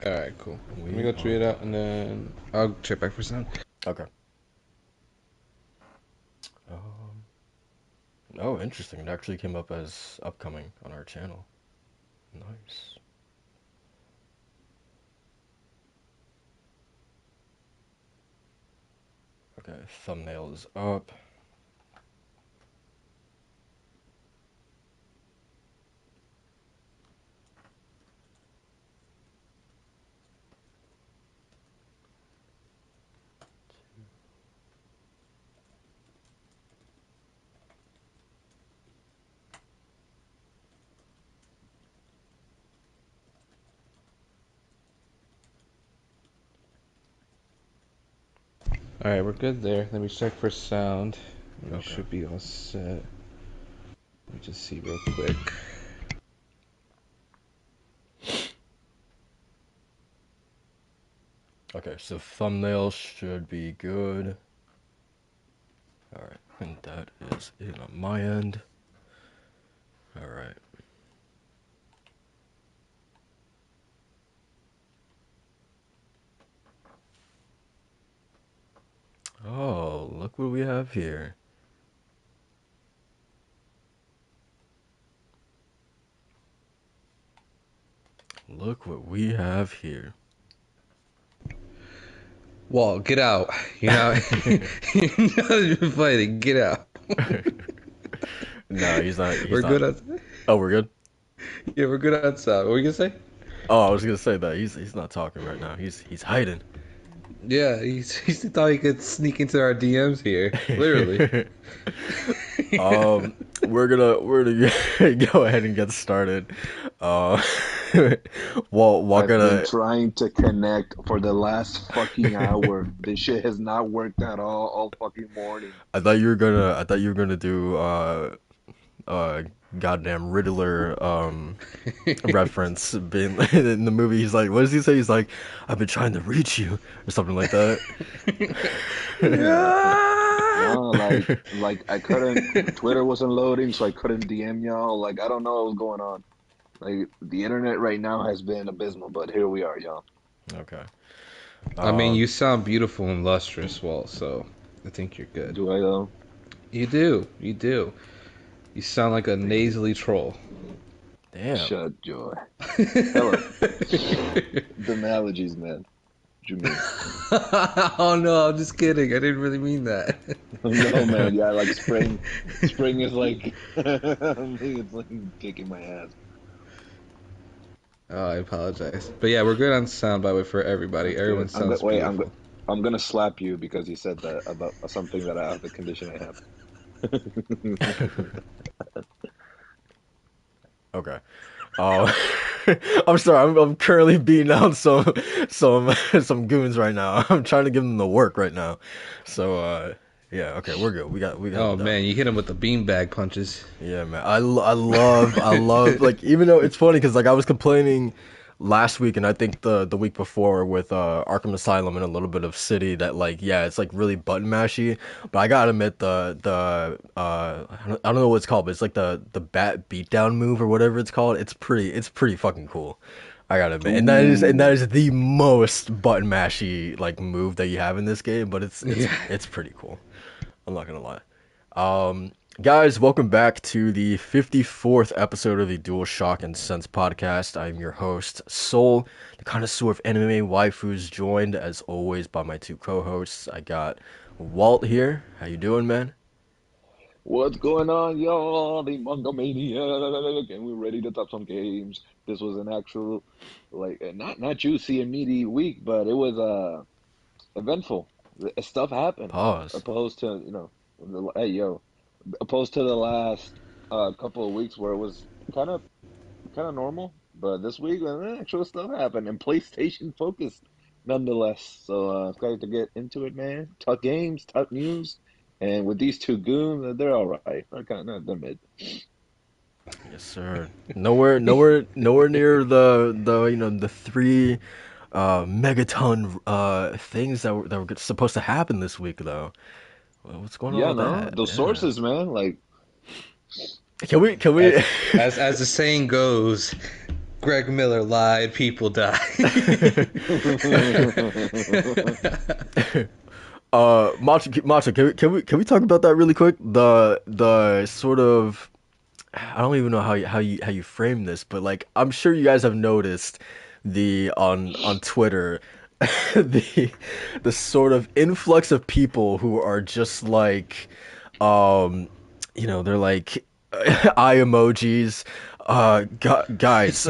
All right, cool. Let me go tweet it out, and then I'll check back for sound. Okay. Um, oh, interesting. It actually came up as upcoming on our channel. Nice. Okay, thumbnail is up. All right, we're good there. Let me check for sound. We Okay. should be all set. Let me just see real quick. Okay, so thumbnail should be good. All right, and that is it on my end. All right. Oh, look what we have here. Look what we have here. Wall, get out. You know, you know you're fighting. Get out. No, he's not. He's We're good not. on. Oh, we're good. Yeah, we're good on sound. What were you gonna say? Oh, I was gonna say that he's not talking right now. He's hiding. Yeah, he thought he could sneak into our DMs here. Literally. We're gonna go ahead and get started. Uh, well, we're I've been gonna. trying to connect for the last fucking hour. This shit has not worked at all fucking morning. I thought you were gonna do uh, goddamn Riddler reference being in the movie. He's like, what does he say? He's like, I've been trying to reach you or something like that. No, like I couldn't. Twitter wasn't loading, so I couldn't DM y'all. Like I don't know what was going on. Like the internet right now has been abysmal, but here we are, y'all. Okay. I mean, Um, you sound beautiful and lustrous, Walt, so I think you're good. Do I though? You do. You do. You sound like a nasally troll. damn. Shut joy. Hello. The analogies, man. What you mean? Oh no, I'm just kidding. I didn't really mean that. No, man. Yeah, like spring. Spring is like it's like kicking my ass. Oh, I apologize. But yeah, we're good on sound, by the way, for everybody. That's Everyone good. sounds Wait. beautiful. I'm gonna slap you because you said that about something that I have the condition I have. Okay. Uh, I'm sorry. I'm currently beating down some some goons right now. I'm trying to give them the work right now. So yeah. Okay, we're good. We got Oh them down. man, you hit him with the beanbag punches. Yeah, man. I love like even though it's funny because like I was complaining last week and I think the week before with Arkham Asylum and a little bit of City that like yeah it's like really button mashy, but I gotta admit I don't know what it's called, but it's like the bat beatdown move or whatever it's called. It's pretty fucking cool. I gotta admit, and that Ooh. is the most button mashy like move that you have in this game, but it's it's Yeah. it's pretty cool. I'm not gonna lie. Um, Guys, welcome back to the 54th episode of the DualShock and Sense Podcast. I'm your host, Soul, the connoisseur of anime waifus, joined as always by my two co-hosts. I got Walt here. How you doing, man? What's going on, y'all? The Manga Maniac, and we're ready to talk some games. This was an actual, like, not juicy and meaty week, but it was eventful. Stuff happened, Pause. opposed to hey yo, opposed to the last couple of weeks where it was kind of kind of normal. But this week, actual stuff happened, and PlayStation focused nonetheless. So excited to get into it, man. Talk games, talk news, and with these two goons, they're all right. They're kind of they're mid. Yes, sir. Nowhere near the the three megaton things that were supposed to happen this week though. What's going on Yeah, with no, that? those Yeah. sources, man. Like, Can we As as the saying goes, Greg Miller lied, people died. Macho, can we talk about that really quick? The sort of, I don't even know how you frame this, but like I'm sure you guys have noticed the on Twitter the the sort of influx of people who are just like um they're like eye emojis, guys,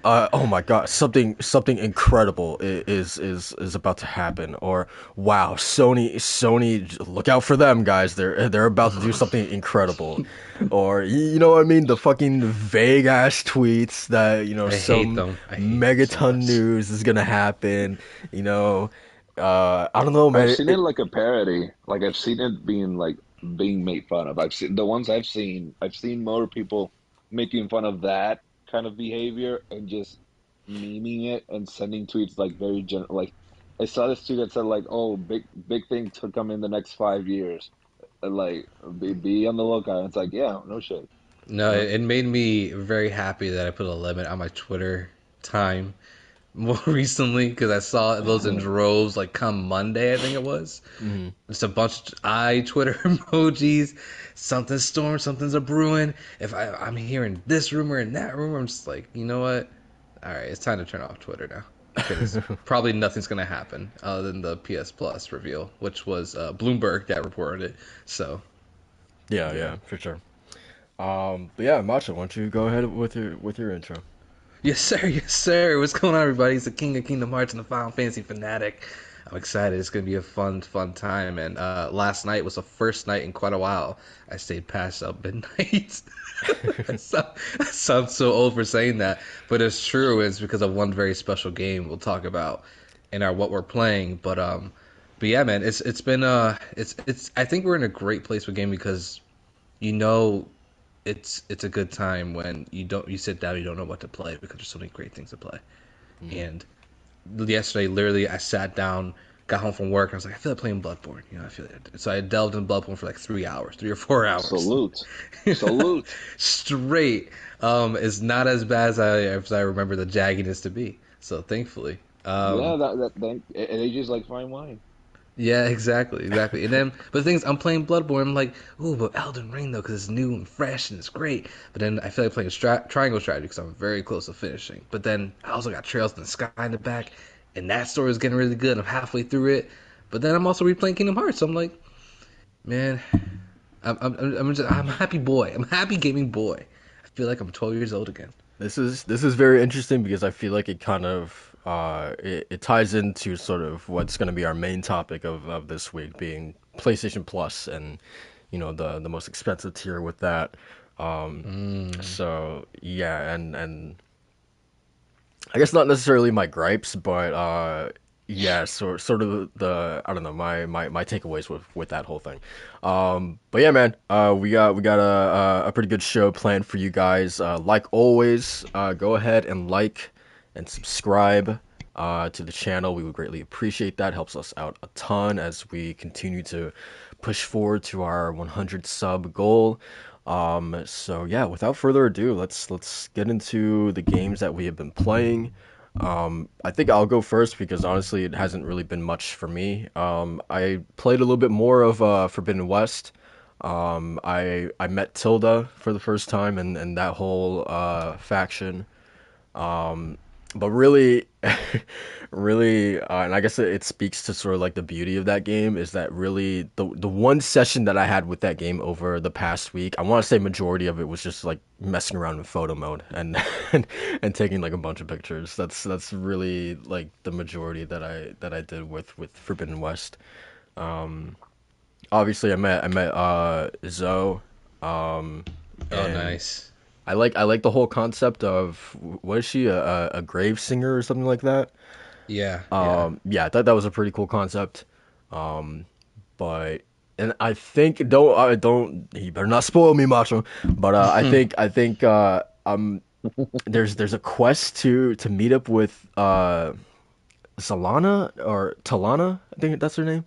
oh my god, something incredible is about to happen, or wow, Sony, look out for them, guys, they're about to do something incredible, or you know what I mean, the fucking vague ass tweets that I hate some them. I hate them so megaton much. news is gonna happen, you know. I don't know, I've man. seen it like a parody. Like I've seen it being made fun of. I've seen the ones I've seen. I've seen more people making fun of that kind of behavior and just memeing it and sending tweets like very general. Like I saw this tweet that said like, "Oh, big thing to come in the next 5 years." Like be on the lookout. It's like, yeah, no shit. No, You know? it made me very happy that I put a limit on my Twitter time more recently because I saw those in droves like come Monday, I think it was. Mhm. Just a bunch of Twitter emojis, something's storm, something's a brewing. If I'm hearing this rumor and that rumor, I'm just like, you know what? All right, it's time to turn off Twitter now because probably nothing's gonna happen other than the PS Plus reveal, which was Bloomberg that reported it. So Yeah, yeah. yeah, for sure. But yeah, Macho, why don't you go ahead with your intro? Yes, sir. Yes, sir. What's going on, everybody? It's the King of Kingdom Hearts and the Final Fantasy fanatic. I'm excited. It's going to be a fun time. And last night was the first night in quite a while I stayed past midnight. I sound so old for saying that, but it's true. It's because of one very special game we'll talk about in our what we're playing. But yeah, man, it's been it's. I think we're in a great place with game because you know it's a good time when you sit down, you don't know what to play because there's so many great things to play. Mhm. And yesterday, literally, I sat down, got home from work, and I was like, I feel like playing Bloodborne. I feel it. So I delved in Bloodborne for like 3 hours, 3 or 4 hours, Salute, salute. straight. It's not as bad as I remember the jagginess to be. So thankfully, Yeah, it ages like fine wine. yeah, exactly. And then, but the thing is, I'm playing Bloodborne. I'm like, ooh, but Elden Ring though, because it's new and fresh and it's great. But then I feel like playing Triangle Strategy because I'm very close to finishing. But then I also got Trails in the Sky in the back, and that story is getting really good. I'm halfway through it. But then I'm also replaying Kingdom Hearts. So I'm like, man, I'm a happy boy. I'm a happy gaming boy. I feel like I'm 12 years old again. This is very interesting because I feel like it kind of it ties into sort of what's going to be our main topic of this week, being PlayStation Plus, and the most expensive tier with that. Um, Mm. so yeah, and I guess not necessarily my gripes, but yeah, sort of the I don't know, my takeaways with that whole thing. But yeah, man, we got a pretty good show planned for you guys. Like always, go ahead and like and subscribe to the channel. We would greatly appreciate that. Helps us out a ton as we continue to push forward to our 100 sub goal. So yeah, without further ado, let's get into the games that we have been playing. I think I'll go first because honestly, it hasn't really been much for me. I played a little bit more of Forbidden West. I met Tilda for the first time, and that whole faction. But really, really, and I guess it speaks to sort of like the beauty of that game is that really the one session that I had with that game over the past week, I want to say majority of it was just like messing around in photo mode and and taking like a bunch of pictures. That's really like the majority that I did with Forbidden West. Obviously, I met Zoe. Um, Oh, and nice. I like the whole concept of what is she, a grave singer or something like that. Yeah. Yeah, I thought that was a pretty cool concept. Um, but and I think don't he better not spoil me, Macho. But I think there's a quest to meet up with Zalana or Talana, I think that's her name.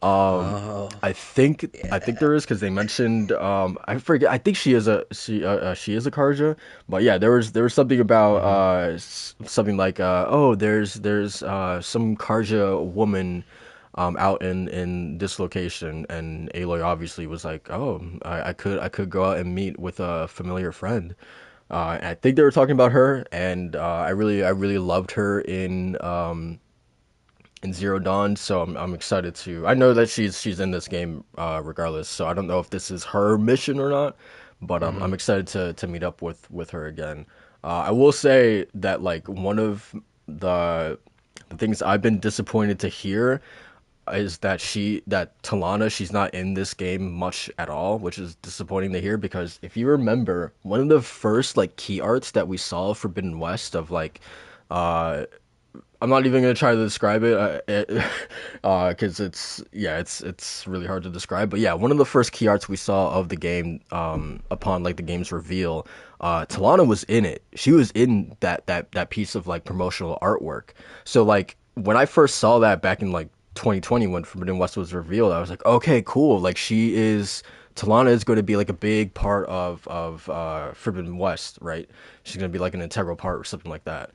Oh, I think there is because they mentioned I forget. I think she is a Karja, but yeah, there was something about hmm something like oh there's some Karja woman out in this location, and Aloy obviously was like, oh, I could go out and meet with a familiar friend. And I think they were talking about her, and I really loved her in Zero Dawn, so I'm excited to. I know that she's in this game regardless, so I don't know if this is her mission or not, but hmm I'm excited to meet up with her again. I will say that like one of the the things I've been disappointed to hear is that Talana, she's not in this game much at all, which is disappointing to hear because if you remember, one of the first like key arts that we saw of Forbidden West of like uh I'm not even gonna try to describe because it's really hard to describe. But yeah, one of the first key arts we saw of the game, upon like the game's reveal, Talana was in it. She was in that piece of like promotional artwork. So like when I first saw that back in like 2020 when Forbidden West was revealed, I was like, okay, cool. Like Talana is going to be like a big part of Forbidden West, right? She's going to be like an integral part or something like that.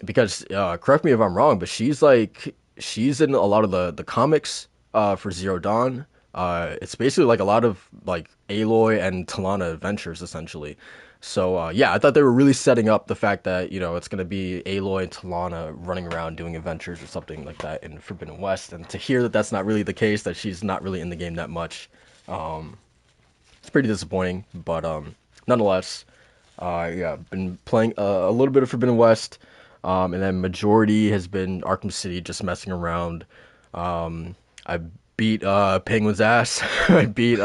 Because correct me if I'm wrong, but she's in a lot of the comics for Zero Dawn. It's basically like a lot of like Aloy and Talana adventures essentially. So yeah, I thought they were really setting up the fact that it's gonna be Aloy and Talana running around doing adventures or something like that in Forbidden West, and to hear that that's not really the case, that she's not really in the game that much, it's pretty disappointing. But nonetheless, yeah, been playing a little bit of Forbidden West, and then majority has been Arkham City, just messing around. I beat Penguin's ass. I beat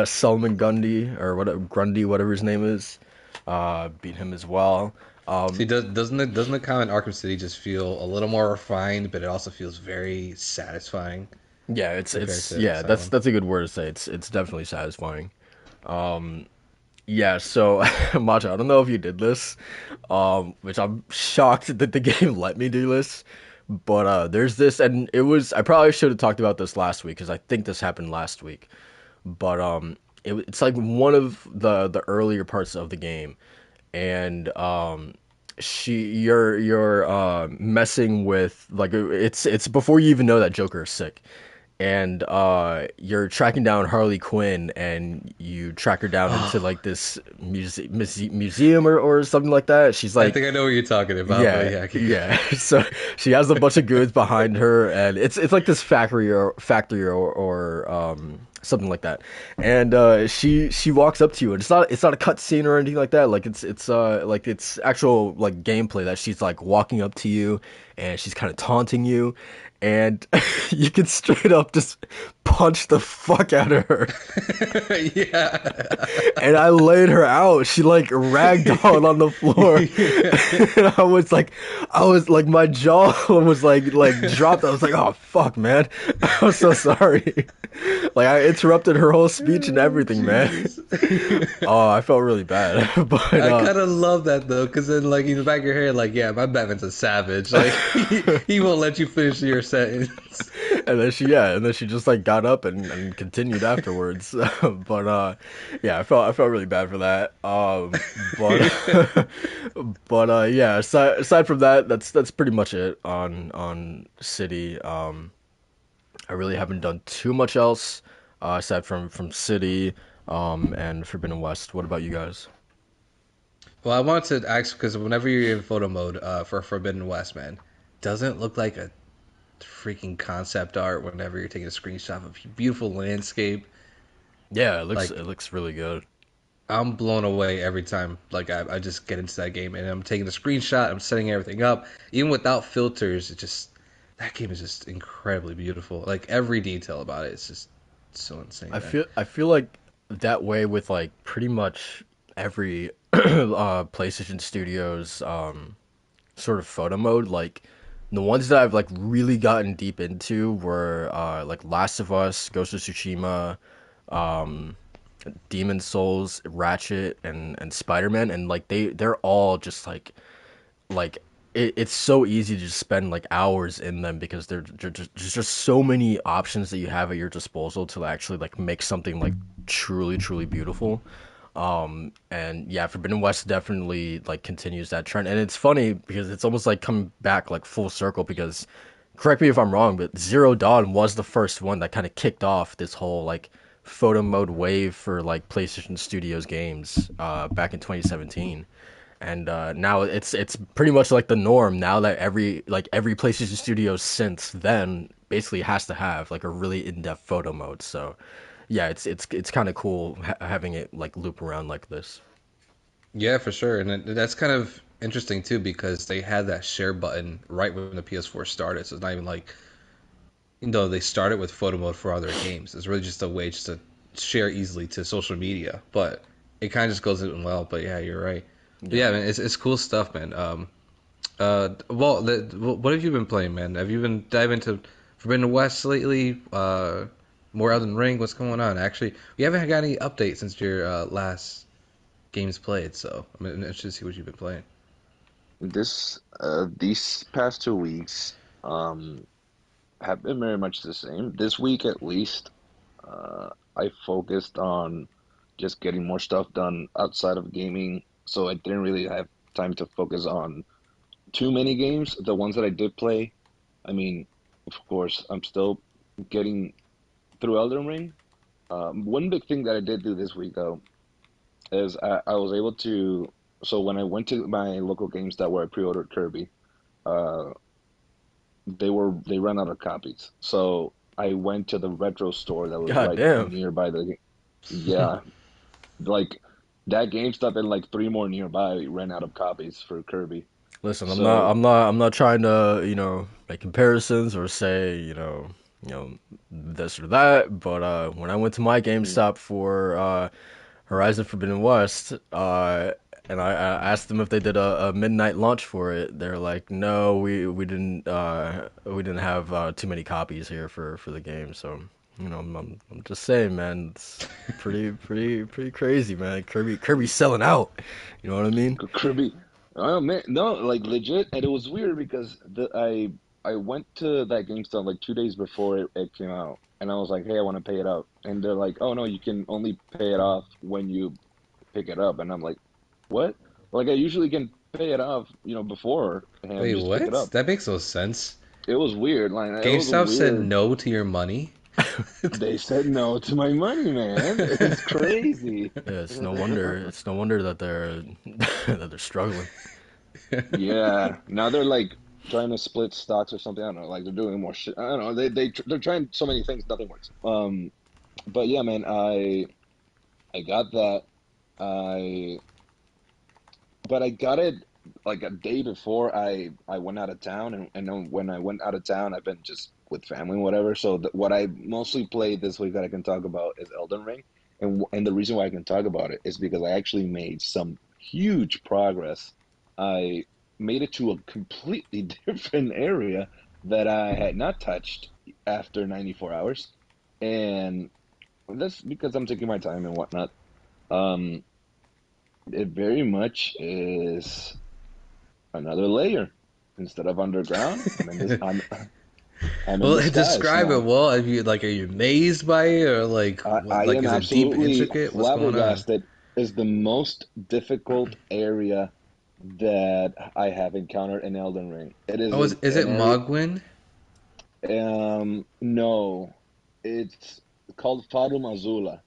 Solomon Grundy, whatever his name is. Beat him as well. See, doesn't the comment Arkham City just feel a little more refined, but it also feels very satisfying Yeah, compared it's to yeah, Asylum? that's a good word to say. It's definitely satisfying. Yeah, so Macho, I don't know if you did this, which I'm shocked that the game let me do this, but there's this, and I probably should have talked about this last week because I think this happened last week, but it's like one of the earlier parts of the game, and you're messing with like it's before you even know that Joker is sick, and you're tracking down Harley Quinn, and you track her down into Oh, like this museum or something like that. She's I like, think I know what you're talking about, but yeah, yeah, keep going. yeah. So she has a bunch of goods behind her, and it's like this factory or something like that. And she walks up to you, and it's not a cut scene or anything like that. Like it's actual like gameplay that she's like walking up to you, and she's kind of taunting you, and you can straight up just punch the fuck out of her. Yeah. And I laid her out. She like ragdolled on the floor, and I was like, my jaw was like dropped. I was like, oh fuck, man, I'm so sorry. Like I interrupted her whole speech and Oh, everything, man. Jesus. Oh, I felt really bad, but I kind of love that though, because then like in the back of your head, like, yeah, my Batman's a savage. Like he won't let you finish your sentence. and then she just like got up and continued afterwards. But yeah, I felt really bad for that. But but yeah, aside from that, that's pretty much it on City. I really haven't done too much else aside from City and Forbidden West. What about you guys? Well, I wanted to ask because whenever you're in photo mode for Forbidden West, man, doesn't look like a freaking concept art whenever you're taking a screenshot of a beautiful landscape. Yeah, it looks Like it looks really good. I'm blown away every time. Like I just get into that game and I'm taking a screenshot. I'm setting everything up, even without filters. It just that game is just incredibly beautiful. Like every detail about it, it's just so insane, man. I feel like that way with like pretty much every PlayStation Studios sort of photo mode. Like the ones that I've like really gotten deep into were like Last of Us, Ghost of Tsushima, um, Demon Souls, Ratchet, and Spider Man, and like they're all just like it's so easy to just spend like hours in them because there's just so many options that you have at your disposal to actually like make something like truly beautiful. And yeah, Forbidden West definitely like continues that trend. And it's funny because it's almost like coming back like full circle because correct me if I'm wrong, but Zero Dawn was the first one that kind of kicked off this whole like photo mode wave for like PlayStation Studios games back in 2017. And now it's pretty much like the norm now that every PlayStation Studio since then basically has to have like a really in-depth photo mode. So yeah, it's kind of cool having it like loop around like this. Yeah, for sure. And that's kind of interesting too because they had that share button right when the PS4 started. So it's not even like, they started with photo mode for all their games. It's really just a way just to share easily to social media. But it kind of just goes in well. But yeah, you're right. But Yeah. yeah, man, it's cool stuff, man. Well, what have you been playing, man? Have you been diving into Forbidden West lately? More Elden Ring? What's going on? Actually, we haven't got any updates since your last games played, so I'm interested to see what you've been playing. These past 2 weeks, have been very much the same. This week, at least, I focused on just getting more stuff done outside of gaming, so I didn't really have time to focus on too many games. The ones that I did play, I mean, of course, I'm still getting through Elden Ring. One big thing that I did do this week, though, is I was able to. So when I went to my local GameStop where I pre-ordered Kirby, uh, they ran out of copies. So I went to the retro store that was God right damn. nearby yeah, like that GameStop and like three more nearby ran out of copies for Kirby. Listen, So I'm not trying to, make comparisons or say, this or that, but when I went to my mhm. GameStop for Horizon Forbidden West, and I asked them if they did a midnight launch for it, they're like, no, we didn't have too many copies here for the game, so. I'm just saying, man. It's pretty crazy, man. Kirby's selling out. You know what I mean? Kirby, oh man, no, like legit, and it was weird because I went to that GameStop like 2 days before it came out, and I was like, hey, I want to pay it out, and they're like, oh no, you can only pay it off when you pick it up, and I'm like, what? Like I usually can pay it off, beforehand, Wait, just pick it what? up. That makes no sense. It was weird, like it was GameStop said weird. no to your money. They said no to my money, man. It's crazy. Yeah, it's no wonder. It's no wonder that they're that they're struggling. Yeah, now they're like trying to split stocks or something. I don't know. Like they're doing more shit. I don't know. They're trying so many things. Nothing works. But yeah, man, I got that. I but I got it like a day before I went out of town, and then when I went out of town, I've been just with family and whatever. So what I mostly played this week that I can talk about is Elden Ring, and the reason why I can talk about it is because I actually made some huge progress. I made it to a completely different area that I had not touched after 94 hours, and that's because I'm taking my time and whatnot. Um, it very much is another layer. Instead of underground, I'm in Well, the skies describe it. now. Well, are you amazed by it, or like what? I Like, am is it deep, absolutely intricate? What's going on? flabbergasted. Is the most difficult area that I have encountered in Elden Ring. It is Oh, is an it area. Mogwin? No, it's called Farum Azula,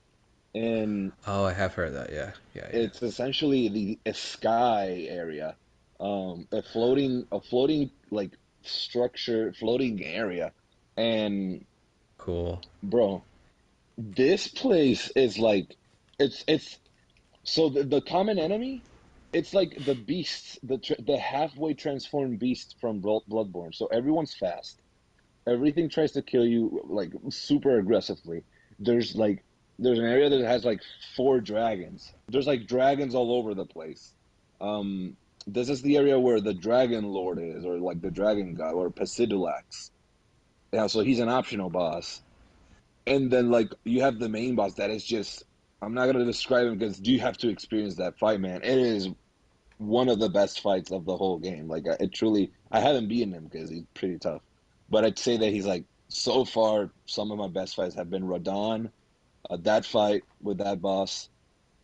and Oh, I have heard that. Yeah, yeah, yeah. it's essentially the a sky area, a floating like structure, floating area, and Cool. bro, this place is like it's so the common enemy. It's like the beasts, the halfway transformed beast from Bloodborne. So everyone's fast. Everything tries to kill you like super aggressively. There's like there's an area that has like four dragons. There's like dragons all over the place. This is the area where the Dragon Lord is, or like the Dragon God, or Pasidulax. Yeah, so he's an optional boss. And then like you have the main boss that is just I'm not gonna describe him because you have to experience that fight, man. It is one of the best fights of the whole game. Like it truly, I haven't beaten him because he's pretty tough, but I'd say that he's like so far. Some of my best fights have been Radon, that fight with that boss,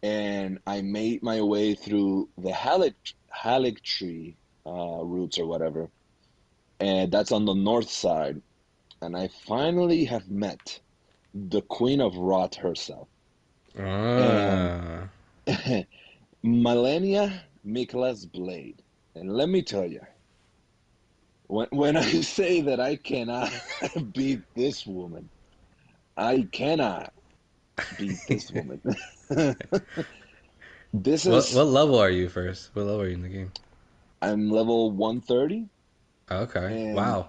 and I made my way through the Halleck tree routes or whatever, and that's on the north side. And I finally have met the Queen of Rot herself, and Ah. Malenia Miklas Blade. And let me tell you, when I say that I cannot beat this woman, I cannot beat this woman. This What is level are you first? What level are you in the game? I'm level 130, Okay. and Wow.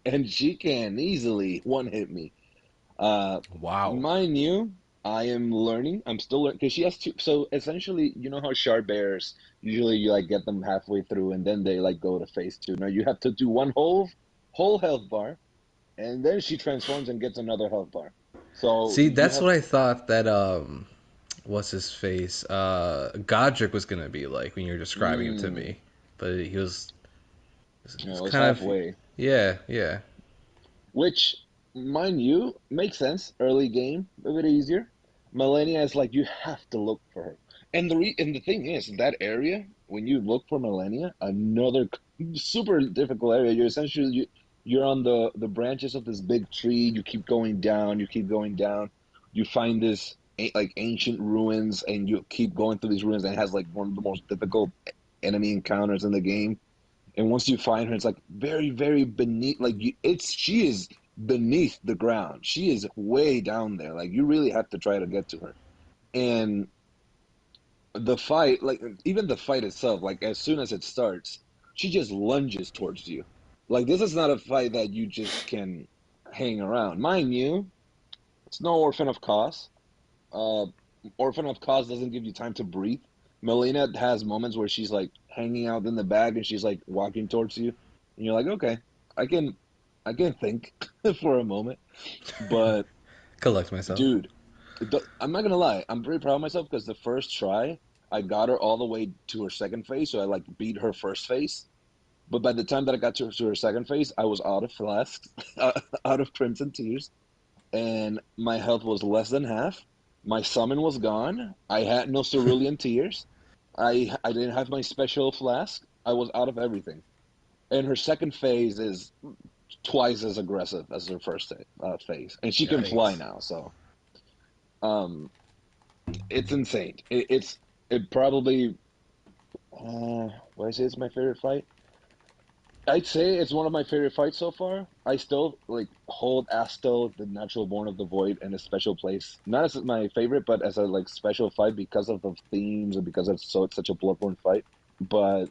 and she can easily one hit me. Uh, Wow. Mind you, I am learning. I'm still learning because she has to. So essentially, you know how shard bears usually you like get them halfway through and then they like go to phase two. Now you have to do one whole health bar, and then she transforms and gets another health bar. So See, you that's have what I thought that what's his face? Godric was gonna be like when you were describing him to mm, me. But he was you it's know, it's kind of halfway. yeah, yeah. Which, mind you, makes sense. Early game, a bit easier. Millennia is like you have to look for her, and the thing is that area when you look for Millennia, another super difficult area. You're essentially you're on the branches of this big tree. You keep going down. You keep going down. You find this like ancient ruins, and you keep going through these ruins, and it has like one of the most difficult enemy encounters in the game. And once you find her, it's like very, very beneath. Like she is beneath the ground. She is way down there. Like you really have to try to get to her. And the fight, like even the fight itself, like as soon as it starts, she just lunges towards you. Like this is not a fight that you just can hang around. Mind you, it's no Orphan of Kos. Uh, Orphan of Kos doesn't give you time to breathe. Melina has moments where she's like hanging out in the bag and she's like walking towards you, and you're like, okay, I can, I can think for a moment. But Collect myself. dude, I'm not gonna lie, I'm pretty proud of myself because the first try, I got her all the way to her second phase, so I like beat her first phase. But by the time that I got to her second phase, I was out of flasks, out of Crimson Tears, and my health was less than half. My summon was gone. I had no cerulean tears. I didn't have my special flask. I was out of everything. And her second phase is twice as aggressive as her first phase, and she can fly Yikes. now. So um, it's insane. It probably why I say it's my favorite fight. I'd say it's one of my favorite fights so far. I still like hold Astel, the natural born of the void, in a special place. Not as my favorite, but as a like special fight because of the themes and because it's such a bloodborne fight. But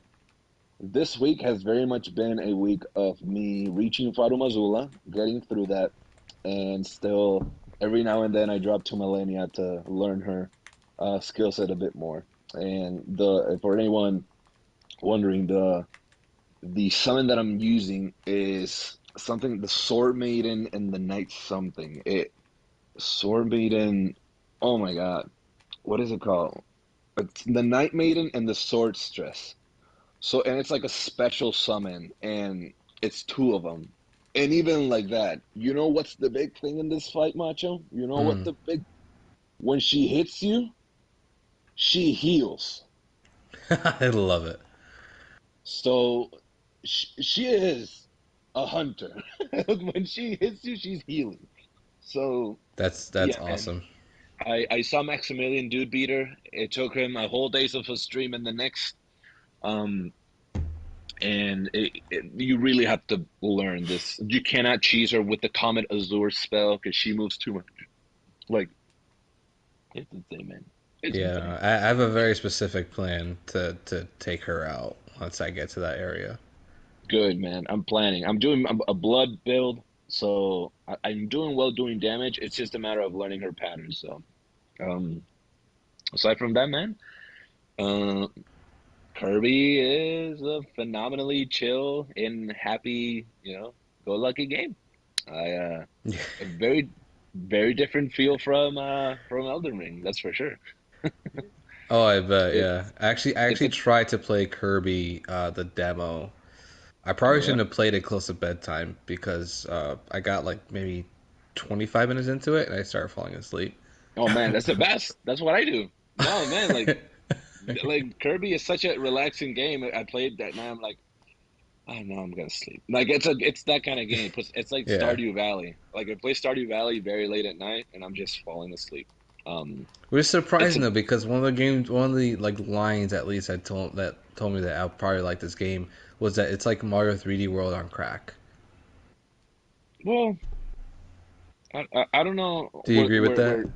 this week has very much been a week of me reaching Farum Azula, getting through that, and still every now and then I drop to Melania to learn her skill set a bit more. And the for anyone wondering, the summon that I'm using is something the Sword Maiden and the Knight something. It Sword Maiden. Oh my God, what is it called? It's the Night Maiden and the Sword Stress. So and it's like a special summon, and it's two of them. And even like that, you know what's the big thing in this fight, Macho? You know what Mm. the big when she hits you, she heals. I love it. So she is a hunter. When she hits you, she's healing. So That's yeah, man. awesome. I saw Maximilian Dude Beater. It took him a whole days of a stream and the next. Um, and you really have to learn this. You cannot cheese her with the Comet Azure spell because she moves too much. Like it's insane, man. It's Yeah, insane. no, I have a very specific plan to take her out once I get to that area. Good, man. I'm planning. I'm doing a blood build, so I'm doing well doing damage. It's just a matter of learning her patterns. So, um, aside from that, man, uh, Kirby is a phenomenally chill and happy, go lucky game. A very, very different feel from Elden Ring. That's for sure. Oh, I bet. Yeah. It's I actually it's tried to play Kirby, the demo. I probably yeah. shouldn't have played it close to bedtime because I got like maybe 25 minutes into it and I started falling asleep. Oh man, that's the best. That's what I do. No man, like Kirby is such a relaxing game. I played that man. I'm like, I know I'm gonna sleep. Like it's that kind of game. It's like Yeah. Stardew Valley. Like I play Stardew Valley very late at night, and I'm just falling asleep. Which is It's surprising a though because one of the like lines at least that told me that I'll probably like this game was that it's like Mario 3D World on crack. well, I don't know Do you agree with that? where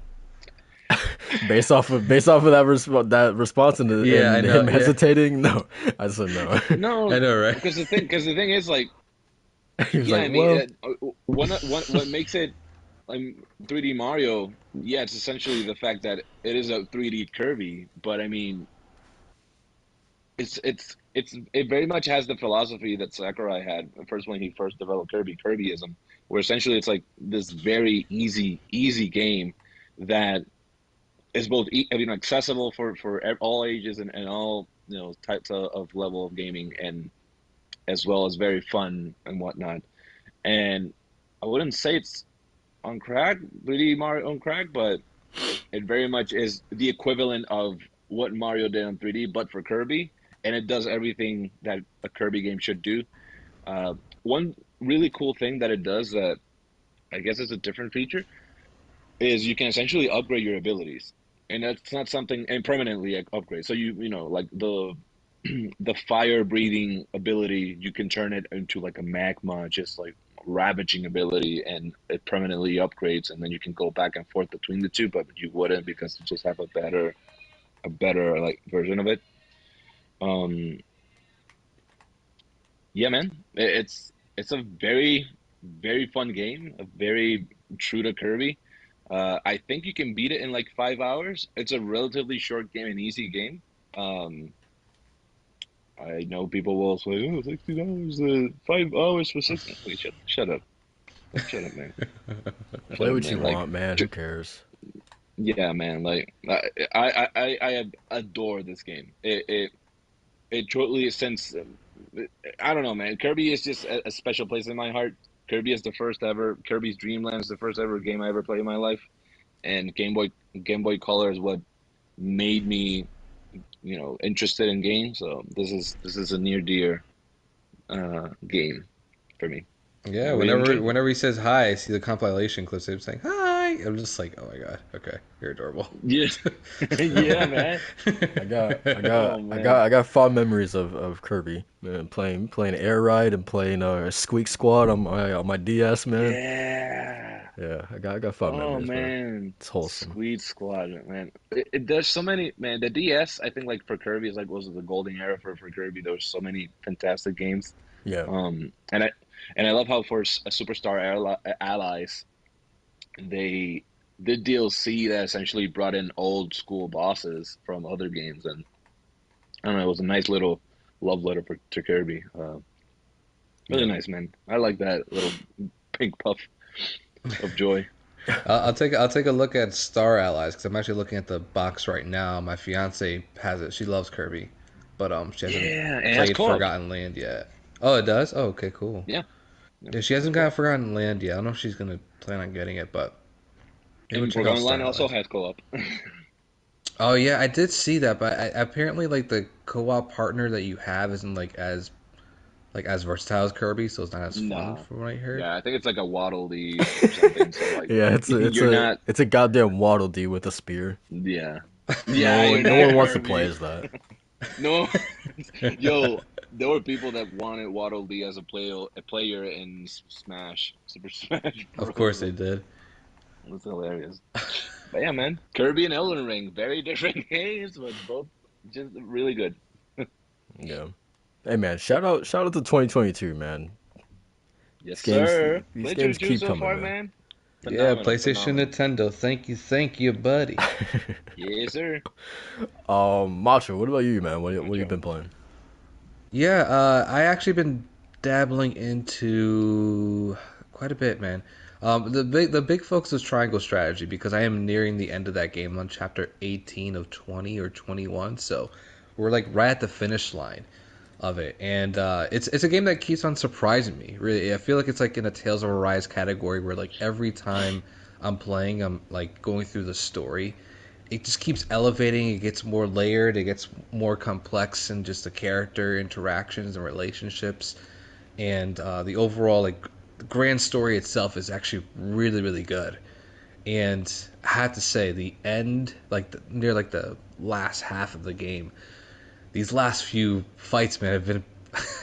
Based off of that response Yeah, I and know. him Yeah, hesitating, no, I said no. I no, know, right? because the thing is like He was yeah, like, I mean well, one what makes it like 3D Mario, yeah, it's essentially the fact that it is a 3D Kirby, but I mean it very much has the philosophy that Sakurai had first when he first developed Kirbyism, where essentially it's like this very easy game that is both accessible for all ages and all types of level of gaming, and as well as very fun and whatnot. And I wouldn't say it's on crack, 3D Mario on crack, but it very much is the equivalent of what Mario did on 3D, but for Kirby, and it does everything that a Kirby game should do. One really cool thing that it does that I guess is a different feature is you can essentially upgrade your abilities, and that's not something and permanently upgrade. So like the fire breathing ability, you can turn it into like a magma, just like ravaging ability, and it permanently upgrades, and then you can go back and forth between the two, but you wouldn't because you just have a better like version of it. Um, yeah, man, it's a very fun game, a very true to Kirby. I think you can beat it in like 5 hours. It's a relatively short game, an easy game. Um, I know people will say, "Oh, 16 hours, 5 hours for 16." Wait, shut up, man, play shut up, what you man. Like, want, man. Who cares? yeah, man. Like, I adore this game. It truly since I don't know, man. Kirby is just a special place in my heart. Kirby is the first ever. Kirby's Dream Land is the first ever game I ever played in my life, and Game Boy Color is what made me, interested in games. So this is a near dear game for me. Yeah, What are you gonna whenever he says hi, I see the compilation clips of him saying hi. I'm just like, oh my god, okay, you're adorable. Yeah, yeah, man. Oh man. I got fond memories of Kirby, man, playing Air Ride and playing Squeak Squad on my DS, man. Yeah. Yeah, I got fond Oh memories, man. man. It's wholesome. Squeed Squad, man. There's so many, man. The DS, I think, like for Kirby, is like was the golden era for Kirby. There was so many fantastic games. Yeah, Um, and I and I love how for Superstar Allies, they did DLC that essentially brought in old school bosses from other games, and I don't know, it was a nice little love letter to Kirby. Really yeah. nice, man. I like that little pink puff of joy. I'll take a look at Star Allies because I'm actually looking at the box right now. My fiance has it. She loves Kirby, but she hasn't Yeah, it has played co-op. Forgotten Land yet. Oh, it does. Oh, okay, cool. Yeah, yeah, Yeah, she it has hasn't got co-op. Forgotten Land yet. I don't know if she's gonna plan on getting it, but maybe we'll And check out Forgotten Star Land also Allies. has co-op. Oh yeah, I did see that, but apparently like the co-op partner that you have isn't like as versatile as Kirby, so it's not as fun No. from what I heard. Yeah, I think it's like a Waddle Dee or something. So like Yeah, you're not. it's a goddamn Waddle Dee with a spear. Yeah, No yeah, you're one no not one wants to play Kirby. as that. No, yo, there were people that wanted Waddle Dee as a player in Smash, Super Smash Of Bros. course they did. That's hilarious. But yeah, man, Kirby and Elden Ring, very different games, but both just really good. Yeah. Hey man, shout out to 2022, man. Yes, sir. These Played your games juice keep so coming, far, man. man. Yeah, Phenomenal, PlayStation, phenomenal. Nintendo. Thank you, buddy. Yes, sir. Macho, what about you, man? What you Macho. been playing? Yeah, I actually been dabbling into quite a bit, man. The big focus is triangle strategy because I am nearing the end of that game on chapter 18 of 20 or 21, so we're like right at the finish line of it, and it's a game that keeps on surprising me. Really, I feel like it's like in a Tales of Arise category where like every time I'm playing, I'm like going through the story. It just keeps elevating. It gets more layered. It gets more complex in just the character interactions and relationships, and the overall like the grand story itself is actually really really good. And I have to say, the end, like near like the last half of the game, these last few fights, man, have been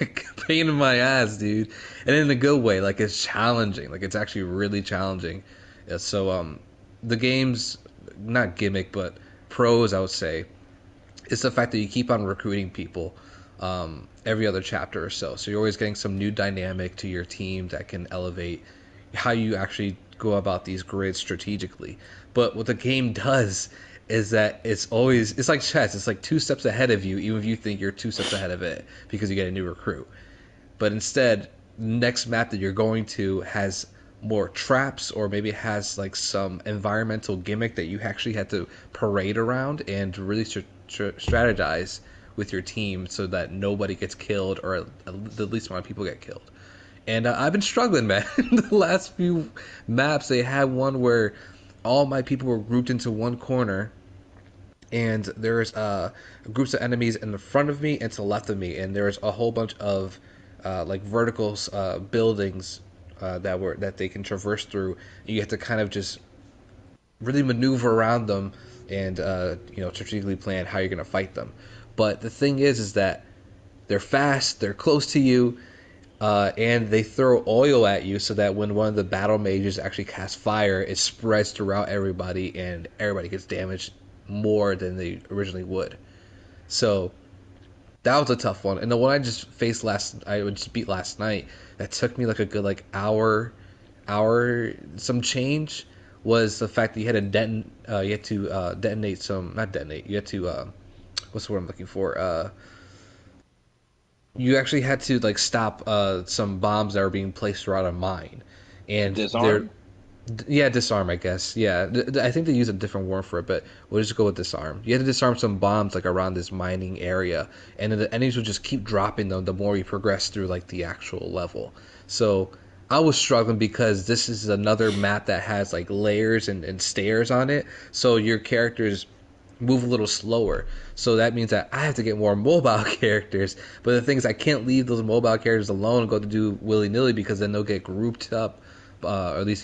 a pain in my ass, dude. And in a good way, like it's challenging. Like it's actually really challenging. Yeah, so the game's not gimmick, but pros, I would say, is the fact that you keep on recruiting people every other chapter or so. So you're always getting some new dynamic to your team that can elevate how you actually go about these grids strategically. But what the game does is that it's like chess. It's like two steps ahead of you, even if you think you're two steps ahead of it because you get a new recruit. But instead, next map that you're going to has more traps, or maybe it has like some environmental gimmick that you actually had to parade around and really strategize with your team so that nobody gets killed, or the least amount of people get killed. And I've been struggling, man. The last few maps, they had one where all my people were grouped into one corner, and there's groups of enemies in the front of me and to the left of me, and there's a whole bunch of like vertical buildings that they can traverse through. You have to kind of just really maneuver around them and strategically plan how you're going to fight them. But the thing is that they're fast, they're close to you, and they throw oil at you so that when one of the battle mages actually casts fire, it spreads throughout everybody and everybody gets damaged more than they originally would. So that was a tough one. And the one I just beat last night, that took me like a good like hour some change, was the fact that you had to detonate some, not detonate, you had to what's the word I'm looking for? You actually had to like stop some bombs that were being placed throughout a mine, and they're Disarm? yeah, disarm, I guess. Yeah, I think they use a different word for it, but we'll just go with disarm. You had to disarm some bombs like around this mining area, and then the enemies would just keep dropping them the more you progress through like the actual level. So I was struggling because this is another map that has like layers and stairs on it, so your characters move a little slower. So that means that I have to get more mobile characters. But the thing is, I can't leave those mobile characters alone and go to do willy nilly, because then they'll get grouped up, or at least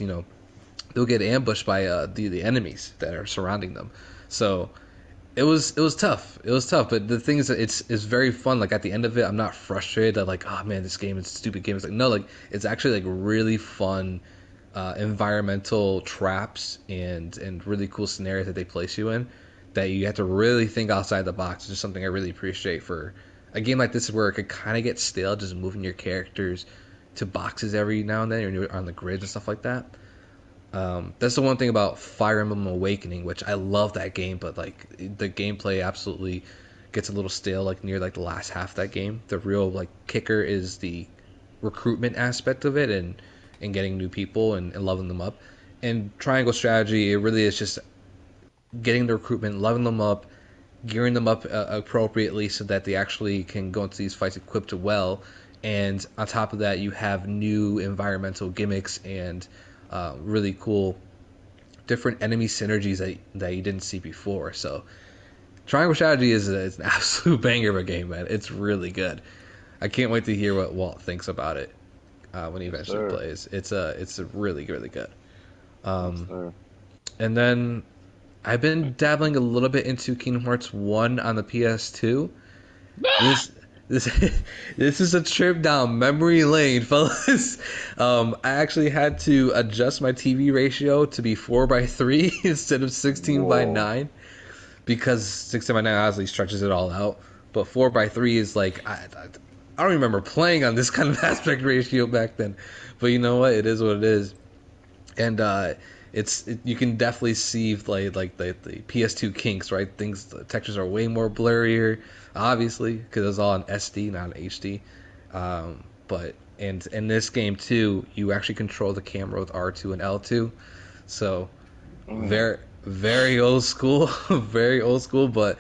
they'll get ambushed by the enemies that are surrounding them. So it was tough. It was tough. But the thing is that it's very fun. Like at the end of it, I'm not frustrated that like, oh man, this game is a stupid game. It's like, no, like it's actually like really fun. Environmental traps and really cool scenarios that they place you in, that you have to really think outside the box. It's just something I really appreciate for a game like this, where it could kind of get stale just moving your characters to boxes every now and then, or you're on the grids and stuff like that. That's the one thing about Fire Emblem Awakening, which I love that game, but like the gameplay absolutely gets a little stale like near like the last half of that game. The real like kicker is the recruitment aspect of it, and getting new people and leveling them up. And Triangle Strategy, it really is just getting the recruitment, leveling them up, gearing them up appropriately so that they actually can go into these fights equipped well. And on top of that, you have new environmental gimmicks and really cool different enemy synergies that you didn't see before. So Triangle Strategy is an absolute banger of a game, man. It's really good. I can't wait to hear what Walt thinks about it when he Yes, eventually sir. plays. It's a really really good. Yes, Um, sir. and then I've been dabbling a little bit into Kingdom Hearts 1 on the PS2. This this this is a trip down memory lane, fellas. I actually had to adjust my TV ratio to be 4:3 instead of 16 by Whoa. 9, because 16 by 9 obviously stretches it all out. But 4:3 is like I don't remember playing on this kind of aspect ratio back then. But you know what? It is what it is. And you can definitely see like the PS2 kinks, right? Things, the textures are way more blurrier, obviously, because it's all in SD, not in HD. but and in this game too, you actually control the camera with R2 and L2. So Mm. very old school, very old school. But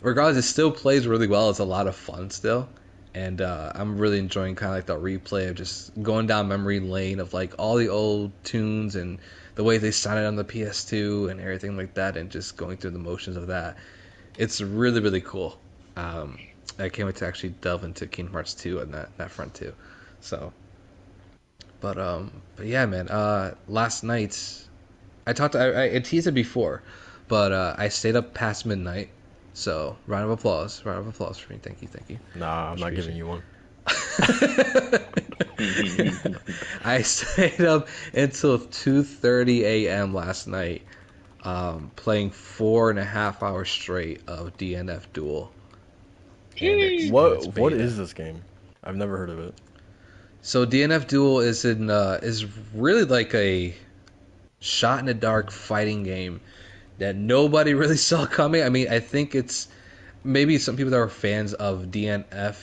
regardless, it still plays really well. It's a lot of fun still, and I'm really enjoying kind of like the replay of just going down memory lane of like all the old tunes and the way they sounded on the PS2 and everything like that, and just going through the motions of that. It's really really cool. Um, I can't wait to actually delve into Kingdom Hearts 2 on that front too. So, but yeah, man. Last night I teased it before, but I stayed up past midnight. So round of applause for me. Thank you, thank you. Nah, I'm Much not giving appreciated. you one. I stayed up until 2:30 a.m. last night, playing 4.5 hours straight of DNF Duel, and it's What beta. is this game? I've never heard of it. So DNF Duel is really like a shot in the dark fighting game that nobody really saw coming. I mean, I think it's maybe some people that are fans of DNF,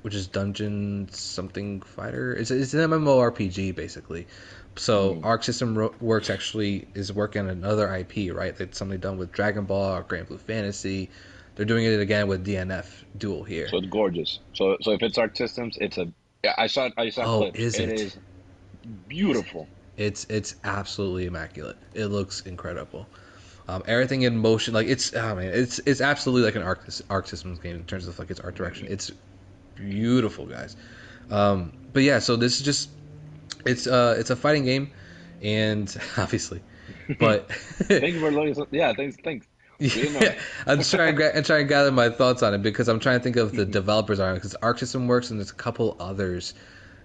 which is Dungeon Something Fighter. It's an MMORPG basically. So Mm. Arc System Works actually is working on another IP, right? That's something done with Dragon Ball or Grand Blue Fantasy. They're doing it again with DNF Duel here. So it's gorgeous. So if it's Arc Systems, it's a. Yeah, I saw Oh, clips. is It it? is beautiful. It's absolutely immaculate. It looks incredible. Everything in motion, like it's oh man, it's absolutely like an Arc Systems game in terms of like its art direction. It's beautiful, guys. But yeah, so this is just it's a fighting game, and obviously, but Thank you for letting us. Yeah, thanks. We didn't know. yeah, I'm trying to gather my thoughts on it because I'm trying to think of the developers on it because Arc System Works and there's a couple others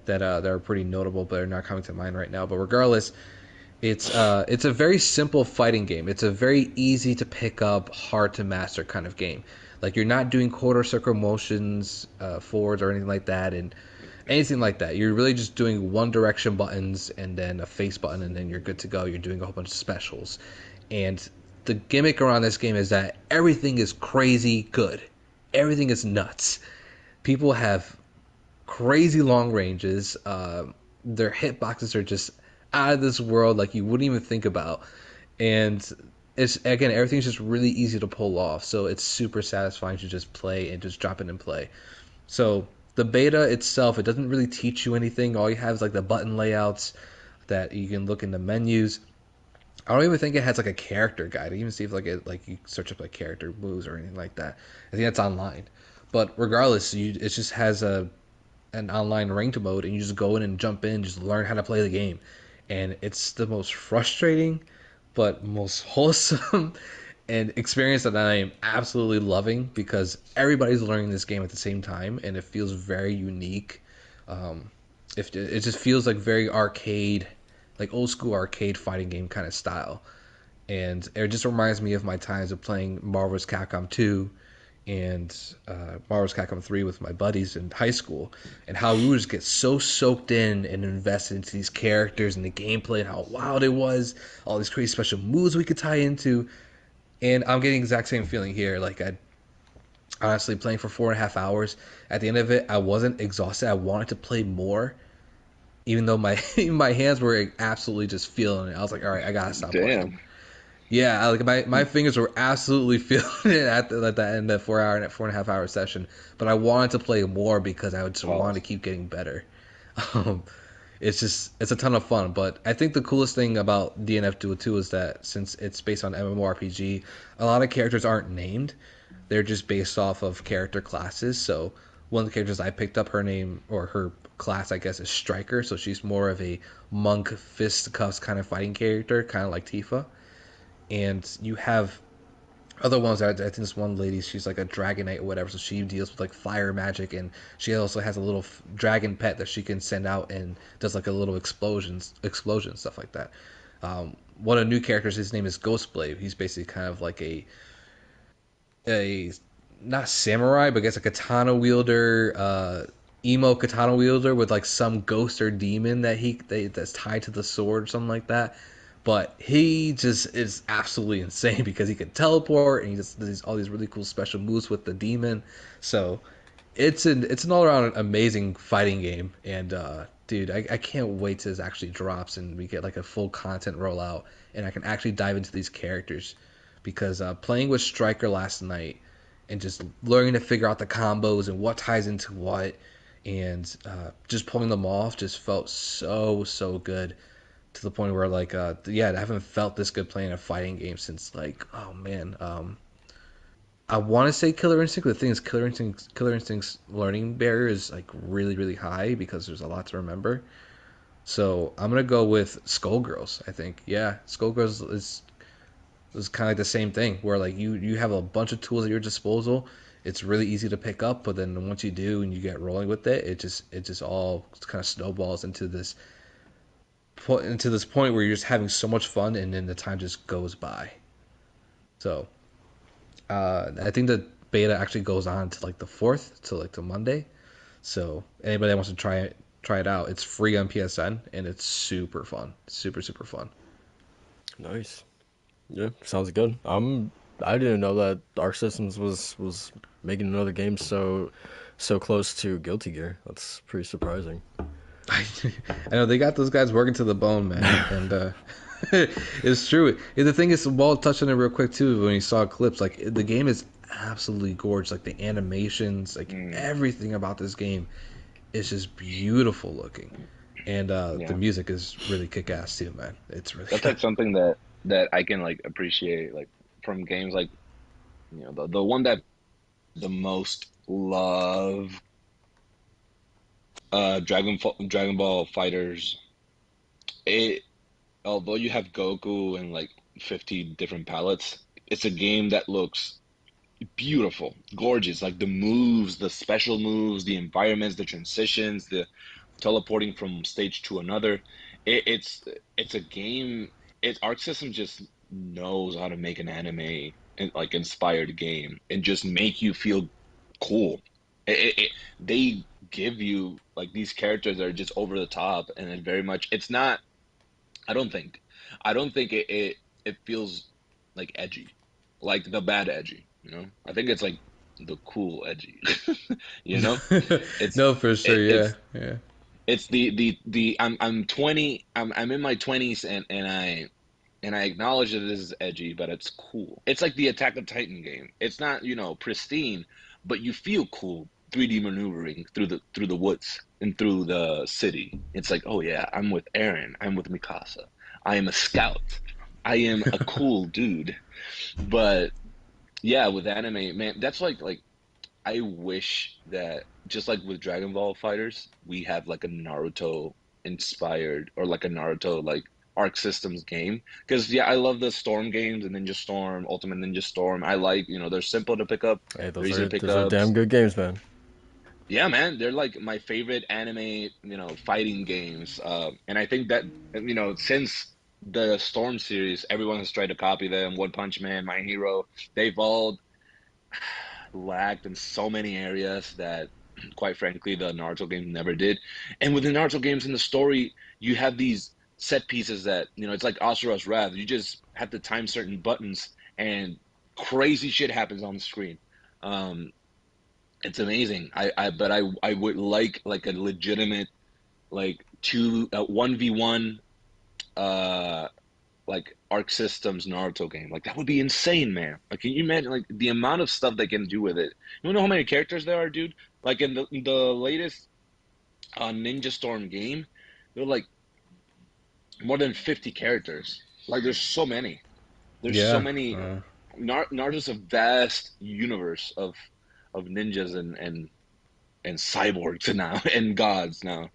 that are pretty notable, but are not coming to mind right now. But regardless, it's a very simple fighting game. It's a very easy to pick up, hard to master kind of game. Like you're not doing quarter circle motions forwards or anything like that, and anything like that. You're really just doing one direction buttons and then a face button, and then you're good to go. You're doing a whole bunch of specials, and the gimmick around this game is that everything is crazy good. Everything is nuts. People have crazy long ranges. Their hitboxes are just out of this world, like you wouldn't even think about. And it's again, everything's just really easy to pull off. So it's super satisfying to just play and just drop it and play. So the beta itself, it doesn't really teach you anything. All you have is like the button layouts that you can look in the menus. I don't even think it has like a character guide. I even see if like you search up like character moves or anything like that. I think that's online. But regardless, it just has an online ranked mode, and you just go in and jump in, just learn how to play the game, and it's the most frustrating but most wholesome and experience that I am absolutely loving because everybody's learning this game at the same time, and it feels very unique. If it just feels like very arcade, like old school arcade fighting game kind of style, and it just reminds me of my times of playing Marvel's Capcom 2 and Marvel's Capcom 3 with my buddies in high school, and how we would just get so soaked in and invested into these characters and the gameplay and how wild it was, all these crazy special moves we could tie into. And I'm getting the exact same feeling here. Like I honestly playing for 4.5 hours. At the end of it, I wasn't exhausted. I wanted to play more, even though my my hands were absolutely just feeling it. I was like, all right, I gotta stop playing. Damn. Yeah, like my fingers were absolutely feeling it at the end of 4 hour and 4.5 hour session. But I wanted to play more because I just wanted to Pause. keep getting better. Um, it's a ton of fun. But I think the coolest thing about DNF Duel 2 is that since it's based on MMORPG, a lot of characters aren't named. They're just based off of character classes. So one of the characters I picked up, her name or her class, I guess, is Striker. So she's more of a monk fisticuffs kind of fighting character, kind of like Tifa. And you have other ones. I think this one lady, she's like a dragon knight or whatever, so she deals with like fire magic, and she also has a little dragon pet that she can send out and does like a little explosion stuff like that. One of the new characters, his name is Ghostblade. He's basically kind of like a not samurai, but I guess a katana wielder, emo katana wielder with like some ghost or demon that's tied to the sword or something like that. But he just is absolutely insane because he can teleport and he just does all these really cool special moves with the demon. So it's an all around amazing fighting game, and dude, I can't wait till this actually drops and we get like a full content rollout, and I can actually dive into these characters, because playing with Striker last night and just learning to figure out the combos and what ties into what, and just pulling them off just felt so good, to the point where like yeah, I haven't felt this good playing a fighting game since like, oh man, I want to say Killer Instinct, but the thing is, Killer Instinct's learning barrier is like really high because there's a lot to remember. So I'm gonna go with Skullgirls. I think, yeah, Skullgirls is kind of like the same thing, where like you have a bunch of tools at your disposal. It's really easy to pick up, but then once you do and you get rolling with it, it just all kind of snowballs into this point where you're just having so much fun, and then the time just goes by. So I think the beta actually goes on to like the 4th, to like to Monday. So anybody that wants to try it out, it's free on PSN, and it's super fun, super fun. Nice. Yeah, sounds good. I didn't know that Arc Systems was making another game so close to Guilty Gear. That's pretty surprising. I know they got those guys working to the bone, man, and it's true. And the thing is, Walt touched on it real quick too when he saw clips. Like the game is absolutely gorgeous. Like the animations, like Mm, everything about this game is just beautiful looking, and the yeah, music is really kick ass too, man. It's really that's good. like something that I can like appreciate like from games like the one that the most love Dragon Ball Fighters. It Although you have Goku and like 50 different palettes, it's a game that looks beautiful, gorgeous. Like the moves, the special moves, the environments, the transitions, the teleporting from stage to another. It's a game. Arc System just knows how to make an anime and like inspired game and just make you feel cool. They give you like these characters that are just over the top and it very much. It's not. I don't think. I don't think it feels like edgy, like the bad edgy. I think it's like the cool edgy. you know, it's No, for sure, yeah, it's yeah, the I'm 20. I'm in my 20s and I acknowledge that this is edgy, but it's cool. It's like the Attack of Titan game. It's not pristine, but you feel cool 3D maneuvering through the woods and through the city. It's like, oh yeah, I'm with Eren. I'm with Mikasa. I am a scout. I am a cool dude. But yeah, with anime, man, that's like I wish that just like with Dragon Ball Fighters, we have like a Naruto inspired or like a Naruto like Arc Systems game. Because yeah, I love the Storm games and Ninja Storm, Ultimate Ninja Storm. I like, they're simple to pick up, Hey, they're those easy to are pick those are up. damn good games, man. Yeah, man, they're like my favorite anime, fighting games. And I think that, since the Storm series, everyone has tried to copy them. One Punch Man, My Hero, they've all lacked in so many areas that, quite frankly, the Naruto games never did. And with the Naruto games in the story, you have these set pieces that, it's like Asura's Wrath. You just have to time certain buttons and crazy shit happens on the screen. Um, it's amazing. But I would like a legitimate like 1v1 uh like Arc Systems Naruto game. Like that would be insane, man. Like can you imagine like the amount of stuff they can do with it? You know how many characters there are, dude? Like in the latest Ninja Storm game, there were like more than 50 characters. Like there's so many. There's so yeah. many. Naruto's a vast universe of ninjas and cyborgs now and gods now.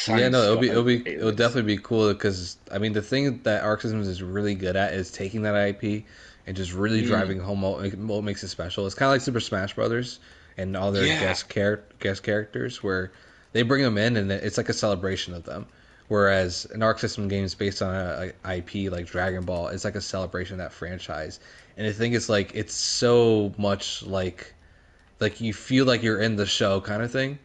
Yeah, no, Science it'll aliens. definitely be cool, because I mean the thing that Arc Systems is really good at is taking that IP and just really Mm, driving home what makes it special. It's kind of like Super Smash Brothers and all their yeah, guest characters, where they bring them in and it's like a celebration of them. Whereas an Arc System game is based on a IP like Dragon Ball, it's like a celebration of that franchise. And I think it's like it's so much like you feel like you're in the show kind of thing.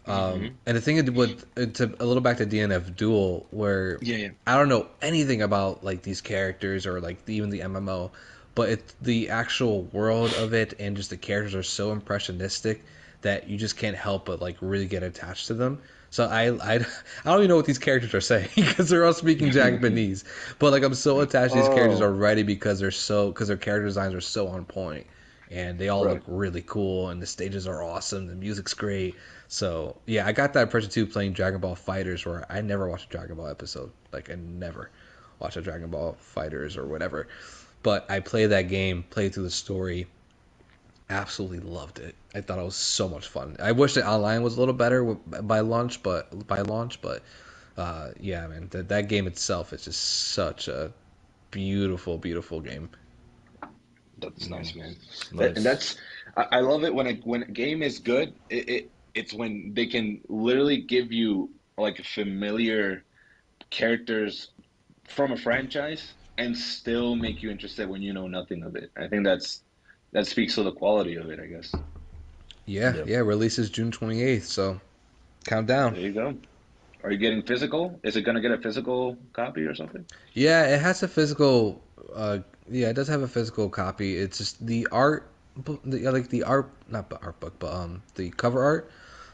hmm And the thing is with to a little back to DNF Duel, where yeah, yeah. I don't know anything about like these characters or like even the MMO, but the actual world of it and just the characters are so impressionistic that you just can't help but like really get attached to them. So I don't even know what these characters are saying because they're all speaking Japanese. But like I'm so attached to these characters Oh, already because their character designs are so on point and they all right. look really cool and the stages are awesome, the music's great. So yeah, I got that impression too playing Dragon Ball Fighters where I never watched a Dragon Ball episode. Like I never watched a Dragon Ball Fighters or whatever. But I played that game, played through the story, absolutely loved it. I thought it was so much fun. I wish the online was a little better by launch, but yeah, man, that game itself is just such a beautiful, beautiful game. That's nice, man. Nice, And nice. that's I love it when a game is good. It's when they can literally give you like familiar characters from a franchise and still make you interested when you know nothing of it. I think that speaks to the quality of it, I guess. Yeah, Yep. yeah, releases June 28th, so count down. There you go. Are you getting physical? Is it gonna get a physical copy or something? Yeah, it has a physical. Yeah, it does have a physical copy. It's just the art, like the art, not the art book, but the cover art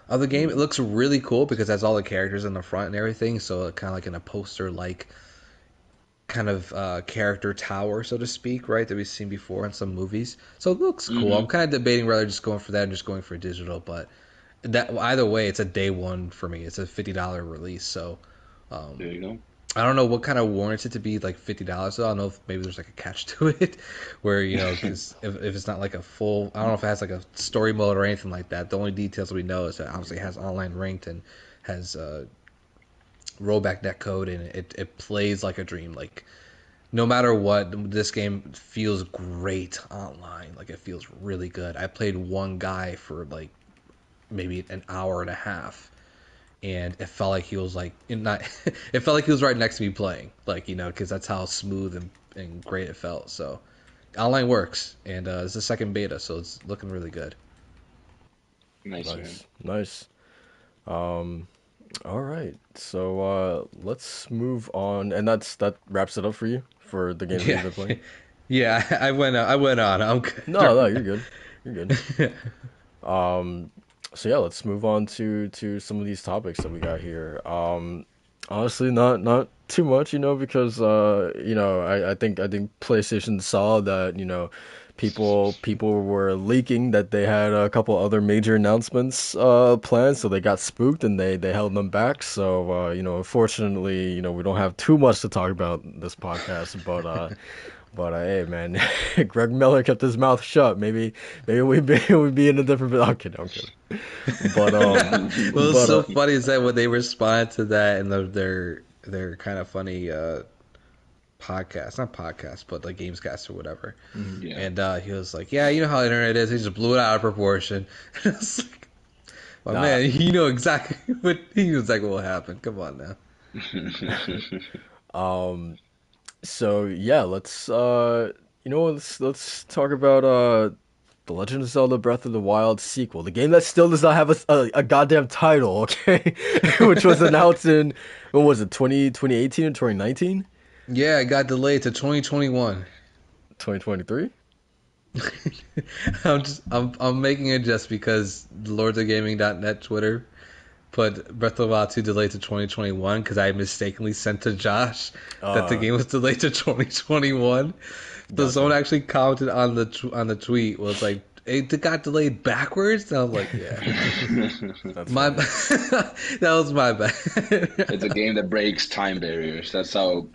of the game. It Hmm. looks really cool because it has all the characters in the front and everything. So kind of like in a poster like kind of character tower, so to speak, right? That we've seen before in some movies. So it looks cool. I'm Hmm. kind of debating whether just going for that and just going for digital, but that either way, it's a day one for me. It's a $50 release, so There um, you go. I don't know what kind of warrants it to be like $50. So I don't know if maybe there's like a catch to it, where because if it's not like a full, I don't know if it has like a story mode or anything like that. The only details we know is that obviously it has online ranked and has rollback netcode and it plays like a dream. Like no matter what, this game feels great online. Like it feels really good. I played one guy for like maybe an hour and a half and it felt like he was like not it felt like he was right next to me playing like because that's how smooth and great it felt. So online works and it's the second beta, so it's looking really good. Nice, man. Nice, nice. Um, all right. So let's move on, and that wraps it up for you for the games that you've Yeah. been playing. Yeah, I went on, I'm good No, no, right you're good. You're good. now. Um, so yeah, let's move on to some of these topics that we got here. Honestly, not too much, because I think PlayStation saw that people were leaking that they had a couple other major announcements planned, so they got spooked and they held them back. So unfortunately, we don't have too much to talk about this podcast, but hey, man, Greg Miller kept his mouth shut. Maybe we'd be in a different. I'm kidding. I'm kidding. But What was so funny is that when they responded to that and their kind of funny podcast, not podcast, but like Gamescast or whatever, mhm. Yeah. and he was like, "Yeah, you know how the internet is." He just blew it out of proportion. And I was like, "My Nah. man, you know exactly what happened. Come on now." Um. So yeah, let's talk about The Legend of Zelda: Breath of the Wild sequel, the game that still does not have a goddamn title, okay? Which was announced in, what was it, 2018 or 2019? Yeah, it got delayed to 2021. 2023? I'm making it just because lordsofgaming.net Twitter put Breath of the Wild 2 delayed to 2021 because I mistakenly sent to Josh that the Uh, game was delayed to 2021. So someone gotcha. actually commented on the tweet was like, "It got delayed backwards." And I was like, "Yeah, That's my funny. that was my It's a bad." game that breaks time barriers. That's how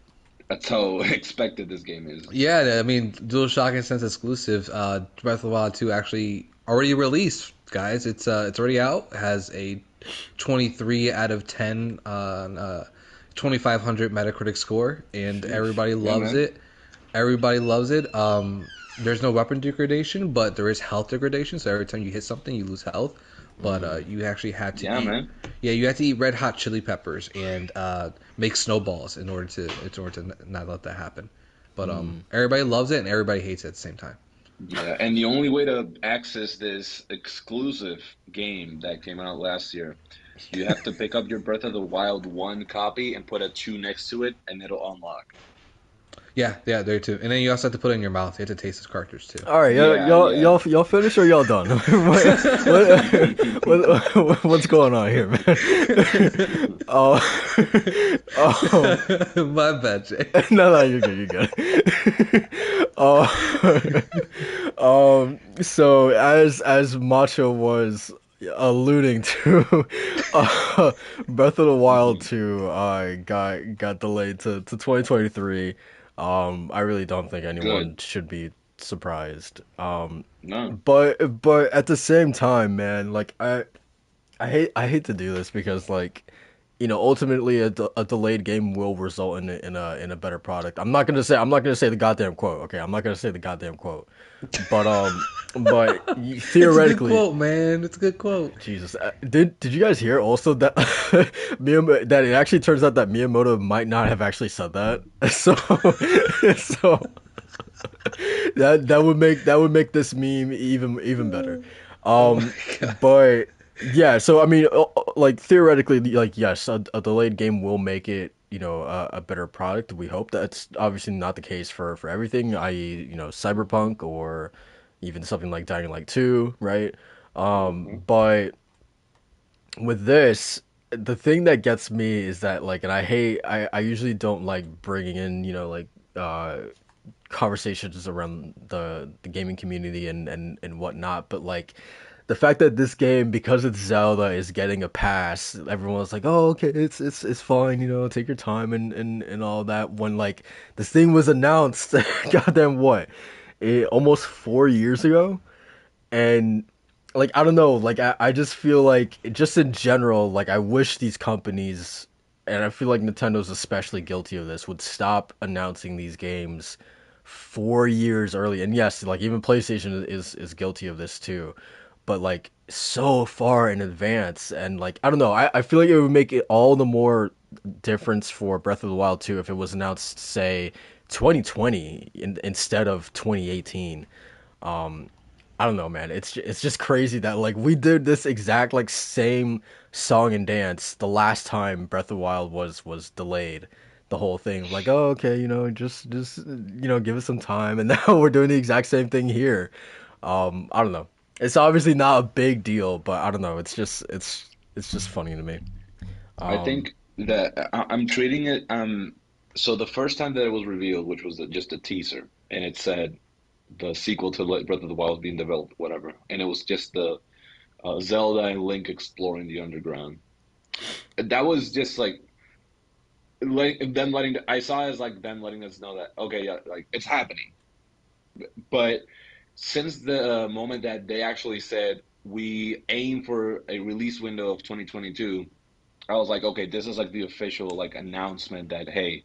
expected this game is. Yeah, I mean, DualShock Sense exclusive. Breath of the Wild 2 actually already released, guys. It's already out. It has a 23 out of 10 on 2500 Metacritic score, and Sheesh. everybody Yeah, loves man. it. Everybody loves it. There's no weapon degradation, but there is health degradation. So every time you hit something, you lose health. But Mm, you actually have to Yeah, eat. man. Yeah, you have to eat red hot chili peppers and make snowballs in order to not let that happen. But mm. everybody loves it and everybody hates it at the same time. Yeah, and the only way to access this exclusive game that came out last year, you have to pick up your Breath of the Wild 1 copy and put a 2 next to it, and it'll unlock. Yeah, yeah, there too. And then you also have to put it in your mouth. You have to taste his characters too. All right, y'all, Yeah, y'all, yeah. y'all, y'all finished or y'all done? What's going on here, man? Oh, oh, My bad, Jay. no, you're good, you're good. Oh, so as Macho was alluding to, Breath of the Wild 2 got delayed to 2023. I really don't think anyone Good. should be surprised. No. But at the same time, man, like I hate to do this because like ultimately a delayed game will result in a better product. I'm not gonna say the goddamn quote. Okay, I'm not gonna say the goddamn quote. But It's a good theoretically, quote, man. It's a good quote. Jesus, did you guys hear also that that it actually turns out that Miyamoto might not have actually said that. So so that would make this meme even better. Oh my god. But yeah, so I mean, like theoretically, like yes, a delayed game will make it a better product. We hope that's obviously not the case for everything, i.e., Cyberpunk or even something like Dying Light 2, right? Hmm. But with this, the thing that gets me is that like, and I usually don't like bringing in uh conversations around the gaming community and whatnot, but like the fact that this game, because it's Zelda, is getting a pass, everyone's like, oh, okay, it's fine, take your time and all that. When like this thing was announced, goddamn what, almost 4 years ago, and like I don't know, like I just feel like just in general, like I wish these companies, and I feel like Nintendo's especially guilty of this, would stop announcing these games 4 years early. And yes, like even PlayStation is guilty of this too, but like so far in advance. And like I don't know, I feel like it would make it all the more difference for Breath of the Wild 2 if it was announced, say, 2020 instead of 2018. I don't know, man. It's just crazy that like we did this exact like same song and dance the last time Breath of the Wild was delayed. The whole thing, like, oh, okay, just give us some time, and now we're doing the exact same thing here. I don't know. It's obviously not a big deal, but I don't know. It's just funny to me. I Um, think that I'm treating it. So the first time that it was revealed, which was just a teaser, and it said the sequel to Breath of the Wild being developed, whatever, and it was just the Zelda and Link exploring the underground. That was just like them letting. I saw it as like them letting us know that okay, yeah, like it's happening. But since the moment that they actually said we aim for a release window of 2022, I was like, okay, this is like the official like announcement that hey,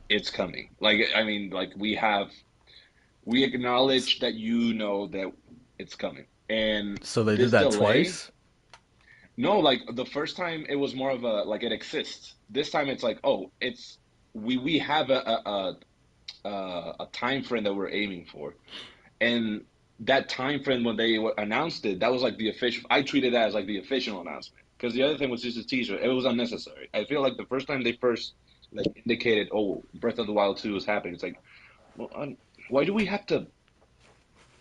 it's coming. Like I mean, like we acknowledge that that it's coming. And so they did this that delay, twice. no, like the first time it was more of a like it exists. This time it's like, oh, it's we have a time frame that we're aiming for. And that time frame when they announced it, that was like the official. I treated that as like the official announcement because the other thing was just a teaser. It was unnecessary. I feel like the first time they first like indicated, "Oh, Breath of the Wild 2 is happening," it's like, well, why do we have to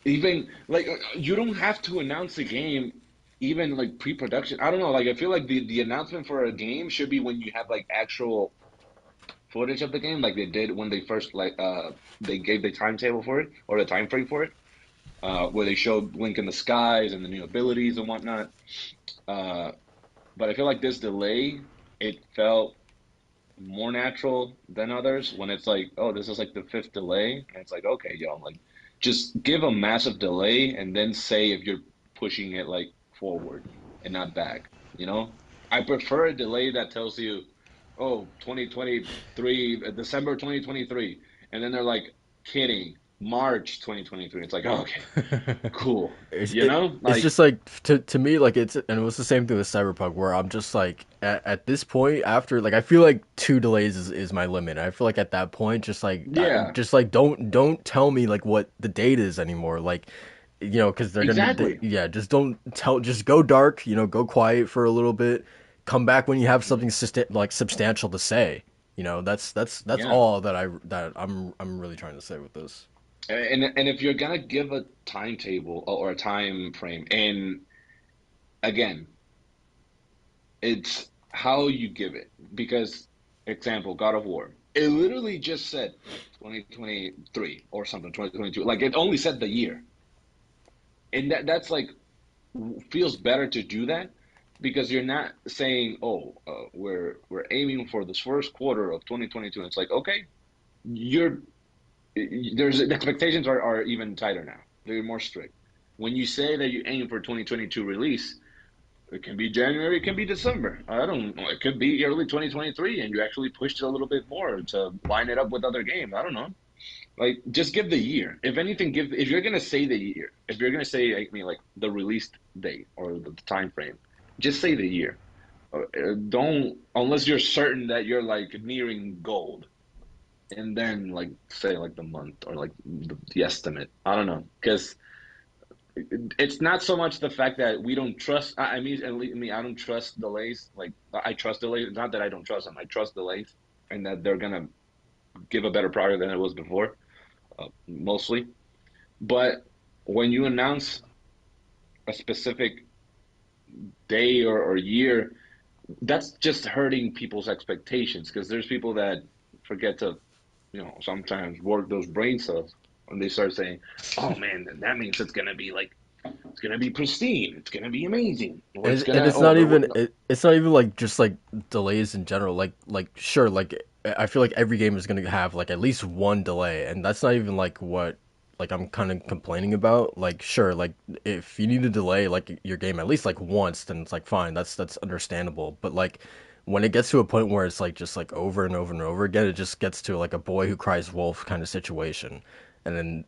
even like you don't have to announce a game even like pre-production. I don't know. Like I feel like the announcement for a game should be when you have like actual footage of the game, like they did when they first they gave the timetable for it or the time frame for it where they showed Link in the skies and the new abilities and whatnot. Uh, but I feel like this delay, it felt more natural than others when it's like, oh, this is like the fifth delay. And it's like, okay, yo, like just give a massive delay and then say if you're pushing it like forward and not back, you know? I prefer a delay that tells you, oh, 2023, December 2023. And then they're like, kidding, March 2023. It's like, oh, okay, cool. it's You it, know? it's Like, just like to me like and it was the same thing with Cyberpunk where I'm just like at this point after like I feel like 2 delays is my limit. I feel like at that point yeah, just like don't tell me like what the date is anymore, like because exactly. yeah, just don't tell, just go dark, go quiet for a little bit, come back when you have something like substantial to say. That's Yeah. all that I'm really trying to say with this. And if you're gonna give a timetable or a time frame, and again, it's how you give it. Because, example, God of War, it literally just said 2023 or something, 2022. Like it only said the year, and that's like feels better to do that because you're not saying, "Oh, we're aiming for this first quarter of 2022." And it's like, okay, you're there's the expectations are even tighter now. They're more strict. When you say that you aim for 2022 release, it can be January, it can be December. I don't know. It could be early 2023, and you actually pushed it a little bit more to line it up with other games. I don't know. Like, just give the year. If anything, give if you're gonna say the year, if you're gonna say, I mean, like the release date or the time frame, just say the year. Don't unless you're certain that you're like nearing gold, and then like say like the month or like the estimate. I don't know because it's not so much the fact that we don't trust. I mean, I don't trust delays. Like I trust delays. It's not that I don't trust them. I trust delays, and that they're gonna give a better product than it was before, mostly. But when you announce a specific day or year, that's just hurting people's expectations because there's people that forget to, sometimes work those brain cells when they start saying, "Oh man, that means it's gonna be pristine, it's gonna be amazing, or it's And gonna it's not even no, it's not even like just like delays in general. Like sure, like I feel like every game is gonna have like at least one delay, and that's not even like what like I'm kind of complaining about. Like sure, like if you need to delay like your game at least like once, then it's like fine, that's understandable. But like when it gets to a point where it's like just like over and over and over again, it just gets to like a boy who cries wolf kind of situation. And then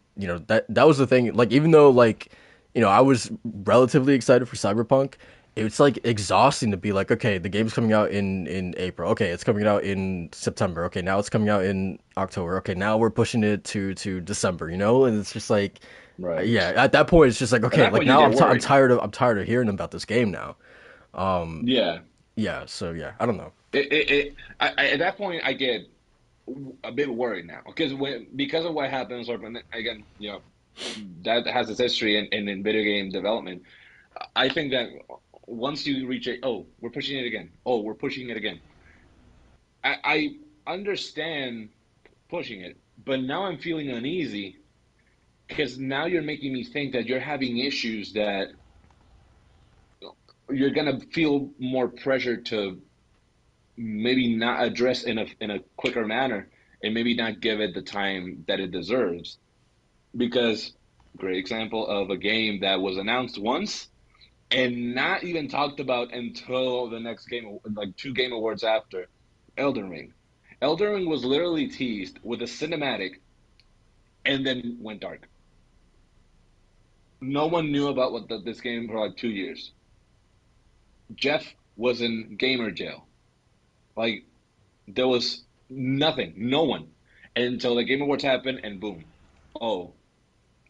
that was the thing. Like even though like I was relatively excited for Cyberpunk. It's like exhausting to be like, okay, the game's coming out in April. Okay, it's coming out in September. Okay, now it's coming out in October. Okay, now we're pushing it to December. And it's just like, right. yeah, at that point it's just like, At okay, that like point, you now get I'm worried. tired of hearing about this game now. Yeah, Yeah, so yeah, I don't know. at that point, I get a bit worried now because of what happens, or again, that has its history in video game development. I think that once you reach we're pushing it again. Oh, we're pushing it again. I understand pushing it, but now I'm feeling uneasy because now you're making me think that you're having issues that you're gonna feel more pressure to maybe not address in a quicker manner and maybe not give it the time that it deserves. Because great example of a game that was announced once and not even talked about until the next game, like two game awards after, Elden Ring. Elden Ring was literally teased with a cinematic and then went dark. No one knew about this game for like 2 years. Jeff was in gamer jail. Like there was nothing, no one, until the Game Awards happened, and boom, oh,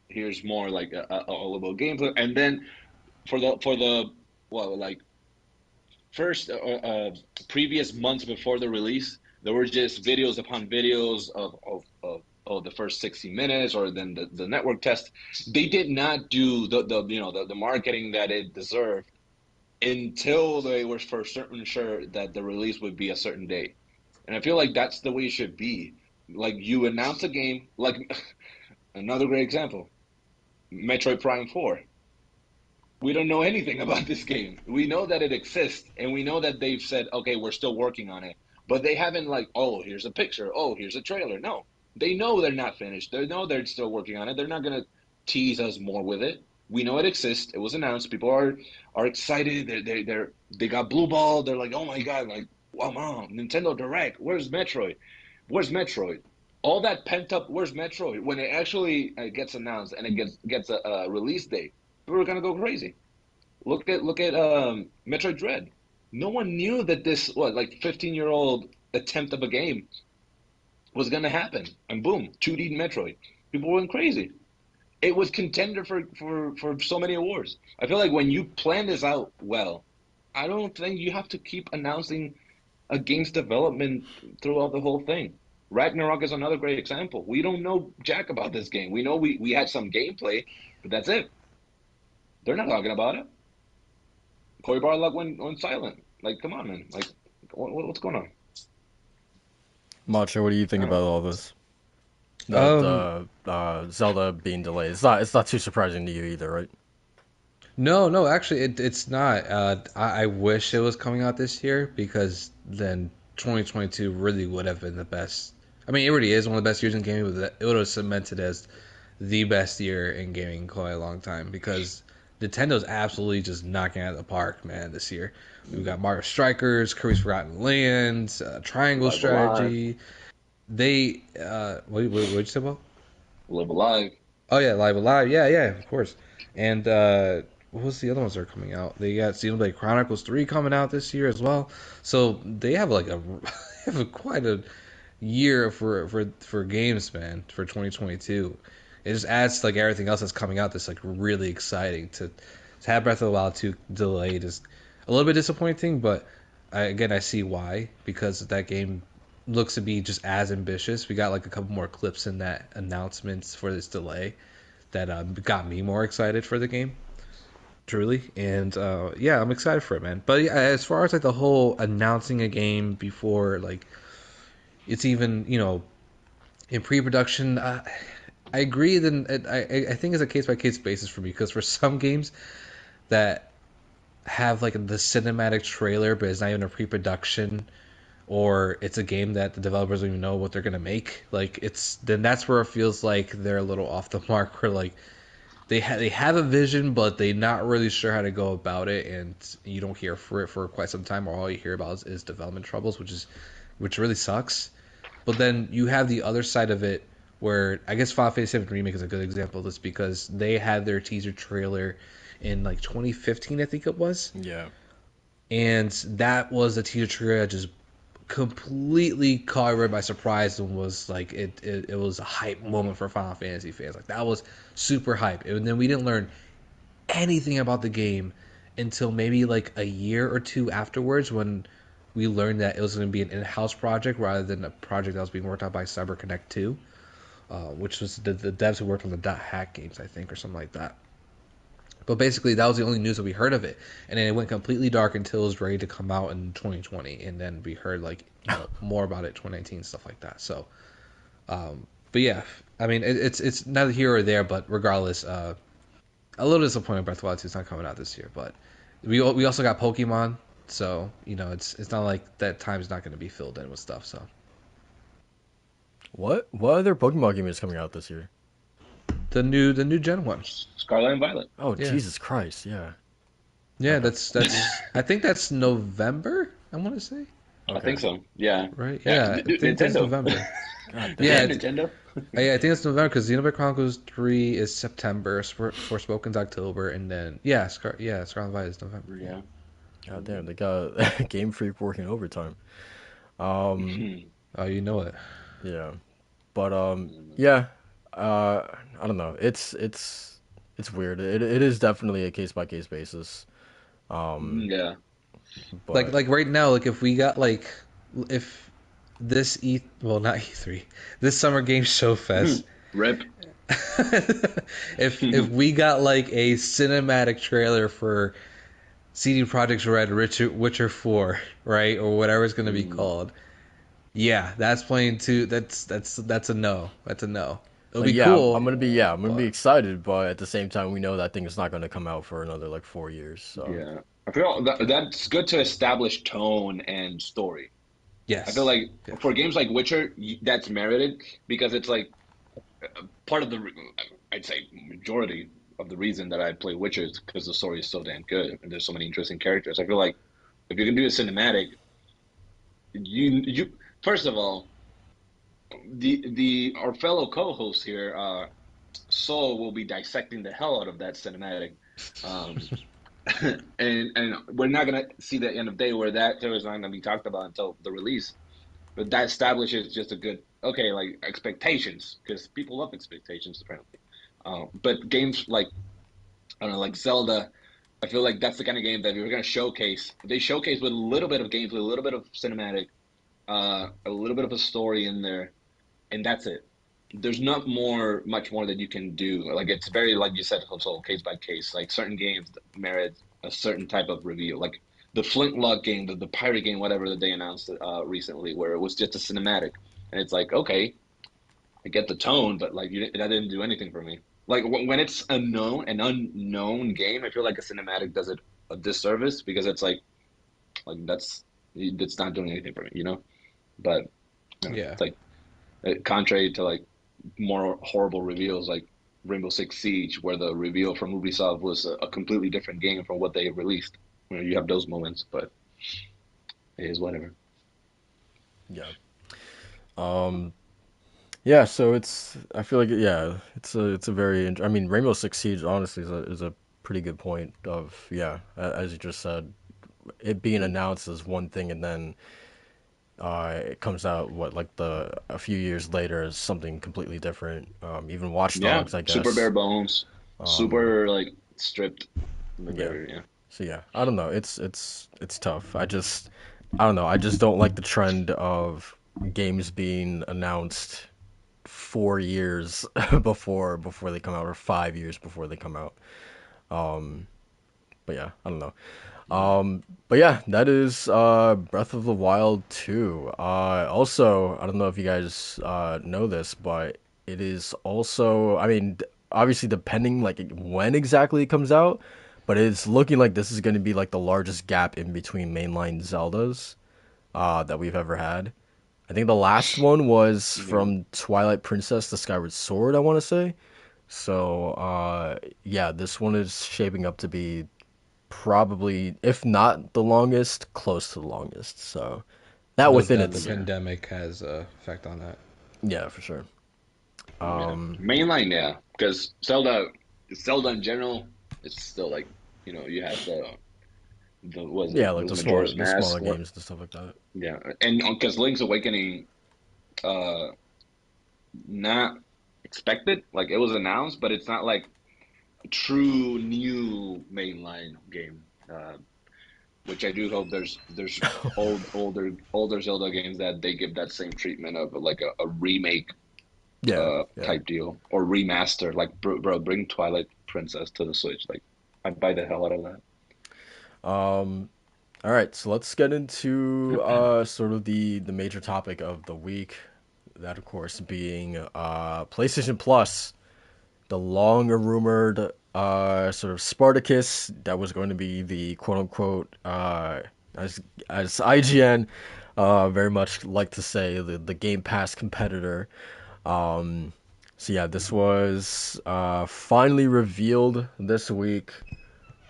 here's more like a little gameplay, and then for the well, like first previous months before the release, there were just videos upon videos of the first 60 minutes or then the network test. They did not do the marketing that it deserved until they were for certain sure that the release would be a certain day. And I feel like that's the way it should be. Like you announce a game, like another great example, Metroid Prime 4. We don't know anything about this game. We know that it exists, and we know that they've said, okay, we're still working on it. But they haven't like, oh, here's a picture. Oh, here's a trailer. No, they know they're not finished. They know they're still working on it. They're not gonna tease us more with it. We know it exists. It was announced. People are excited. They got blue ball. They're like, oh my god, like, wow, mom, Nintendo Direct. Where's Metroid? Where's Metroid? All that pent up. Where's Metroid? When it actually gets announced and it gets a release date, people are gonna go crazy. Look at Metroid Dread. No one knew that this what like 15-year-old attempt of a game was gonna happen, and boom, 2D Metroid. People went crazy. It was contender for so many awards. I feel like when you plan this out well, I don't think you have to keep announcing a game's development throughout the whole thing. Ragnarok is another great example. We don't know jack about this game. We know we had some gameplay, but that's it. They're not talking about it. Cory Barlog went silent. Like, come on, man. Like, what's going on? Macho, what do you I think don't know. about all this? Um, The Zelda being delayed. It's not too surprising to you either, right? no, no, actually, it's not. I wish it was coming out this year because then 2022 really would have been the best. I mean, it already is one of the best years in gaming, but it would have cemented as the best year in gaming in quite a long time because Nintendo's absolutely just knocking it out of the park, man, this year. We've got Mario Strikers, Kirby's Forgotten Lands, Triangle Live Alive, Strategy. They, what'd you say about? Live Alive. Oh yeah, Live Alive. Yeah, yeah, of course. And what was the other ones that are coming out? They got Xenoblade Chronicles 3 coming out this year as well. So they have like they have quite a year for games, man, for 2022. It just adds to like everything else that's coming out that's like really exciting to have Breath of the Wild 2 delayed is a little bit disappointing, but I see why because that game looks to be just as ambitious. We got like a couple more clips in that announcements for this delay that got me more excited for the game, truly. And yeah, I'm excited for it, man. But yeah, as far as like the whole announcing a game before like it's even in pre-production, I agree. Then I think it's a case by case basis for me because for some games that have like the cinematic trailer, but it's not even a pre-production or it's a game that the developers don't even know what they're gonna make. Like it's then that's where it feels like they're a little off the mark. Where like they have a vision, but they're not really sure how to go about it, and you don't hear for it for quite some time, or all you hear about is development troubles, which really sucks. But then you have the other side of it, where I guess Final Fantasy VII Remake is a good example of this because they had their teaser trailer in like 2015, I think it was, Yeah. and that was a teaser trailer that just completely caught everybody by surprise and was like it was a hype moment for Final Fantasy fans. Like that was super hype. And then we didn't learn anything about the game until maybe like a year or two afterwards when we learned that it was going to be an in-house project rather than a project that was being worked on by CyberConnect 2, which was the devs who worked on the Dot Hack games, I think, or something like that. But basically, that was the only news that we heard of it, and then it went completely dark until it was ready to come out in 2020, and then we heard like more about it 2019 stuff like that. So, but yeah, I mean it's neither here or there, but regardless, a little disappointed Breath of the Wild 2 is not coming out this year, but we also got Pokemon, so it's not like that time's not going to be filled in with stuff. So What other Pokemon game is coming out this year? the new gen one, Scarlet and Violet. Oh, yeah, Jesus Christ, yeah. yeah, Okay. that's I think that's November. I want to say. I Okay. think so. Yeah. Right? Yeah. Yeah, I think that's Nintendo. November. God Yeah, damn. Damn, Nintendo. I think it's November because Xenoblade Chronicles 3 is September, Forspoken's October, and then Scarlet Violet is November. Yeah. Yeah. God damn, they got Game Freak working overtime. Um, Oh, you know it. yeah. But yeah. I don't know. It's weird. It is definitely a case by case basis. Um, Yeah. but Like right now, like if we got like if this well not E3 this Summer Game Show Fest Rip. if we got like a cinematic trailer for CD Projekt Red Witcher 4, right, or whatever it's going to be called. Yeah, that's playing too. That's a no. That's a no. It'll like be yeah, cool, I'm gonna be but excited, but at the same time, we know that thing is not gonna come out for another like 4 years. So Yeah. I feel that's good to establish tone and story. I feel yes, like yeah, for games like Witcher, that's merited because it's like part of I'd say majority of the reason that I play Witcher is because the story is so damn good and there's so many interesting characters. I feel like if you can do a cinematic, you first of all, the our fellow co-host here, Soul will be dissecting the hell out of that cinematic. Um, and we're not gonna see the end of day where that trailer is not gonna be talked about until the release. But that establishes just a good okay, like expectations because people love expectations apparently. But games like I don't know, like Zelda, I feel like that's the kind of game that you're going to showcase. They showcase with a little bit of gameplay, a little bit of cinematic, a little bit of a story in there, and that's it. There's not much more that you can do. Like it's very, like you said, also case by case. Like certain games merit a certain type of reveal. Like the Flintlock game, the pirate game, whatever that they announced recently, where it was just a cinematic, and it's like, okay, I get the tone, but like that didn't do anything for me. Like when it's an unknown game, I feel like a cinematic does it a disservice because it's like it's not doing anything for me, you know. But Yeah. it's like contrary to like more horrible reveals like Rainbow Six Siege, where the reveal from Ubisoft was a completely different game from what they released. You know, you have those moments, but it is whatever. Yeah. Um, yeah, so I feel like yeah, it's a very I mean Rainbow Six Siege honestly is a pretty good point of yeah, as you just said, it being announced as one thing and then it comes out what like the a few years later as something completely different. Even Watch Yeah, Dogs, I super bare guess. bones, Um, super like stripped. yeah. Very, yeah. So yeah, I don't know. It's tough. I don't know. I just don't like the trend of games being announced 4 years before they come out or 5 years before they come out. Um, but yeah, I don't know. But yeah, that is Breath of the Wild 2. Also, I don't know if you guys know this, but it is also, I mean, obviously depending like when exactly it comes out, but it's looking like this is going to be like the largest gap in between mainline Zeldas that we've ever had. I think the last one was Yeah. from Twilight Princess: The Skyward Sword, I want to say. So, yeah, this one is shaping up to be probably, if not the longest, close to the longest. So that No within doubt the its, Yeah. pandemic has a effect on that. yeah, for sure. Yeah. Um, Mainline, yeah. Because Zelda in general, it's still like, you have the was yeah, it like was Majora's the smaller Mask, what? games and stuff like that. Yeah, and because Link's Awakening, uh, not expected. Like it was announced, but it's not like a true new mainline game. Which I do hope there's older Zelda games that they give that same treatment of like a remake Yeah, yeah. type deal or remaster. Like bro, bring Twilight Princess to the Switch. Like I'd buy the hell out of that. Um, all right, so let's get into sort of the major topic of the week. That, of course, being PlayStation Plus, the long rumored sort of Spartacus that was going to be the quote unquote as IGN very much like to say the Game Pass competitor. Um, so yeah, this was finally revealed this week.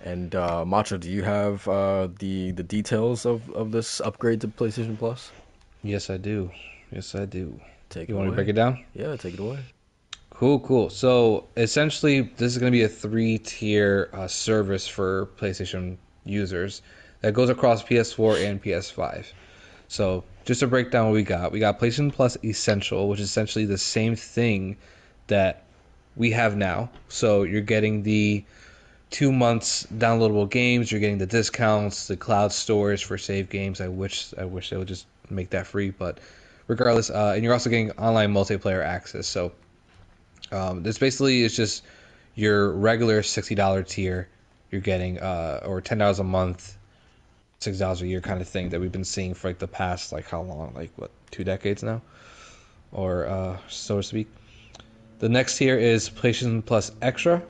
And Macho, do you have the details of this upgrade to PlayStation Plus? Yes, I do. Yes, I do. Take You it want me to break away. it down? Yeah, take it away. Cool, cool. So essentially, this is going to be a three-tier service for PlayStation users that goes across PS4 and PS5. So just to break down what we got PlayStation Plus Essential, which is essentially the same thing that we have now. So you're getting the 2 months downloadable games, you're getting the discounts, the cloud storage for save games. I wish they would just make that free, but regardless, and you're also getting online multiplayer access. So this basically is just your regular $60 tier. You're getting or $10 a month, $6 a year kind of thing that we've been seeing for like the past like how long? Like what, 2 decades now, or so to speak. The next tier is PlayStation Plus Extra,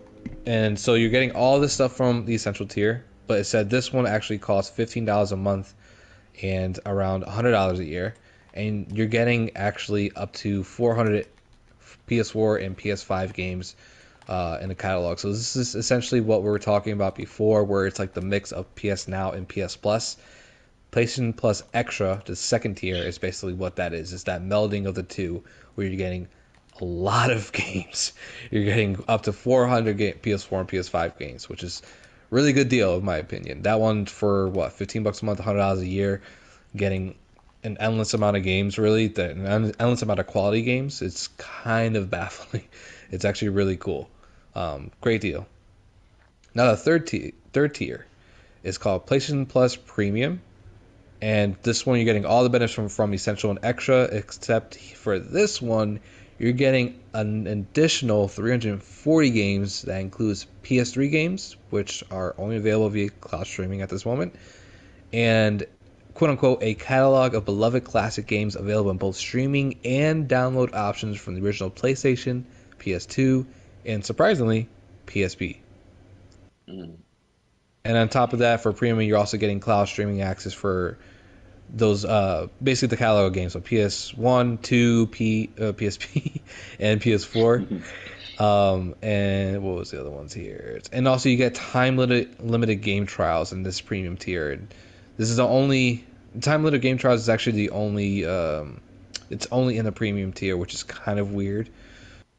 and so you're getting all this stuff from the Essential tier. But it said this one actually costs $15 a month and around $100 a year, and you're getting actually up to 400 PS4 and PS5 games in the catalog. So this is essentially what we were talking about before, where it's like the mix of PS Now and PS Plus. PlayStation Plus Extra, the second tier, is basically what that is. It's that melding of the two, where you're getting a lot of games. You're getting up to 400 PS4 and PS5 games, which is really good deal in my opinion. That one for what, $15 a month, $100 a year, getting an endless amount of games, really, an endless amount of quality games. It's kind of baffling. It's actually really cool. Great deal. Now the third tier is called PlayStation Plus Premium, and this one you're getting all the benefits from Essential and Extra, except for this one you're getting an additional 340 games that includes PS3 games, which are only available via cloud streaming at this moment, and quote unquote a catalog of beloved classic games available in both streaming and download options from the original PlayStation, PS2, and surprisingly, PSP. Mm. And on top of that, for premium, you're also getting cloud streaming access for those basically the catalog of games, so PS1, 2, PSP, and PS4. And what was the other ones here? And also you get limited game trials in this premium tier. And this is the only time limited game trials is actually the only it's only in the premium tier, which is kind of weird.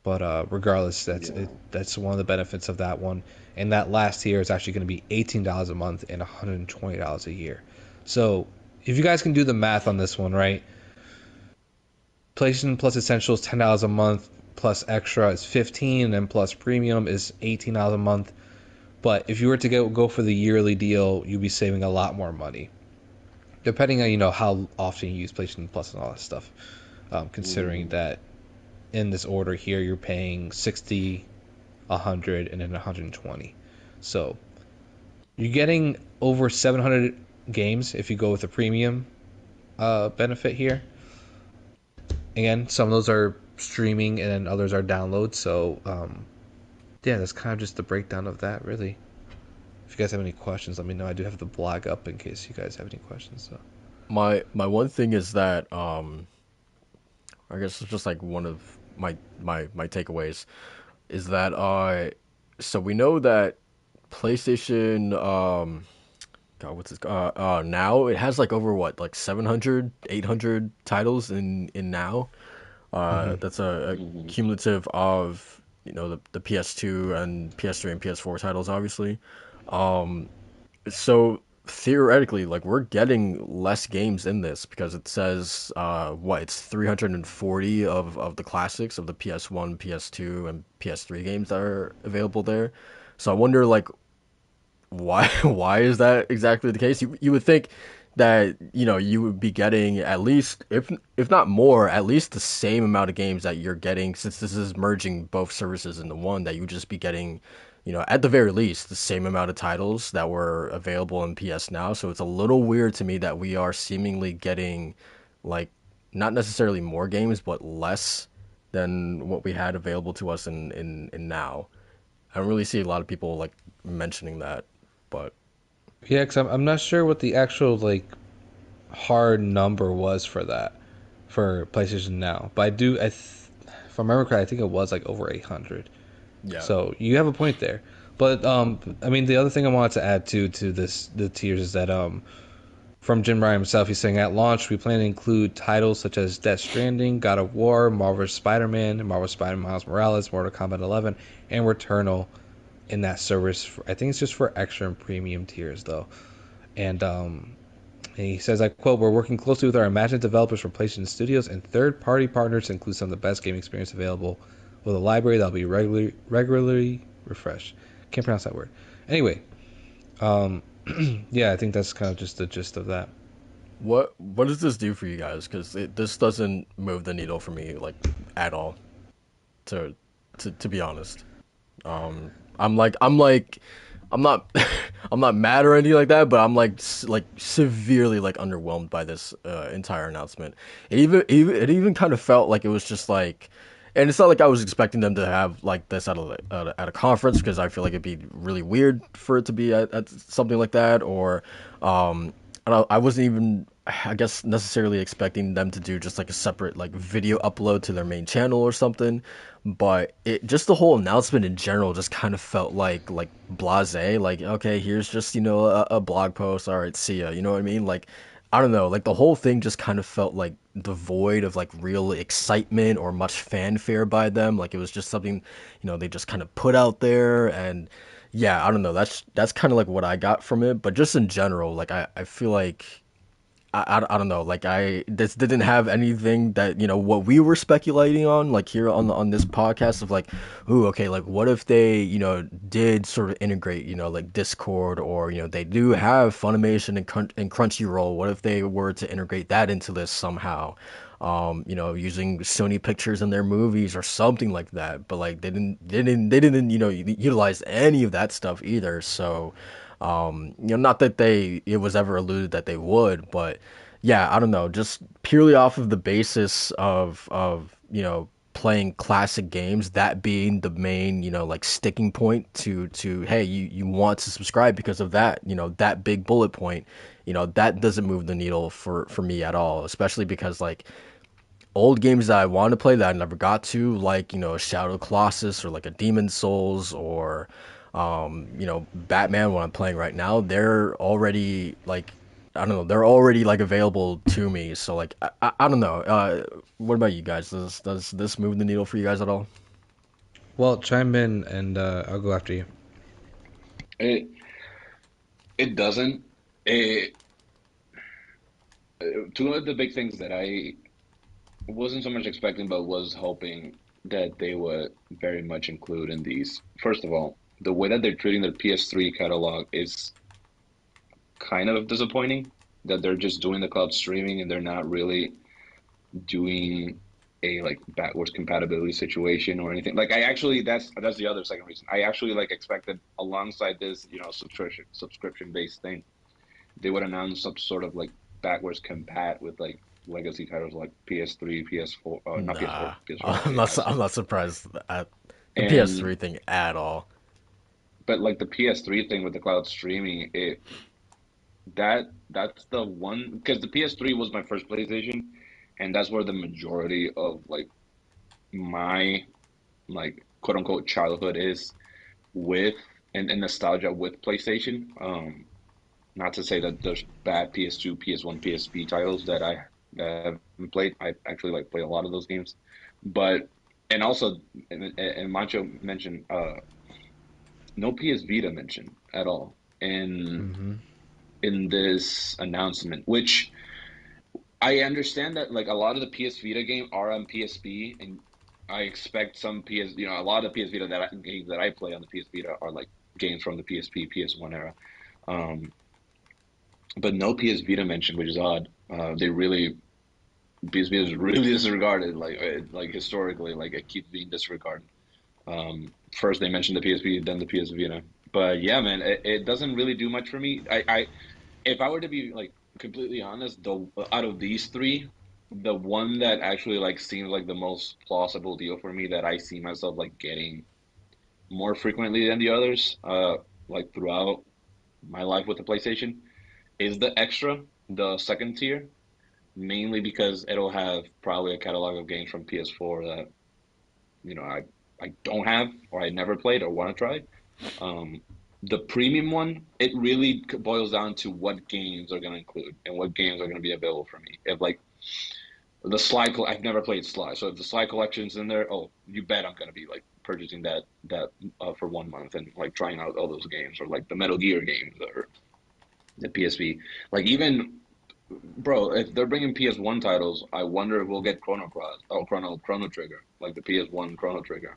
But regardless, Yeah. that's one of the benefits of that one. And that last tier is actually going to be $18 a month and $120 a year. So if you guys can do the math on this one, right? PlayStation Plus Essentials $10 a month, plus Extra is 15, and then plus Premium is $18 a month. But if you were to go for the yearly deal, you'd be saving a lot more money, depending on how often you use PlayStation Plus and all that stuff. Considering Mm. that in this order here, you're paying 60, 100, and then 120. So you're getting over 700 games if you go with the premium benefit here. Again, some of those are streaming and then others are downloads. So yeah, that's kind of just the breakdown of that, really. If you guys have any questions, let me know. I do have the blog up in case you guys have any questions. So My one thing is that I guess it's just like one of my takeaways is that so we know that PlayStation God, what's this now it has like over what, like 700, 800 titles in now. hmm That's a Mm. cumulative of the PS2 and PS3 and PS4 titles, obviously. Um, so theoretically, like, we're getting less games in this because it says what, it's 340 of the classics of the PS1, PS2, and PS3 games that are available there. So I wonder, like, why why is that exactly the case? You would think that you would be getting at least, if not more, at least the same amount of games that you're getting, since this is merging both services into one, that you would just be getting, at the very least, the same amount of titles that were available in PS Now. So it's a little weird to me that we are seemingly getting, like, not necessarily more games, but less than what we had available to us in Now. I don't really see a lot of people like mentioning that, but yeah, because I'm not sure what the actual like hard number was for that for PlayStation Now, but if I remember correctly, I think it was like over 800. yeah. So you have a point there. But I mean, the other thing I wanted to add to the tiers is that from Jim Ryan himself, he's saying at launch we plan to include titles such as Death Stranding, God of War, Marvel's Spider-Man, Marvel Spider-Man Miles Morales, Mortal Kombat 11, and Returnal in that service. I think it's just for extra and premium tiers though. And he says, I quote, we're working closely with our imagined developers from PlayStation Studios and third-party partners to include some of the best game experience available with a library that'll be regularly refreshed. Can't pronounce that word. Anyway, um, yeah, I think that's kind of just the gist of that. What does this do for you guys? Because this doesn't move the needle for me, like, at all. To to be honest, I'm like I'm not I'm not mad or anything like that, but I'm like severely like underwhelmed by this entire announcement. It even kind of felt like it was just like, and it's not like I was expecting them to have like this at a conference, because I feel like it'd be really weird for it to be at something like that, or I wasn't even, I guess, necessarily expecting them to do just like a separate like video upload to their main channel or something. But it just, the whole announcement in general just kind of felt like blasé. Like, okay, here's just a blog post. All right, see ya. You know what I mean? Like, I don't know. Like, the whole thing just kind of felt like devoid of like real excitement or much fanfare by them. Like, it was just something they just kind of put out there. And yeah, I don't know. That's kind of like what I got from it. But just in general, like, I feel like I don't know. Like this didn't have anything that what we were speculating on, like here on this podcast of like, ooh, okay, like what if they did sort of integrate like Discord, or they do have Funimation and Crunchyroll. What if they were to integrate that into this somehow? Using Sony Pictures in their movies or something like that. But like they didn't utilize any of that stuff either. So not that it was ever alluded that they would, but yeah, I don't know, just purely off of the basis of playing classic games, that being the main like sticking point to hey, you want to subscribe because of that, that big bullet point, that doesn't move the needle for me at all, especially because like old games that I want to play that I never got to, like Shadow Colossus or like a Demon Souls or Batman. What I'm playing right now, they're already like I don't know, they're already like available to me. So like I don't know. What about you guys? Does this move the needle for you guys at all? Well, chime in and I'll go after you. It it doesn't. It Two of the big things that I wasn't so much expecting, but was hoping that they would very much include in these. First of all, the way that they're treating their PS3 catalog is kind of disappointing. That they're just doing the cloud streaming and they're not really doing a like backwards compatibility situation or anything. Like I actually that's the other second reason. I actually like expected alongside this, subscription based thing, they would announce some sort of like backwards compat with like legacy titles like PS3, PS4, not PS4, Nah, PS4 I'm already not. has I'm it. not surprised at the And PS3 thing at all. but like the PS3 thing with the cloud streaming, that's the one because the PS3 was my first PlayStation, and that's where the majority of like my like quote unquote childhood is with and nostalgia with PlayStation. Not to say that there's bad PS2, PS1, PSP titles that I haven't played. I actually like play a lot of those games, but and also and Mancho mentioned no PS Vita mentioned at all Hmm. in this announcement, which I understand that like a lot of the PS Vita game are on PSP, and I expect some a lot of PS Vita games that I play on the PS Vita are like games from the PSP, PS1 era. Um, but no PS Vita mentioned, which is odd. They really PS Vita is really disregarded, like historically, like it keeps being disregarded. First they mentioned the PSP, then the PS Vita. But yeah, man, it doesn't really do much for me. If I were to be like completely honest, the out of these three, the one that actually like seems like the most plausible deal for me that I see myself like getting more frequently than the others, like throughout my life with the PlayStation, is the extra, the second tier, mainly because it'll have probably a catalog of games from PS4 that I don't have or I never played or want to try. Um, the premium one, it really boils down to what games are going to include and what games are going to be available for me. If like I've never played Sly, so if the Sly collection's in there, oh, you bet I'm going to be like purchasing that for 1 month and like trying out all those games, or like the Metal Gear games or the PSP. Like even bro, if they're bringing PS1 titles, I wonder if we'll get Chrono Cross or Chrono Trigger, like the PS1 Chrono Trigger.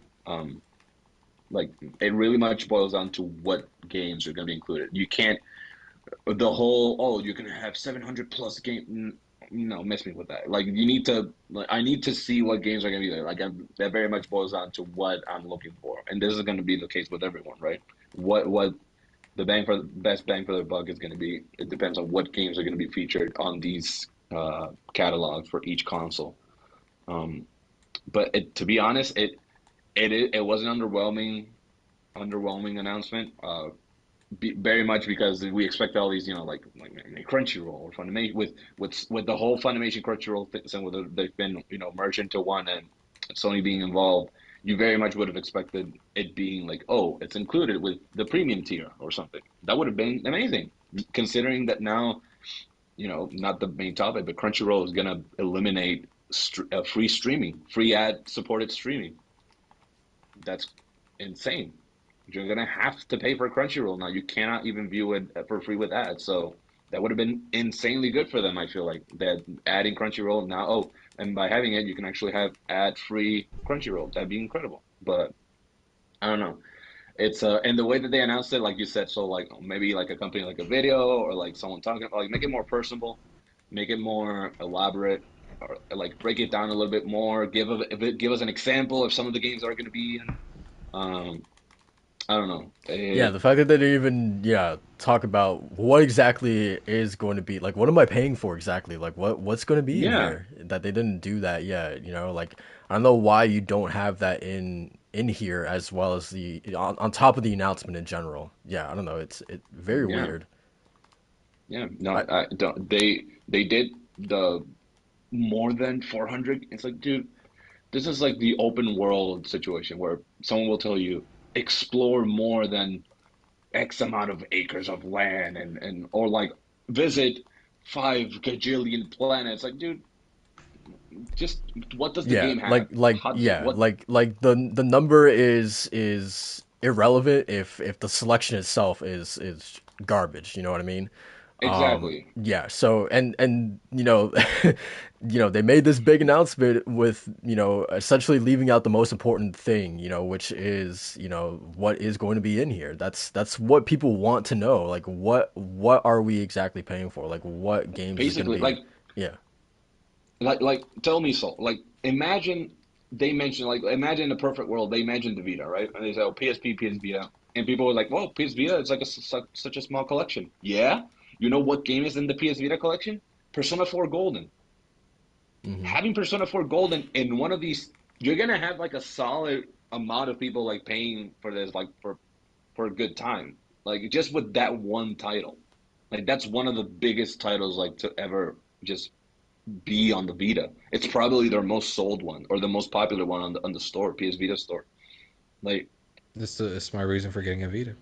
Like it really much boils down to what games are going to be included. You can't the whole you're going to have 700 plus game. No, miss me with that. Like you need to. Like, I need to see what games are going to be there. That very much boils down to what I'm looking for, and this is going to be the case with everyone, right? What the best bang for the buck is going to be. It depends on what games are going to be featured on these catalogs for each console. Um, but to be honest, it was an underwhelming announcement. Very much because we expect all these, like Crunchyroll or Funimation with the whole Funimation Crunchyroll thing, with they've been merged into one and Sony being involved. You very much would have expected it being like, oh, it's included with the premium tier or something. That would have been amazing, considering that now, not the main topic, but Crunchyroll is gonna eliminate free streaming, free ad supported streaming. That's insane. You're gonna have to pay for Crunchyroll now. You cannot even view it for free with ads. So That would have been insanely good for them. I feel like that adding Crunchyroll now. Oh, and by having it, you can actually have ad-free Crunchyroll. That'd be incredible. But I don't know. It's and the way that they announced it, like you said, so like maybe like a company like a video or like someone talking, like make it more personable, make it more elaborate, or like break it down a little bit more. Give us an example of some of the games that are going to be in. Um, I don't know. Yeah, the fact that they didn't even talk about what exactly is going to be like, what am I paying for exactly? Like what's going to be in Yeah, here? That they didn't do that yet, you know? Like I don't know why you don't have that in here as well as the on top of the announcement in general. Yeah, I don't know. It's very yeah, weird. yeah. No, I I don't. They did the more than 400. It's like, dude, this is like the open world situation where someone will tell you explore more than X amount of acres of land and or like visit 5 gajillion planets. Like, dude, just what does the Yeah, game have? How does yeah, what like the number is irrelevant if the selection itself is garbage, you know what I mean? exactly? Yeah, so and they made this big announcement with, essentially leaving out the most important thing, which is, what is going to be in here. That's what people want to know. Like what are we exactly paying for? Like what games is going to Basically, be. Yeah. like tell me so. Like imagine they mentioned like imagine the perfect world. They mentioned the Vita, right? And they say, oh, PSP, PS Vita, and people were like, well, PS Vita, it's like such a small collection. Yeah, you know what game is in the PS Vita collection? Persona 4 Golden. Hmm. Having Persona 4 Golden in one of these, you're gonna have like a solid amount of people like paying for this, like for a good time, like just with that one title. Like that's one of the biggest titles like to ever just be on the Vita. It's probably their most sold one or the most popular one on the store, PS Vita store. Like This is my reason for getting a Vita.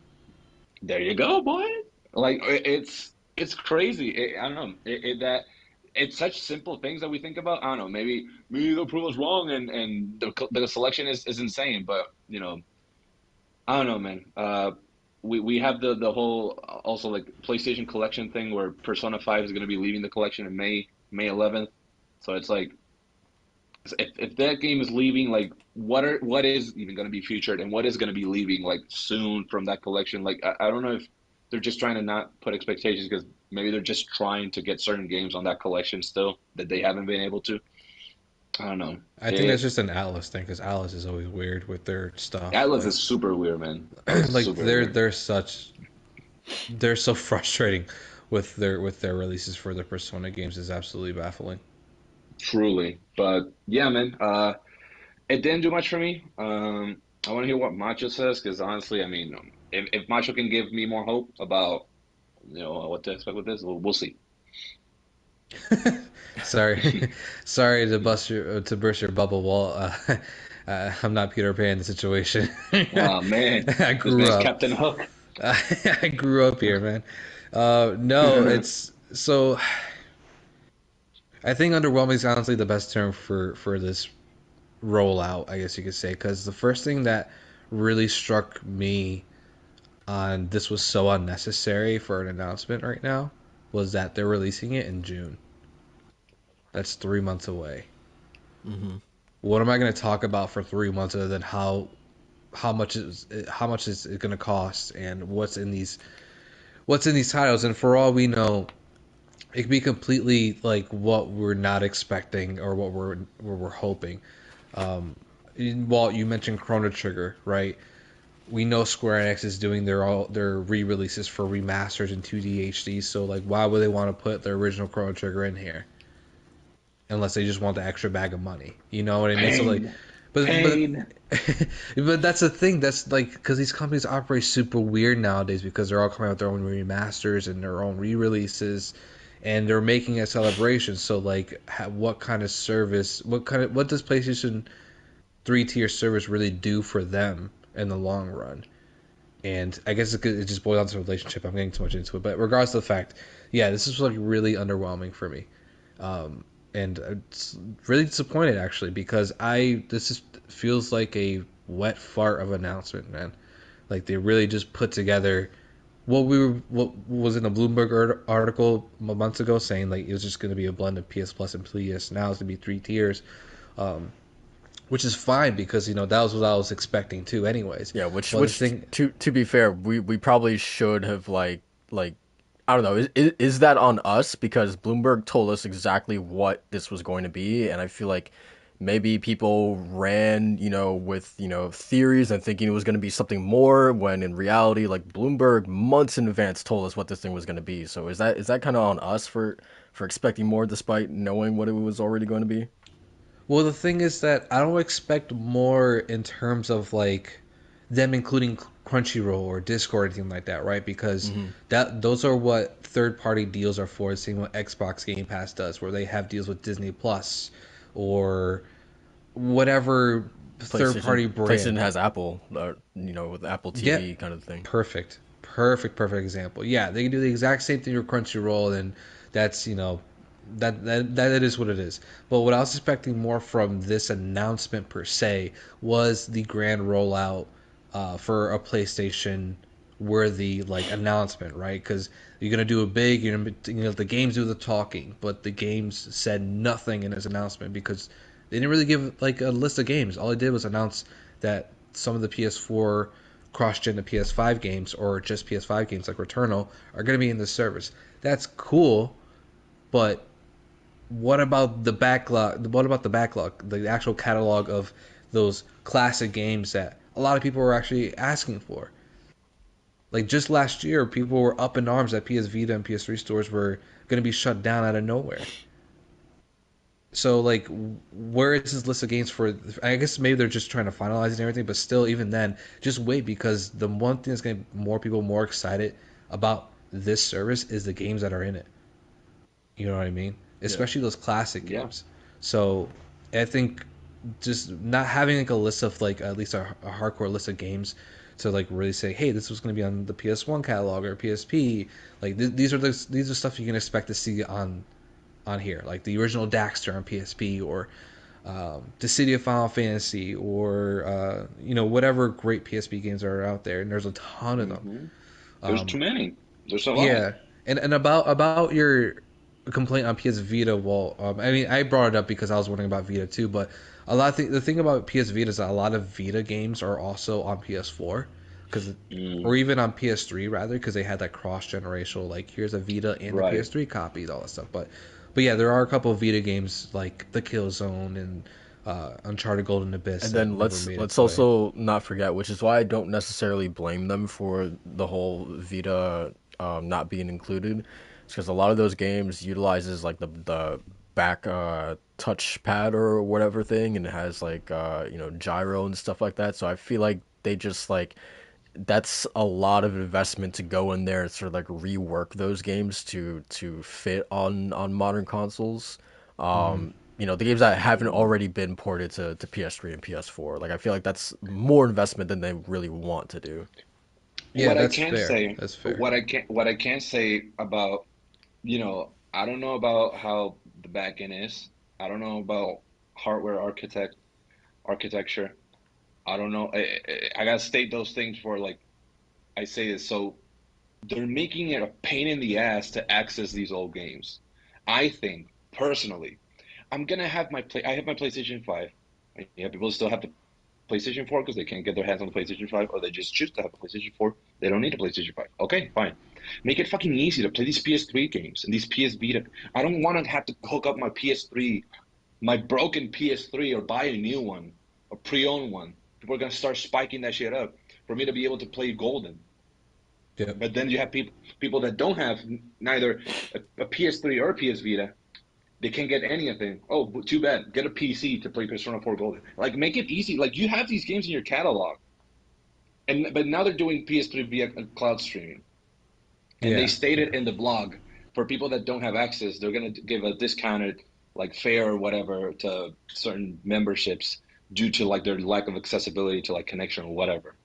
there you go, boy. Like it's crazy. I don't know. That it's such simple things that we think about. I don't know. Maybe they'll prove us wrong, and the selection is insane. But I don't know, man. We have the whole also like PlayStation collection thing where Persona 5 is going to be leaving the collection in May 11th. So it's like if that game is leaving, like what is even going to be featured and what is going to be leaving like soon from that collection? Like I don't know if they're just trying to not put expectations because maybe they're just trying to get certain games on that collection still that they haven't been able to. I don't know. I think that's just an Atlas thing because Atlas is always weird with their stuff. Atlas Like, is super weird, man. Atlas is like super weird. they're so frustrating with their releases for the Persona games is absolutely baffling. Truly. But yeah, man. It didn't do much for me. I want to hear what Macho says because honestly, I mean, if Macho can give me more hope about what to expect with this, we'll see. Sorry, sorry to burst your bubble wall. I'm not Peter Pan in the situation. Oh man, I this grew man's up. Captain Hook. I grew up here, man. No, it's so. I think underwhelming is honestly the best term for this rollout, I guess you could say, because the first thing that really struck me on this was so unnecessary for an announcement right now was that they're releasing it in June. That's 3 months away. Hmm. What am I going to talk about for 3 months other than how much is it going to cost and what's in these titles? And for all we know, it could be completely like what we're not expecting or what we're hoping. Um, Walt, you mentioned Chrono Trigger, right? We know Square Enix is doing their re-releases for remasters and 2D HD, so like why would they want to put the original Chrono Trigger in here unless they just want the extra bag of money? You know what I mean? So like, Pain, but pain. but that's the thing. That's like because these companies operate super weird nowadays because they're all coming out with their own remasters and their own re-releases, and they're making a celebration. So like, what kind of service? What does PlayStation 3 tier service really do for them in the long run? And I guess it just boils down to the relationship. I'm getting too much into it, but regardless of the fact, yeah, this is like really underwhelming for me, and it's really disappointed actually because feels like a wet fart of announcement, man. Like they really just put together. what was in a Bloomberg article months ago saying like it was just going to be a blend of PS Plus and PS. Now it's going to be three tiers, um, which is fine because that was what I was expecting too, anyways. Yeah, which But the which thing, to be fair, we probably should have like I don't know, is that on us because Bloomberg told us exactly what this was going to be, and I feel like maybe people ran, with, theories and thinking it was going to be something more when in reality like Bloomberg months in advance told us what this thing was going to be. So is that kind of on us for expecting more despite knowing what it was already going to be? well, the thing is that I don't expect more in terms of like them including Crunchyroll or Discord or anything like that, right? Because Hmm. those are what third party deals are for. Seeing what Xbox Game Pass does, where they have deals with Disney Plus or whatever third PlayStation party PlayStation brand. has Apple, with Apple Yeah, TV kind of thing. perfect example. Yeah, they can do the exact same thing with Crunchyroll, and that's that it is what it is. But what I was expecting more from this announcement per se was the grand rollout for a PlayStation worthy like announcement, right? Because you're gonna do a big, the games do the talking, but the games said nothing in this announcement because they didn't really give like a list of games. All they did was announce that some of the PS4 cross-gen to PS5 games or just PS5 games like Returnal are going to be in this service. That's cool, but what about the backlog? What about the backlog, the actual catalog of those classic games that a lot of people were actually asking for? Like just last year, people were up in arms that PS Vita and PS3 stores were going to be shut down out of nowhere. So like, where is this list of games for? I guess maybe they're just trying to finalize it and everything, but still, even then, just wait because the one thing that's going to get more people more excited about this service is the games that are in it. You know what I mean? Yeah. Especially those classic Yeah. games. So I think just not having like a list of like at least a hardcore list of games to like really say, hey, this was going to be on the PS1 catalog or PSP. Like these are stuff you can expect to see on here, like the original Daxter on PSP or the City of Final Fantasy or whatever great PSP games are out there, and there's a ton of them. Hmm. There's Um, too many. There's a lot. yeah, and about your complaint on PS Vita, well, I mean, I brought it up because I was wondering about Vita too, but the thing about PS Vita is that a lot of Vita games are also on PS4 because Mm, or even on PS3 rather because they had that cross generational like here's a Vita and a right. PS3 copy all that stuff, but yeah, there are a couple of Vita games like the Killzone and Uncharted Golden Abyss And that then never let's made let's its way. also not forget, which is why I don't necessarily blame them for the whole Vita not being included. It's because a lot of those games utilizes like the back touchpad or whatever thing, and it has like gyro and stuff like that. So I feel like they just like that's a lot of investment to go in there and sort of like rework those games to fit on modern consoles. Hmm. The games that haven't Mm. already been ported to PS3 and PS4. Like I feel like that's more investment than they really want to do. Yeah, What I that's can fair. say, That's fair. what I can say about, I don't know about how the back end is. I don't know about hardware architecture. I don't know. I gotta state those things for like I say this. So they're making it a pain in the ass to access these old games. I think personally, I have my PlayStation 5. Yeah, people still have the PlayStation 4 because they can't get their hands on the PlayStation 5, or they just choose to have a PlayStation 4. They don't need a PlayStation 5. Okay, fine. Make it fucking easy to play these PS3 games and these PS Vita. I don't want to have to hook up my PS3, my broken PS3, or buy a new one, a pre-owned one. People are gonna start spiking that shit up for me to be able to play Golden. Yep. But then you have people that don't have neither a PS3 or a PS Vita. They can't get anything. Oh, too bad. Get a PC to play Persona 4 Golden. Like, make it easy. Like, you have these games in your catalog, and but now they're doing PS3 via cloud streaming, and they Yeah. stated in the blog for people that don't have access, they're gonna give a discounted like fare or whatever to certain memberships due to like their lack of accessibility to like connection or whatever.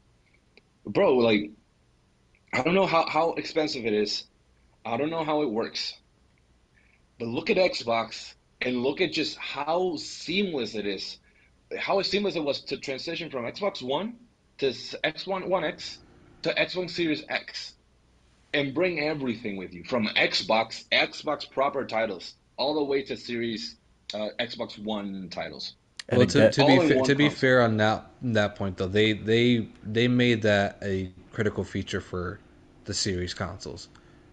Bro, like I don't know how expensive it is. I don't know how it works. But look at Xbox and look at just how seamless it is. How seamless it was to transition from Xbox One to X1 One X to Xbox Series X. and bring everything with you from Xbox proper titles, all the way to Series Xbox One titles, And Well, again, all in one to be console. fair on that point though, they made that a critical feature for the series consoles,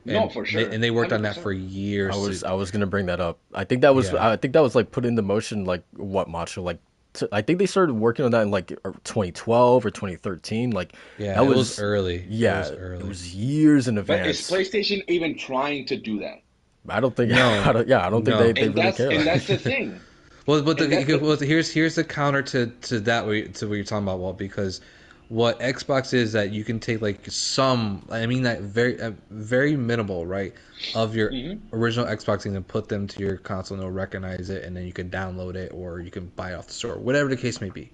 No, for sure, and they worked on that for 100%. I years. was I was gonna bring that up. Yeah, I think that was like put into motion like what Macho like I think they started working on that in like 2012 or 2013. Like yeah, that it was was early. It yeah, was it early. was years in But is advance. PlayStation even trying to do that? I don't think No, I don't think no. they really care. And that's the thing. Well, but And that's the here's the counter to that to what you're talking about, Walt, because what Xbox is that you can take like some, I mean that very minimal, right, of your Mhm. original Xbox games and put them to your console and it'll recognize it and then you can download it or you can buy it off the store, whatever the case may be.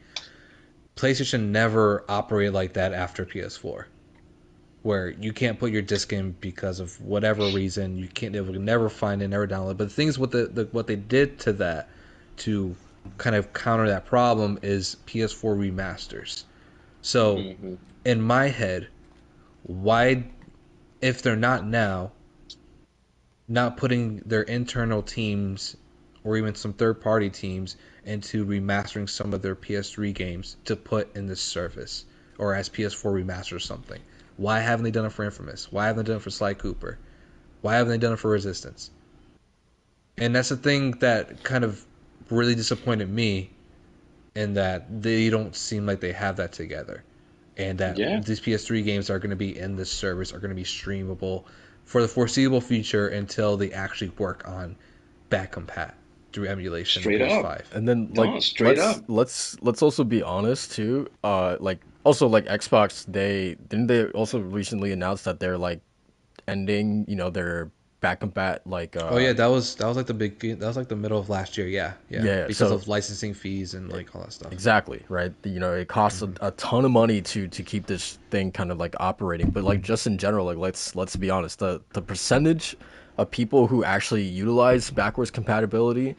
PlayStation never operated like that after PS4, where you can't put your disc in because of whatever reason you can't, they will never find it, never download it. But the things what what they did to that to kind of counter that problem is PS4 remasters. So Mhm. in my head, why, if they're not now, not putting their internal teams or even some third party teams into remastering some of their PS3 games to put in this service or as PS4 remaster or something? Why haven't they done it for Infamous? Why haven't they done it for Sly Cooper? Why haven't they done it for Resistance? And that's the thing that kind of really disappointed me in that they don't seem like they have that together. And that Yeah, these PS3 games are going to be in this service, are going to be streamable for the foreseeable future until they actually work on back compat through emulation in straight up. PS5. And then like No, straight up. let's also be honest too. Like also like Xbox, they also recently announced that they're like ending, their back compat like Oh yeah, that was like the big, that was like the middle of last year. Yeah, yeah, yeah, because so of licensing fees and like all that stuff. exactly, right? It costs Hmm. a ton of money to keep this thing kind of like operating, but like just in general, like let's be honest, the percentage of people who actually utilize backwards compatibility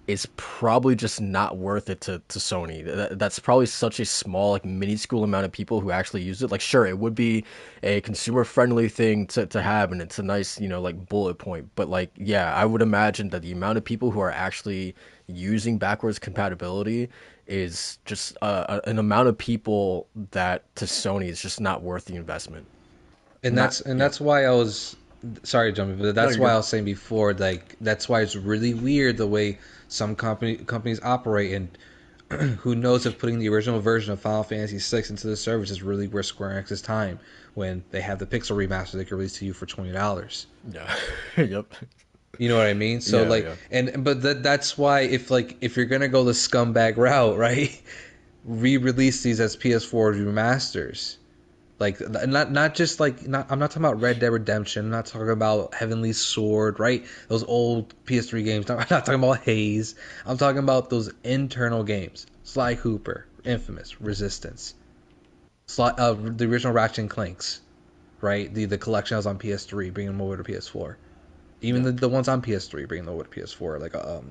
is probably just not worth it to Sony. That's probably such a small, like minuscule amount of people who actually use it. Like, sure, it would be a consumer friendly thing to have, and it's a nice, like bullet point. But like, yeah, I would imagine that the amount of people who are actually using backwards compatibility is just an amount of people that to Sony is just not worth the investment. Not, And yeah. that's why I was, sorry to jump in, but No, that's you're why I good. was saying before, like that's why it's really weird the way some companies operate, and who knows if putting the original version of Final Fantasy VI into the service is really worth Square Enix's time when they have the Pixel remaster they can release to you for $20. Yeah. Yep. You know what I mean? So Yeah, like, yeah. and but that's why if you're gonna go the scumbag route, right? Re-release these as PS4 remasters. Like not just like not, I'm not talking about Red Dead Redemption. I'm not talking about Heavenly Sword, right? Those old PS3 games. I'm not talking about Haze. I'm talking about those internal games. Sly Cooper, Infamous, Resistance, the original Ratchet and Clanks, right? The collection that was on PS3, bringing them over to PS4. Even Yeah. the ones on PS3, bringing them over to PS4, like a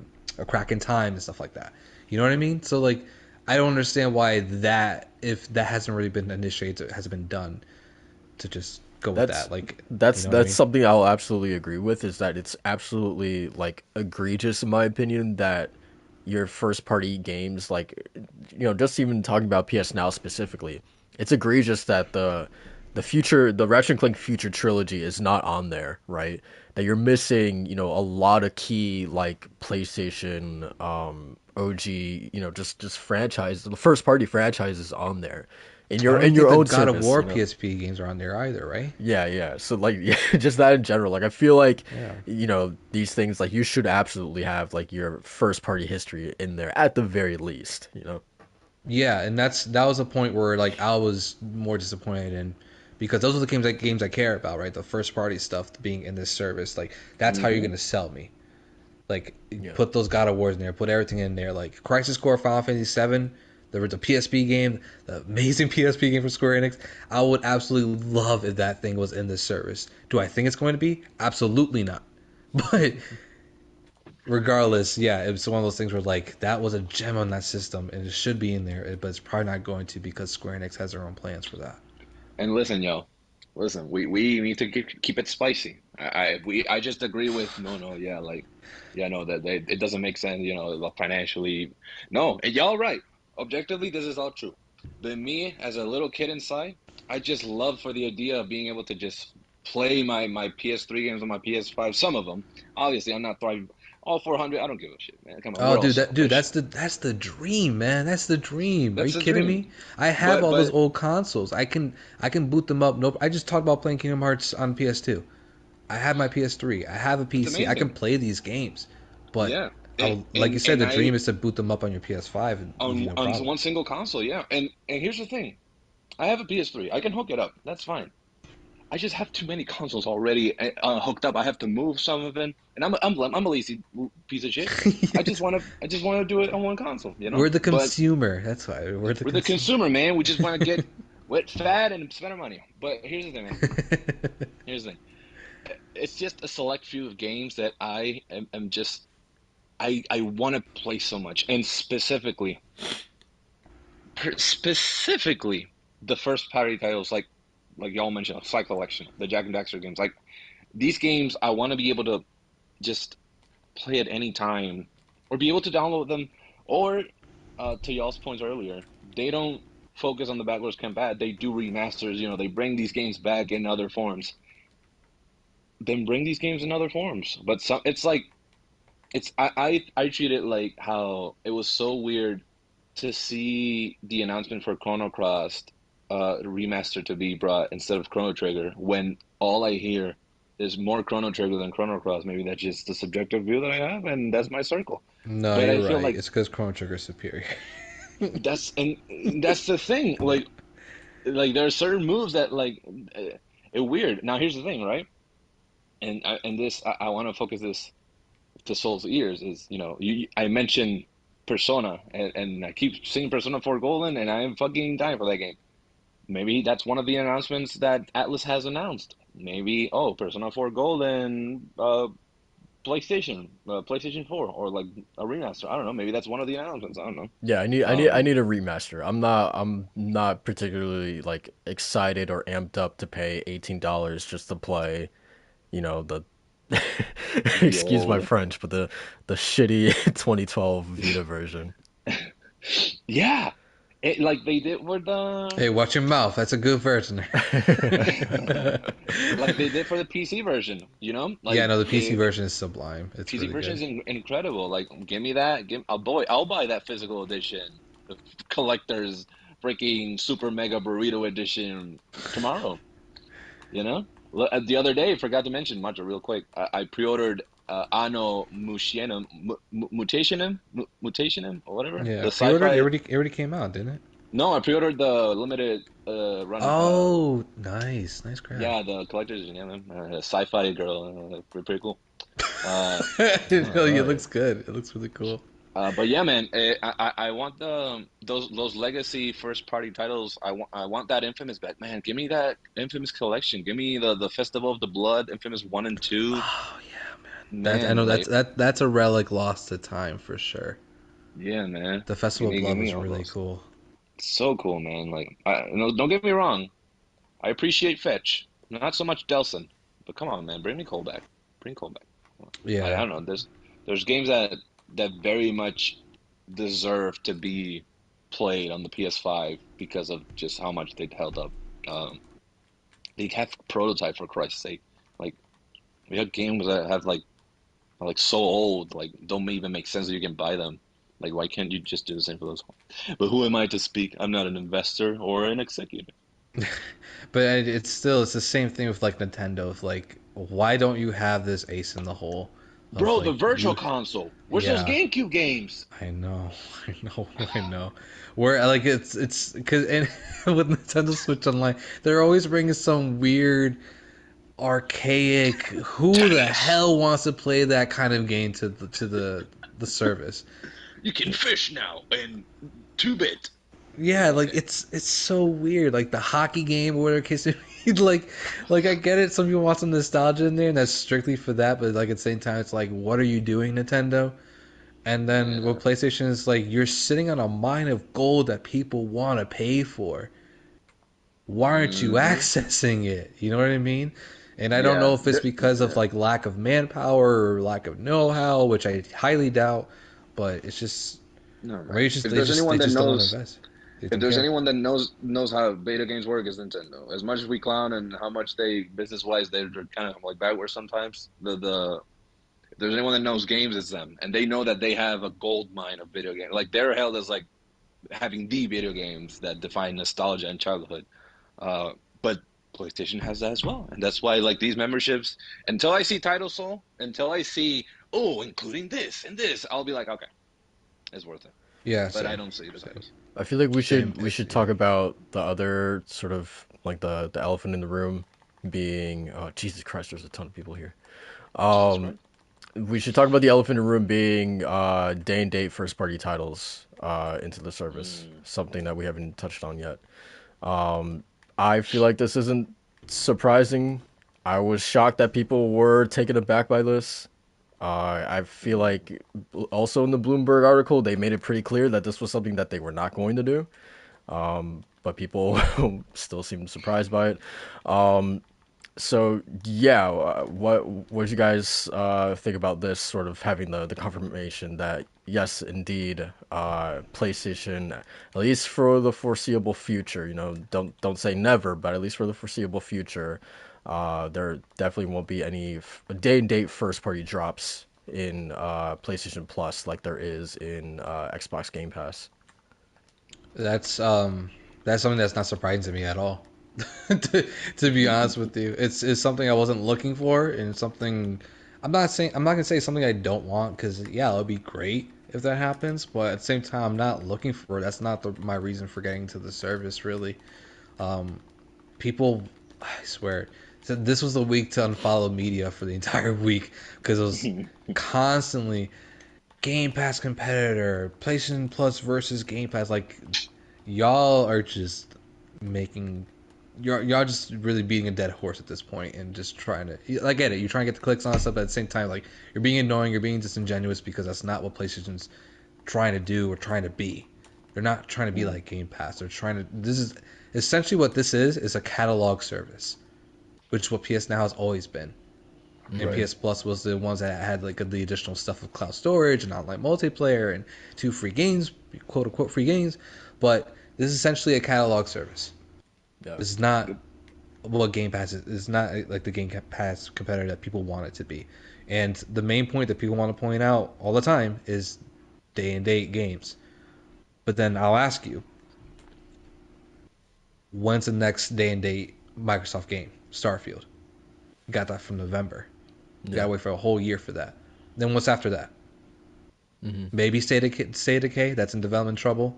Crack in Time and stuff like that. You know what I mean? So like, I don't understand why that, if that hasn't really been initiated, hasn't been done, to just go with That's that. Like, you that's know what I that's mean? something I'll absolutely agree with is that it's absolutely like egregious in my opinion that your first party games like just even talking about PS Now specifically, it's egregious that the Ratchet and Clank Future trilogy is not on there, right? That you're missing, a lot of key like PlayStation OG, just franchise, the first party franchises on there I don't in your think the own God of service, War PSP games are on there either, right? yeah, yeah. So like, yeah, just that in general. Like, I feel like, Yeah. these things like you should absolutely have like your first party history in there at the very least. Yeah, and that was a point where like I was more disappointed in, because those are the games I care about, right? The first party stuff being in this service, like that's how you're Hmm. gonna sell me. Like Yeah. put those God of Wars in there, put everything in there. Like Crisis Core, Final Fantasy VII, there was a PSP game, the amazing PSP game from Square Enix. I would absolutely love if that thing was in this service. Do I think it's going to be? Absolutely not. But regardless, yeah, it was one of those things where like that was a gem on that system and it should be in there, but it's probably not going to because Square Enix has their own plans for that. And listen, yo, Listen, we need to keep it spicy. I just agree with no, yeah, like, yeah, no, that it doesn't make sense, like, financially. No, and y'all right. Objectively, this is all true. But me, as a little kid inside, I just love for the idea of being able to just play my PS3 games on my PS5. Some of them, obviously, I'm not throwing all 400. I don't give a shit, man. Come on, Oh, we're all dude, selfish. that's the dream, man. That's the dream. Are you That's a kidding dream. me? I have But all those but old consoles. I can boot them up. Nope. I just talked about playing Kingdom Hearts on PS2. I have my PS3. I have a it's PC. I can amazing. play these games, but Yeah. like you said, And the I dream is to boot them up on your PS5 and easy, no on problem. one single console, yeah. And here's the thing. I have a PS3. I can hook it up. That's fine. I just have too many consoles already hooked up. I have to move some of them, and I'm a lazy piece of shit. I just want to do it on one console, you know. We're the But consumer. That's why we're the we're the consumer. consumer, man. We just want to get wet, fat, and spend our money. But here's the thing, man. Here's the thing. It's just a select few of games that am just I want to play so much, and specifically the first party titles like y'all mentioned, Cycle Collection, the Jack and Daxter games. Like these games, I want to be able to just play at any time, or be able to download them, or to y'all's points earlier, they don't focus on the backwards compat. They do remasters. They bring these games back in other forms. Then bring these games in other forms. But it's like I treat it like how it was so weird to see the announcement for Chrono Cross remaster to be brought instead of Chrono Trigger when all I hear is more Chrono Trigger than Chrono Cross. Maybe that's just the subjective view that I have, and that's my circle. No, But I you're feel right. like It's because Chrono Trigger is superior. that's the thing. Like there are certain moves that it weird. Now here's the thing, right? And this I want to focus this to Soul's ears is, I mentioned Persona, and I keep seeing Persona 4 Golden, and I am fucking dying for that game. Maybe that's one of the announcements that Atlas has announced. Maybe, oh, Persona 4 Golden, PlayStation 4, or like a remaster. I don't know. Maybe that's one of the announcements. I don't know. Yeah, I Um, need a remaster. I'm not particularly like excited or amped up to pay $18 just to play, the the excuse my old, French, but the shitty 2012 Vita version. yeah, like they did with Hey, watch your mouth. That's a good version. like they did for the PC version. Yeah, Like no, the PC they version is sublime. It's PC really version good. is incredible. Like, give me that. Oh boy, I'll buy that physical edition, the collector's freaking super mega burrito edition tomorrow. You know, the other day, forgot to mention, Macho, real quick. I pre-ordered Anno Mutationum, or whatever, Yeah, the pre-ordered. sci-fi. It already came out, didn't it? No, I pre-ordered the limited run. Oh, nice, nice crap. Yeah, the collector's edition. Yeah, man. Sci-fi girl, pretty cool. Uh, All It right. looks good. It looks really cool. but yeah, man, I want those legacy first party titles. I want that Infamous back, man. Give me that Infamous collection. Give me the Festival of the Blood, Infamous 1 and 2. Oh yeah, man. That I Man, know like, that's a relic lost to time for sure. yeah, man. The Festival of Give Blood me was all really those. cool. So cool, man. Like, no, don't get me wrong. I appreciate Fetch, not so much Delson, but come on, man, bring me Cole back. Bring Cole back. I Yeah. don't know. There's games that very much deserve to be played on the PS5 because of just how much they held up. Um, they have prototype, for Christ's sake. Like we have games that have like are like so old, like don't even make sense that you can buy them. Like why can't you just do the same for those? But who am I to speak? I'm not an investor or an executive. But it's the same thing with like Nintendo. Of like, why don't you have this ace in the hole? Of Bro, the like Virtual you, Console. Where's those yeah. GameCube games? I know, I know, I know. Where like it's because and with Nintendo Switch Online, they're always bringing some weird, archaic. Who the Tennis. hell wants to play that kind of game to the service? You can fish now in 2-bit. Yeah, like Okay. it's so weird. Like the hockey game or whatever case it may be, like I get it. Some people want some nostalgia in there, and that's strictly for that. But like at the same time, it's like, what are you doing, Nintendo? And then with Yeah. PlayStation, it's like you're sitting on a mine of gold that people want to pay for. why aren't you Hmm. accessing it? You know what I mean? And I don't know Yeah. if it's because of Yeah. like lack of manpower or lack of know-how, which I highly doubt, but it's just, No, or maybe man. it's just they just don't want to invest. They If don't there's care. anyone that knows how beta games work, is Nintendo. As much as we clown and how much they business wise they're kind of like backwards sometimes. The if there's anyone that knows games, it's them, and they know that they have a gold mine of video games. Like they're held as like having the video games that define nostalgia and childhood. But PlayStation has that as well, and that's why like these memberships. Until I see Title Soul, until I see including this and this, I'll be like, okay, it's worth it. Yeah, But I same, don't see the same, titles. I feel like same. we should talk Yeah. about the other sort of like the elephant in the room being oh Jesus Christ, there's a ton of people here. Jesus Um, Christ. we should talk about the elephant in the room being day and date first party titles into the service, Mm. something that we haven't touched on yet. Um, I feel like this isn't surprising. I was shocked that people were taken aback by this. I feel Mm. like also in the Bloomberg article, they made it pretty clear that this was something that they were not going to do. But people still seem surprised by it. So yeah, what did you guys think about this sort of having the confirmation that yes, indeed, PlayStation, at least for the foreseeable future, don't say never, but at least for the foreseeable future, there definitely won't be any day and date first party drops in PlayStation Plus like there is in Xbox Game Pass. That's um that's something that's not surprising to me at all. To be honest with you, it's something I wasn't looking for, and it's something I'm not gonna say something I don't want because yeah, it'll be great if that happens, but at the same time, I'm not looking for it. That's not my reason for getting to the service really. Um, people, I swear, so this was the week to unfollow media for the entire week because it was constantly Game Pass competitor, PlayStation Plus versus Game Pass. Like y'all are just making y'all just really beating a dead horse at this point and just trying to. I get it. You're trying to get the clicks on stuff, but at the same time, like you're being annoying, you're being disingenuous because that's not what PlayStation's trying to do or trying to be. They're not trying to be Mm. like Game Pass. They're trying to. This is essentially what this is a catalog service, which is what PS Now has always been. And Hmm. Right. PS Plus was the ones that had like the additional stuff of cloud storage and online multiplayer and two free games, quote unquote free games. But this is essentially a catalog service. Yeah. This is not Yep. what Game Pass is. It's not like the Game Pass competitor that people want it to be. And the main point that people want to point out all the time is day and date games. But then I'll ask you, when's the next day and date Microsoft game? Starfield. Got that from November. You Yeah. gotta wait for a whole year for that. Then what's after that? Hmm. Maybe State of Decay, that's in development trouble.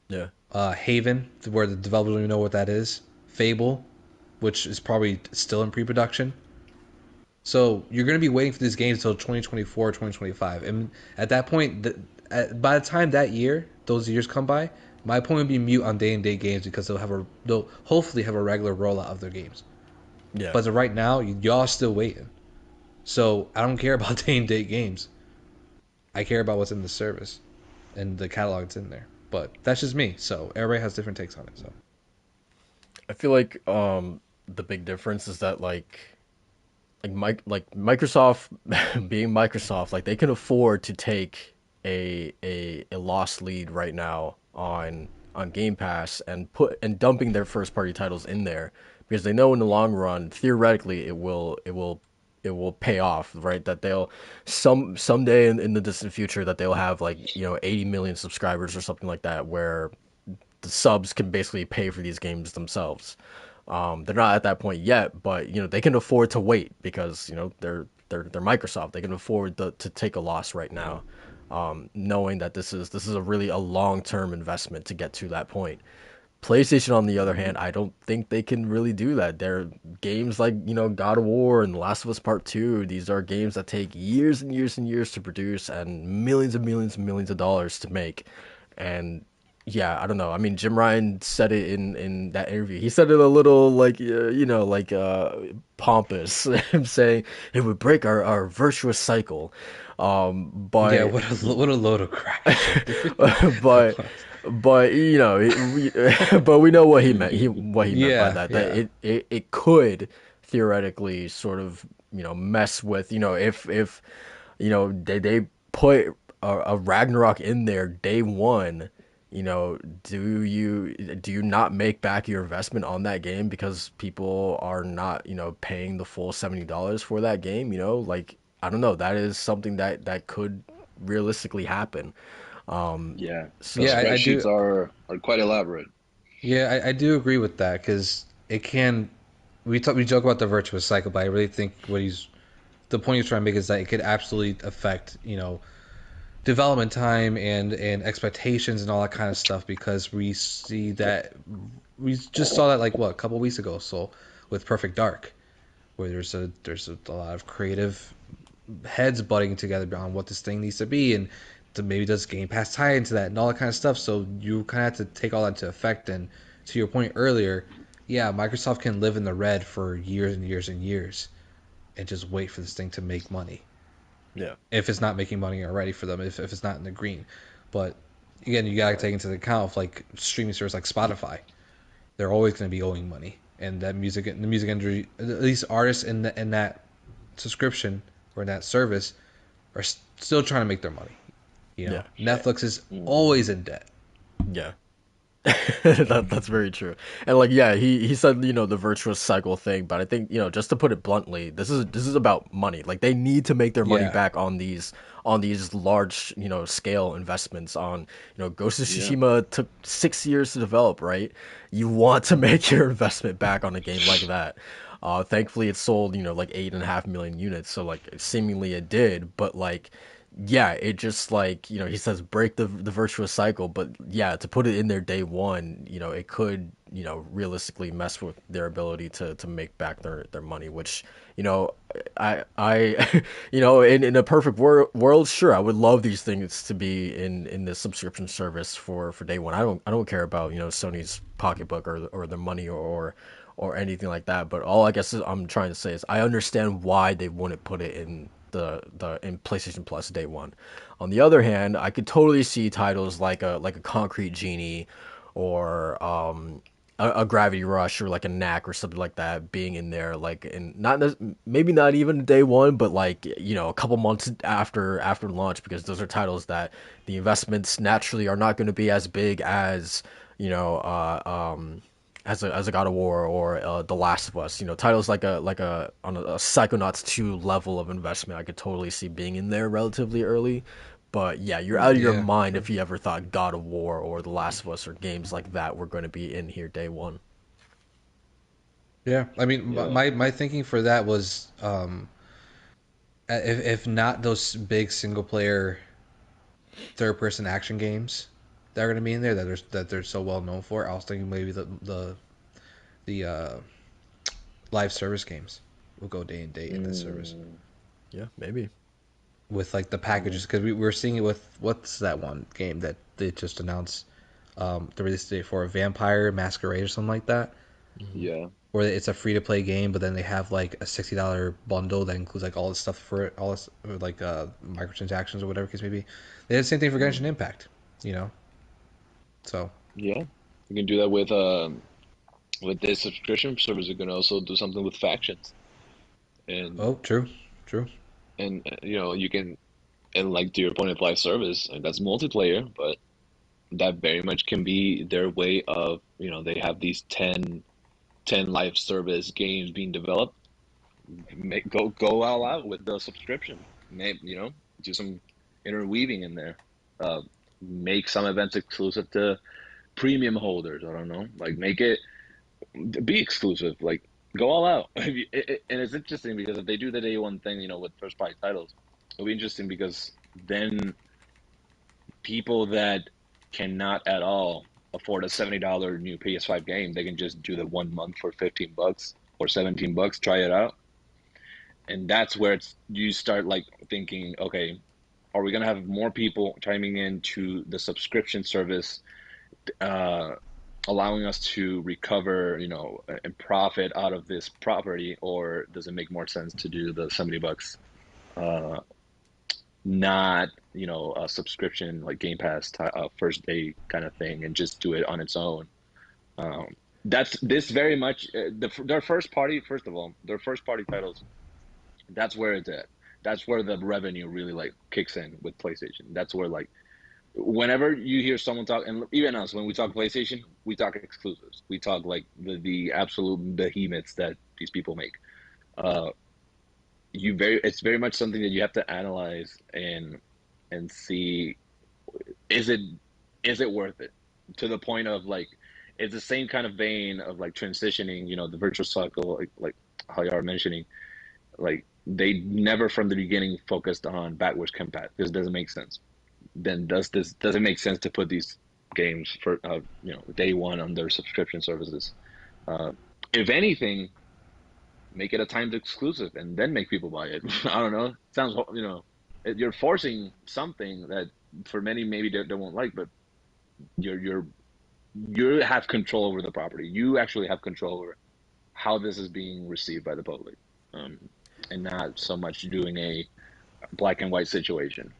Yeah. Haven, where the developers don't even know what that is. Fable, which is probably still in pre-production. So you're going to be waiting for these games until 2024, 2025. And at that point, by the time that year, those years come by, my point would be mute on day and date games because they'll hopefully have a regular rollout of their games. Yeah. But as of right now, y'all still waiting. So I don't care about day and date games. I care about what's in the service and the catalog that's in there. But that's just me. So everybody has different takes on it. So I feel like the big difference is that like Microsoft being Microsoft, like they can afford to take a lost lead right now on Game Pass and dumping their first party titles in there because they know in the long run, theoretically, it will pay off, right? That they'll someday in the distant future that they'll have like 80 million subscribers or something like that where the subs can basically pay for these games themselves. They're not at that point yet, but they can afford to wait because they're Microsoft. They can afford to take a loss right now, knowing that this is a really a long term investment to get to that point. PlayStation, on the other Hmm. hand, I don't think they can really do that. They're games like God of War and Last of Us Part Two. These are games that take years and years and years to produce and millions and millions and millions of dollars to make, and yeah, I don't know. I mean, Jim Ryan said it in that interview. He said it a little like pompous, him saying it would break our virtuous cycle. yeah, But what a load of crap, dude. but Come on. But but we know what he meant. What he meant by Yeah, that. That yeah, it could theoretically sort of mess with if they put a Ragnarok in there day one. Do you not make back your investment on that game because people are not paying the full $70 for that game? Like I don't know. That is something that could realistically happen. Yeah, the yeah. So I spreadsheets do. are quite elaborate. Yeah, I do agree with that because it can. We joke about the virtuous cycle, but I really think the point he's trying to make is that it could absolutely affect development time and expectations and all that kind of stuff because we see that we just saw that like what a couple weeks ago, so with Perfect Dark, where there's a lot of creative heads butting together on what this thing needs to be and to maybe does Game Pass tie into that and all that kind of stuff. So you kind of have to take all that into effect. And to your point earlier, yeah, Microsoft can live in the red for years and years and years and just wait for this thing to make money yeah, if it's not making money already for them, if it's not in the green. But again, you gotta take into account of like streaming service like Spotify, they're always going to be owing money, and that the music industry, at least artists in that subscription or in that service, are still trying to make their money. yeah, Netflix is Mm. always in debt. yeah. That's very true. And like yeah, he said the virtuous cycle thing, but I think just to put it bluntly, this is about money. Like they need to make their money Yeah, back on these large scale investments. On Ghost of Yeah. Tsushima took 6 years to develop, right? You want to make your investment back on a game like that. Thankfully it sold like 8.5 million units, so like seemingly it did, but like yeah, it just like he says break the virtuous cycle, but yeah, to put it in there day one, it could realistically mess with their ability to make back their money, which I in a perfect world, sure, I would love these things to be in the subscription service for day one. I don't care about Sony's pocketbook or the money or anything like that. But all I guess I'm trying to say is I understand why they wouldn't put it in in PlayStation Plus day one. On the other hand, I could totally see titles like a Concrete Genie or a Gravity Rush or like a Knack or something like that being in there, like in maybe not even day one, but like a couple months after launch, because those are titles that the investments naturally are not going to be as big as you know as a God of War or The Last of Us. Titles like a on a Psychonauts 2 level of investment, I could totally see being in there relatively early. But yeah, you're out of your yeah, mind true. if you ever thought God of War or The Last of Us or games like that were going to be in here day one. Yeah, I mean, Yeah. my thinking for that was, if not those big single player third person action games that are going to be in there that they're so well known for, I was thinking maybe the live service games will go day and date in this service Mm. Yeah, maybe. with like the Mm. packages because we were seeing it with what's that one game that they just announced the release date for, a Vampire Masquerade or something like that, Hmm. Yeah. where it's a free to play game, but then they have like a $60 bundle that includes like all this stuff for it, all this like microtransactions or whatever case may be. They did the same thing for Genshin Mm. Impact, you know. So, Yeah. You can do that with this subscription service. You can also do something with factions, and oh, true, true. you can, and like to your point of live service, and that's multiplayer, but that very much can be their way of, they have these 10 live service games being developed. Go all out with the subscription. Do some interweaving in there. Uh, make some events exclusive to premium holders. I don't know, like make it be exclusive. Like go all out. And it's interesting because if they do the day one thing, with first party titles, it'll be interesting because then people that cannot at all afford a $70 new PS5 game, they can just do the 1 month for $15 or $17, try it out. And that's where you start like thinking, okay, are we gonna have more people chiming into the subscription service, uh, allowing us to recover, and profit out of this property, or does it make more sense to do the $70 uh, not a subscription like Game Pass first day kind of thing, and just do it on its own. That's this very much their first party. First of all, their first party titles. That's where it's at. That's where the revenue really like kicks in with PlayStation. That's where like whenever you hear someone talk, and even us when we talk PlayStation, we talk exclusives. We talk like the absolute behemoths that these people make. Uh, it's very much something that you have to analyze and see is it worth it, to the point of like it's the same kind of vein of like transitioning, the virtual cycle, like how you are mentioning, like they never from the beginning focused on backwards compat because it doesn't make sense. Then does it make sense to put these games for day one on their subscription services? uh if anything, make it a timed exclusive and then make people buy it. I don't know. Sounds, you're forcing something that for many maybe they won't like, but you're you have control over the property. You actually have control over how this is being received by the public, um, and not so much doing a black and white situation.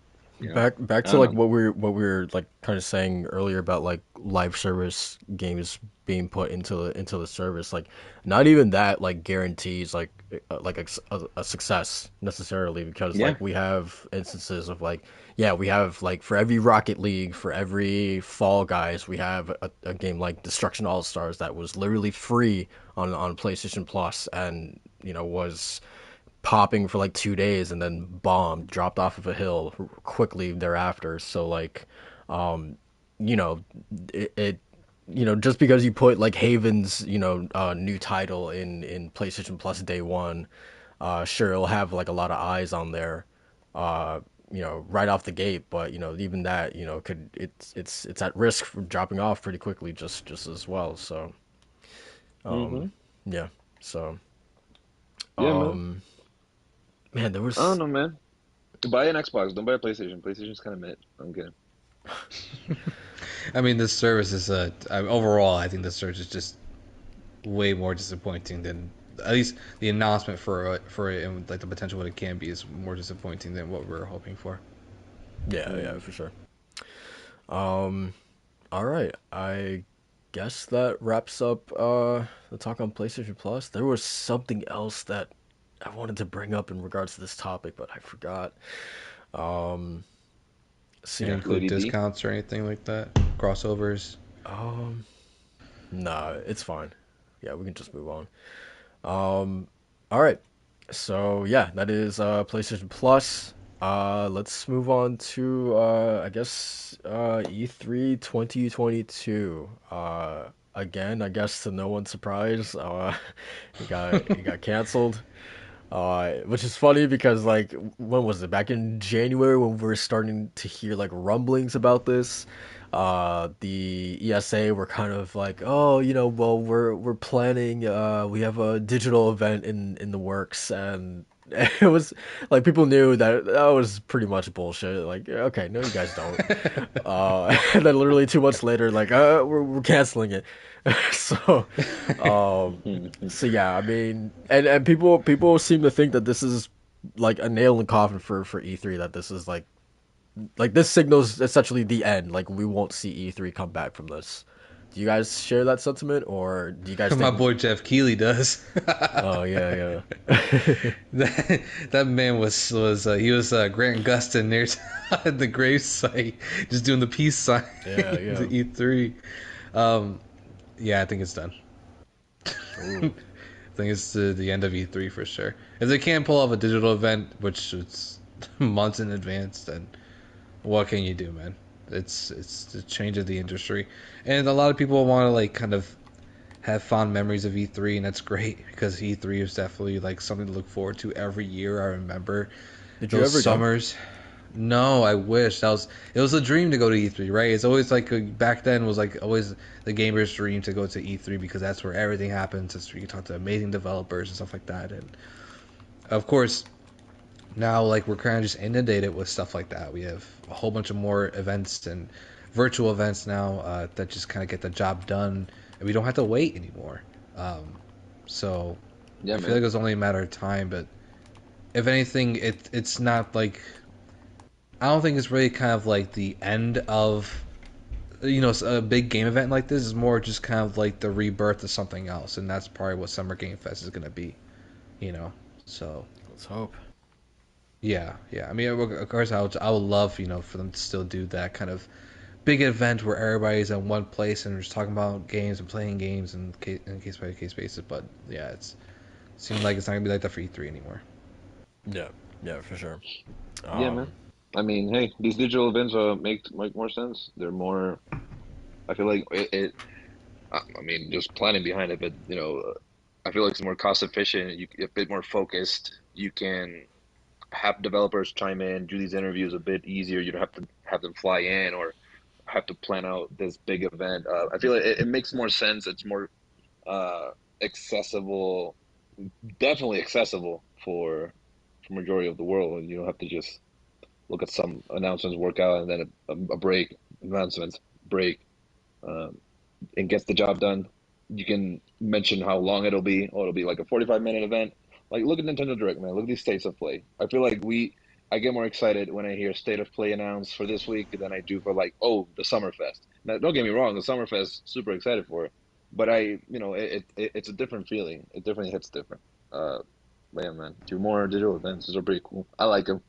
Back I to don't like know. what we were like kind of saying earlier about like live service games being put into the service. Like not even that like guarantees like a success necessarily, because Yeah. like we have instances of like, yeah, we have like for every Rocket League, for every Fall Guys, we have a game like Destruction All Stars that was literally free on PlayStation Plus, and was popping for like 2 days and then bombed, dropped off of a hill quickly thereafter. So like, um, you know, it just because you put like Haven's new title in PlayStation Plus day one, sure it'll have like a lot of eyes on there, uh, right off the gate. But even that could it's at risk for dropping off pretty quickly just as well. So Hmm. yeah, so Yeah, man. um, man, there I don't was. know, man. Buy an Xbox. Don't buy a PlayStation. PlayStation's kind of mid. I'm kidding. I mean, this service is overall. I think the service is just way more disappointing than at least the announcement for it and like the potential what it can be is more disappointing than what we were hoping for. Yeah, yeah, Mm. for sure. Um, all right. I guess that wraps up the talk on PlayStation Plus. There was something else that I wanted to bring up in regards to this topic, but I forgot. Um, Did it see. include Lady D. discounts or anything like that? Crossovers? Um, nah, it's fine. Yeah, we can just move on. Um, all right. So yeah, that is PlayStation Plus. Let's move on to I guess E3 2022. Again, I guess to no one's surprise, it got canceled. Which is funny because like when was it? Back in January when we were starting to hear like rumblings about this. The ESA were kind of like, oh, well, we're planning. We have a digital event in the works, and it was like people knew that that was pretty much bullshit. Like, okay, no, you guys don't. And then literally 2 months later, like, we're canceling it. So, um, so yeah, I mean, and people seem to think that this is like a nail in the coffin for E3. That this is like this signals essentially the end. Like we won't see E3 come back from this. Do you guys share that sentiment, or do you guys My think? boy Jeff Keighley does. Oh yeah, yeah, that man was he was Grant Gustin near the gravesite, just doing the peace sign yeah, to yeah. E3. Um, yeah, I think it's done. Ooh, I think it's the end of E3 for sure. If they can't pull off a digital event, which it's months in advance, then what can you do, man? It's the change of the industry, and a lot of people want to like kind of have fond memories of E3, and that's great because E3 is definitely like something to look forward to every year. I remember did you those ever go? summers. No, I wish that was it was a dream to go to E3, right? It's always like back then was like always the gamer's dream to go to E3 because that's where everything happens. It's where you talk to amazing developers and stuff like that. And of course, now like we're kind of just inundated with stuff like that. We have a whole bunch of more events and virtual events now that just kind of get the job done, and we don't have to wait anymore. Um, so Yeah, I feel man. like it's only a matter of time. But if anything, it's not like I don't think it's really kind of like the end of a big game event like this. Is more just kind of like the rebirth of something else, and that's probably what Summer Game Fest is gonna be. You know, so Let's hope. yeah. I mean, of course, I would love for them to still do that kind of big event where everybody's in one place and just talking about games and playing games and in case by case basis. But yeah, it seems like it's not gonna be like that for E3 anymore. Yeah, yeah, for sure. Yeah, man. Um, I mean, hey, these digital events make more sense. They're more. I feel like I mean, just planning behind it, but I feel like it's more cost efficient. A bit more focused. You can have developers chime in, do these interviews a bit easier. You don't have to have them fly in or have to plan out this big event. I feel like it makes more sense. It's more uh, accessible, definitely accessible for majority of the world, and you don't have to just look at some announcements work out and then a break, announcements break, um, and gets the job done. You can mention how long it'll be. Oh, it'll be like a 45-minute event. Like, look at Nintendo Direct, man. Look at these states of play. I feel like I get more excited when I hear state of play announced for this week than I do for like, oh, the Summerfest. Now, don't get me wrong, the Summerfest, super excited for it, but it's a different feeling. It definitely hits different. Uh, but yeah, man, do more digital events. These are pretty cool. I like them.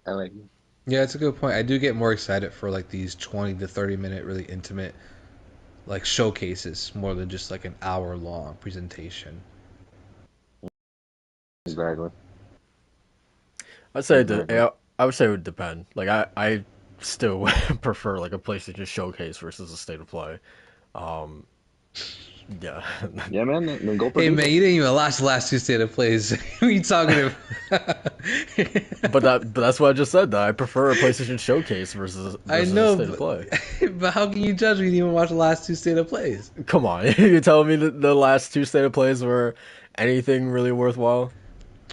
I like them. Yeah, it's a good point. I do get more excited for like these 20 to 30 minute really intimate like showcases more than just like an hour long presentation. Exactly. I'd say Exactly. I would say it would depend. Like I still would prefer like a PlayStation showcase versus a state of play. Um, yeah. Yeah, man. Then go Hey produce man, them. you didn't even watch the last two state of plays. Who are you talking But that's what I just said. That I prefer a PlayStation Showcase versus I a know, State of Play. but how can you judge me? You didn't even watch the last two state of plays, Come on, you're telling me that the last two State of Plays were anything really worthwhile?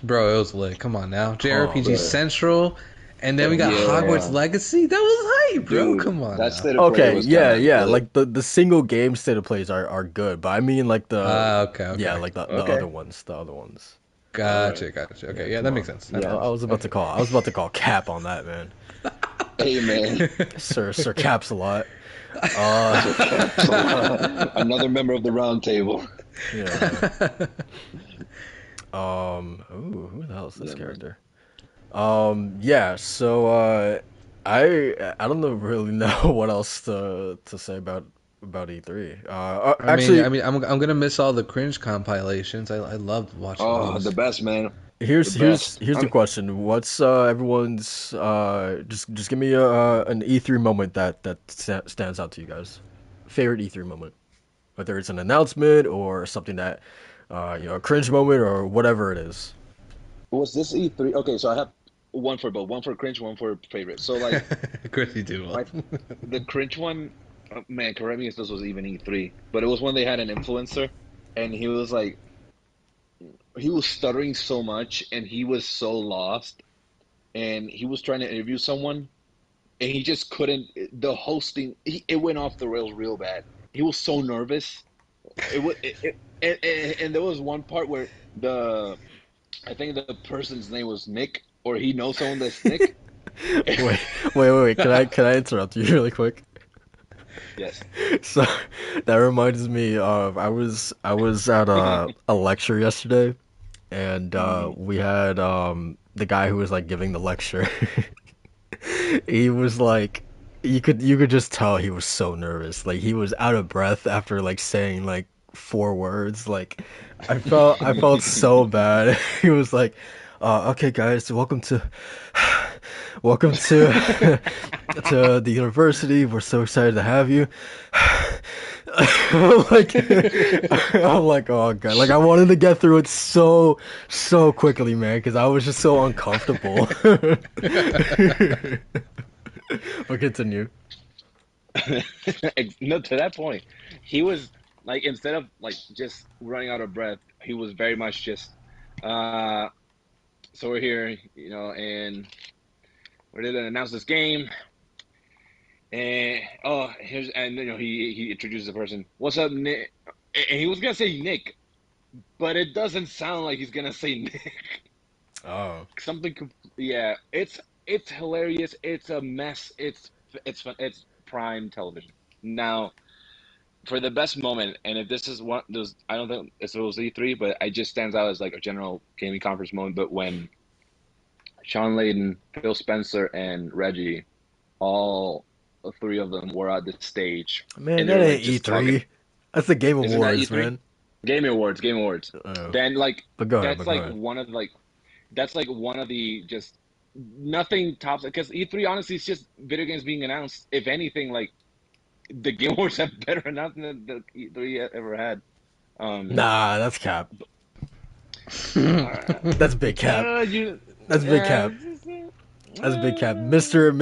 bro. It was lit. Come on now, Oh JRPG Bro. man. Central, and then we got Hogwarts Yeah. Legacy. That was hype, bro. Dude, Come on that now. state of play Okay, was kind yeah, of yeah. lit. Like the single game State of Plays are good, but I mean like Okay, yeah, okay. like the Okay. other ones, the other ones. All right. Gotcha. Yeah, Okay, yeah, come that makes on. sense. That I, Yeah. makes I sense. was about to Okay. call cap on that, man. Hey, man. Sir caps a lot. Uh, Sir Capsule. Another member of the round table. yeah. Ooh, who the hell is this Yeah, man. character? Yeah, so I don't know really know what else to say about E3. I mean, Actually, I mean, I'm gonna miss all the cringe compilations. I loved watching Oh, the those. best, man. The best. here's the question. What's everyone's just give me a an E3 moment that stands out to you guys. Favorite E3 moment, whether it's an announcement or something that a cringe moment or whatever it is. Was this E3? Okay, so I have one for both, one for cringe, one for favorite. So like Of course you do. my the cringe one, man, correct me if this was even E3, but it was when they had an influencer and he was stuttering so much and he was so lost and he was trying to interview someone and he just couldn't. The hosting, it went off the rails real bad. He was so nervous. It was and there was one part where the I think the person's name was Nick, or he knows someone that's Nick. Wait, wait. Can I interrupt you really quick? Yes. So that reminds me of I was at a lecture yesterday, and Hmm. we had the guy who was like giving the lecture. He was like, you could just tell he was so nervous. Like he was out of breath after like saying like four words. Like I felt so bad. He was like, okay guys, welcome to to the university. We're so excited to have you. Like I'm like, oh god, like I wanted to get through it so quickly, man, because I was just so uncomfortable. But continue. No, to that point, he was like instead of like just running out of breath, he was very much just. Uh, so we're here, and we're gonna announce this game, and here's and he introduces the person. What's up, Nick? And he was gonna say Nick, but it doesn't sound like he's gonna say Nick. Oh, Something. Yeah, it's. It's hilarious. It's a mess. It's fun. It's prime television. Now, for the best moment, and if this is one those, I don't think it was E3, but it just stands out as like a general gaming conference moment. But when Sean Layden, Phil Spencer, and Reggie, all three of them were at the stage, Man, and that they're like ain't just talking. E3. That's the Game Isn't that Awards, E3? man. Game Awards, Game Awards. Oh, Then like but go ahead, that's but go like ahead. one of like that's like one of the just nothing tops because E3 honestly is just video games being announced. If anything, like the Game Awards have better announcement than the E3 ever had. Um, Nah, that's cap. uh, That's big cap. you, That's big uh, cap. That's big cap. Mister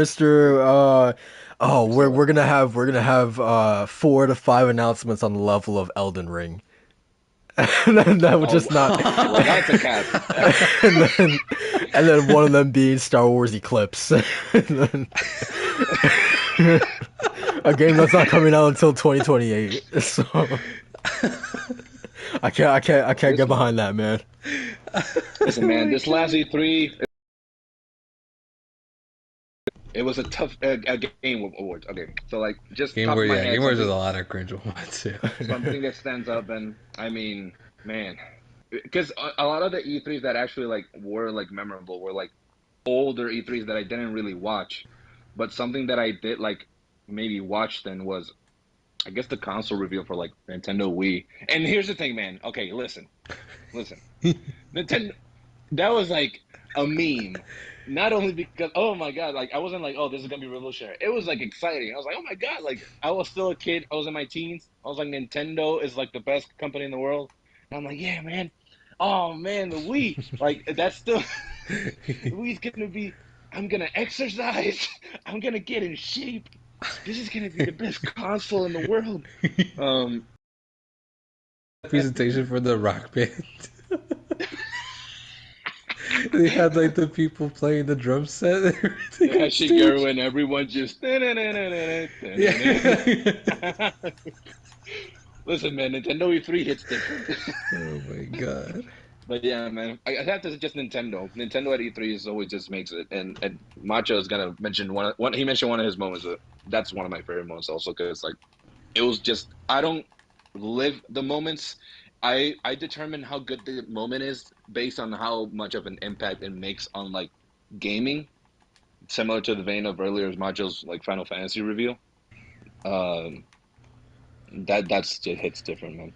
oh, we're gonna have 4 to 5 announcements on the level of Elden Ring. That would oh, just not well, that's a cap. and then and then one of them being Star Wars Eclipse. And then a game that's not coming out until 2028. So I can't get Listen, behind that, man. listen, Oh man. my This last god. E3, it was a tough game awards. Okay, so like just Game top of Boys, my yeah, Game head, Boys is something a lot of cringe moments too. something that stands up, and I mean, man, because a lot of the E3s that actually like were like memorable were like older E3s that I didn't really watch, but something that I did like maybe watch then was I guess the console reveal for like Nintendo Wii. And here's the thing, man. Okay, listen. Nintendo that was like a meme. Not only because oh my god, like I wasn't like, oh, this is gonna be revolutionary. It was like exciting. I was like, oh my god, like I was still a kid. I was in my teens. I was like, Nintendo is like the best company in the world. And I'm like, yeah, man. Oh man, the Wii. Like that's still the Wii's gonna be. I'm gonna exercise. I'm gonna get in shape. This is gonna be the best console in the world. Um, Presentation for the rock band. They had like the people playing the drum set and everything yeah, on stage. Shigeru and everyone just. Yeah. Listen, man, Nintendo E3 hits different. Oh my god. But yeah, man, I have to just Nintendo. Nintendo at E3 is always just makes it, and Macho is gonna mention one. He mentioned one of his moments. That's one of my favorite moments, also because like it was just I don't live the moments. I determine how good the moment is based on how much of an impact it makes on like gaming. Similar to the vein of earlier Macho's like Final Fantasy review. Um, that's just hits different, man.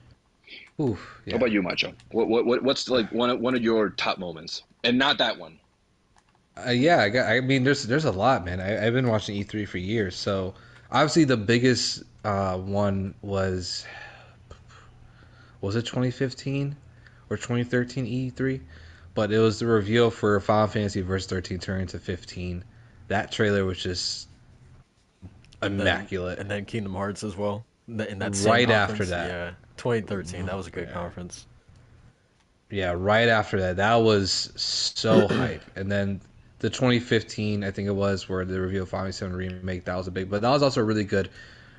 Oof, How yeah. about you, Macho? What's like one of your top moments, and not that one? Yeah, I mean, there's a lot, man. I've been watching E3 for years, so obviously the biggest one was it 2015 or 2013 E3, but it was the reveal for Final Fantasy Verse 13 turning to 15. That trailer was just and then immaculate. and then Kingdom Hearts as well. In that same Right after conference, that, yeah, 2013. That was a good yeah, conference. yeah, right after that, that was so hype. And then the 2015, I think it was, where the reveal of Final Fantasy 7 remake, that was a big, but that was also a really good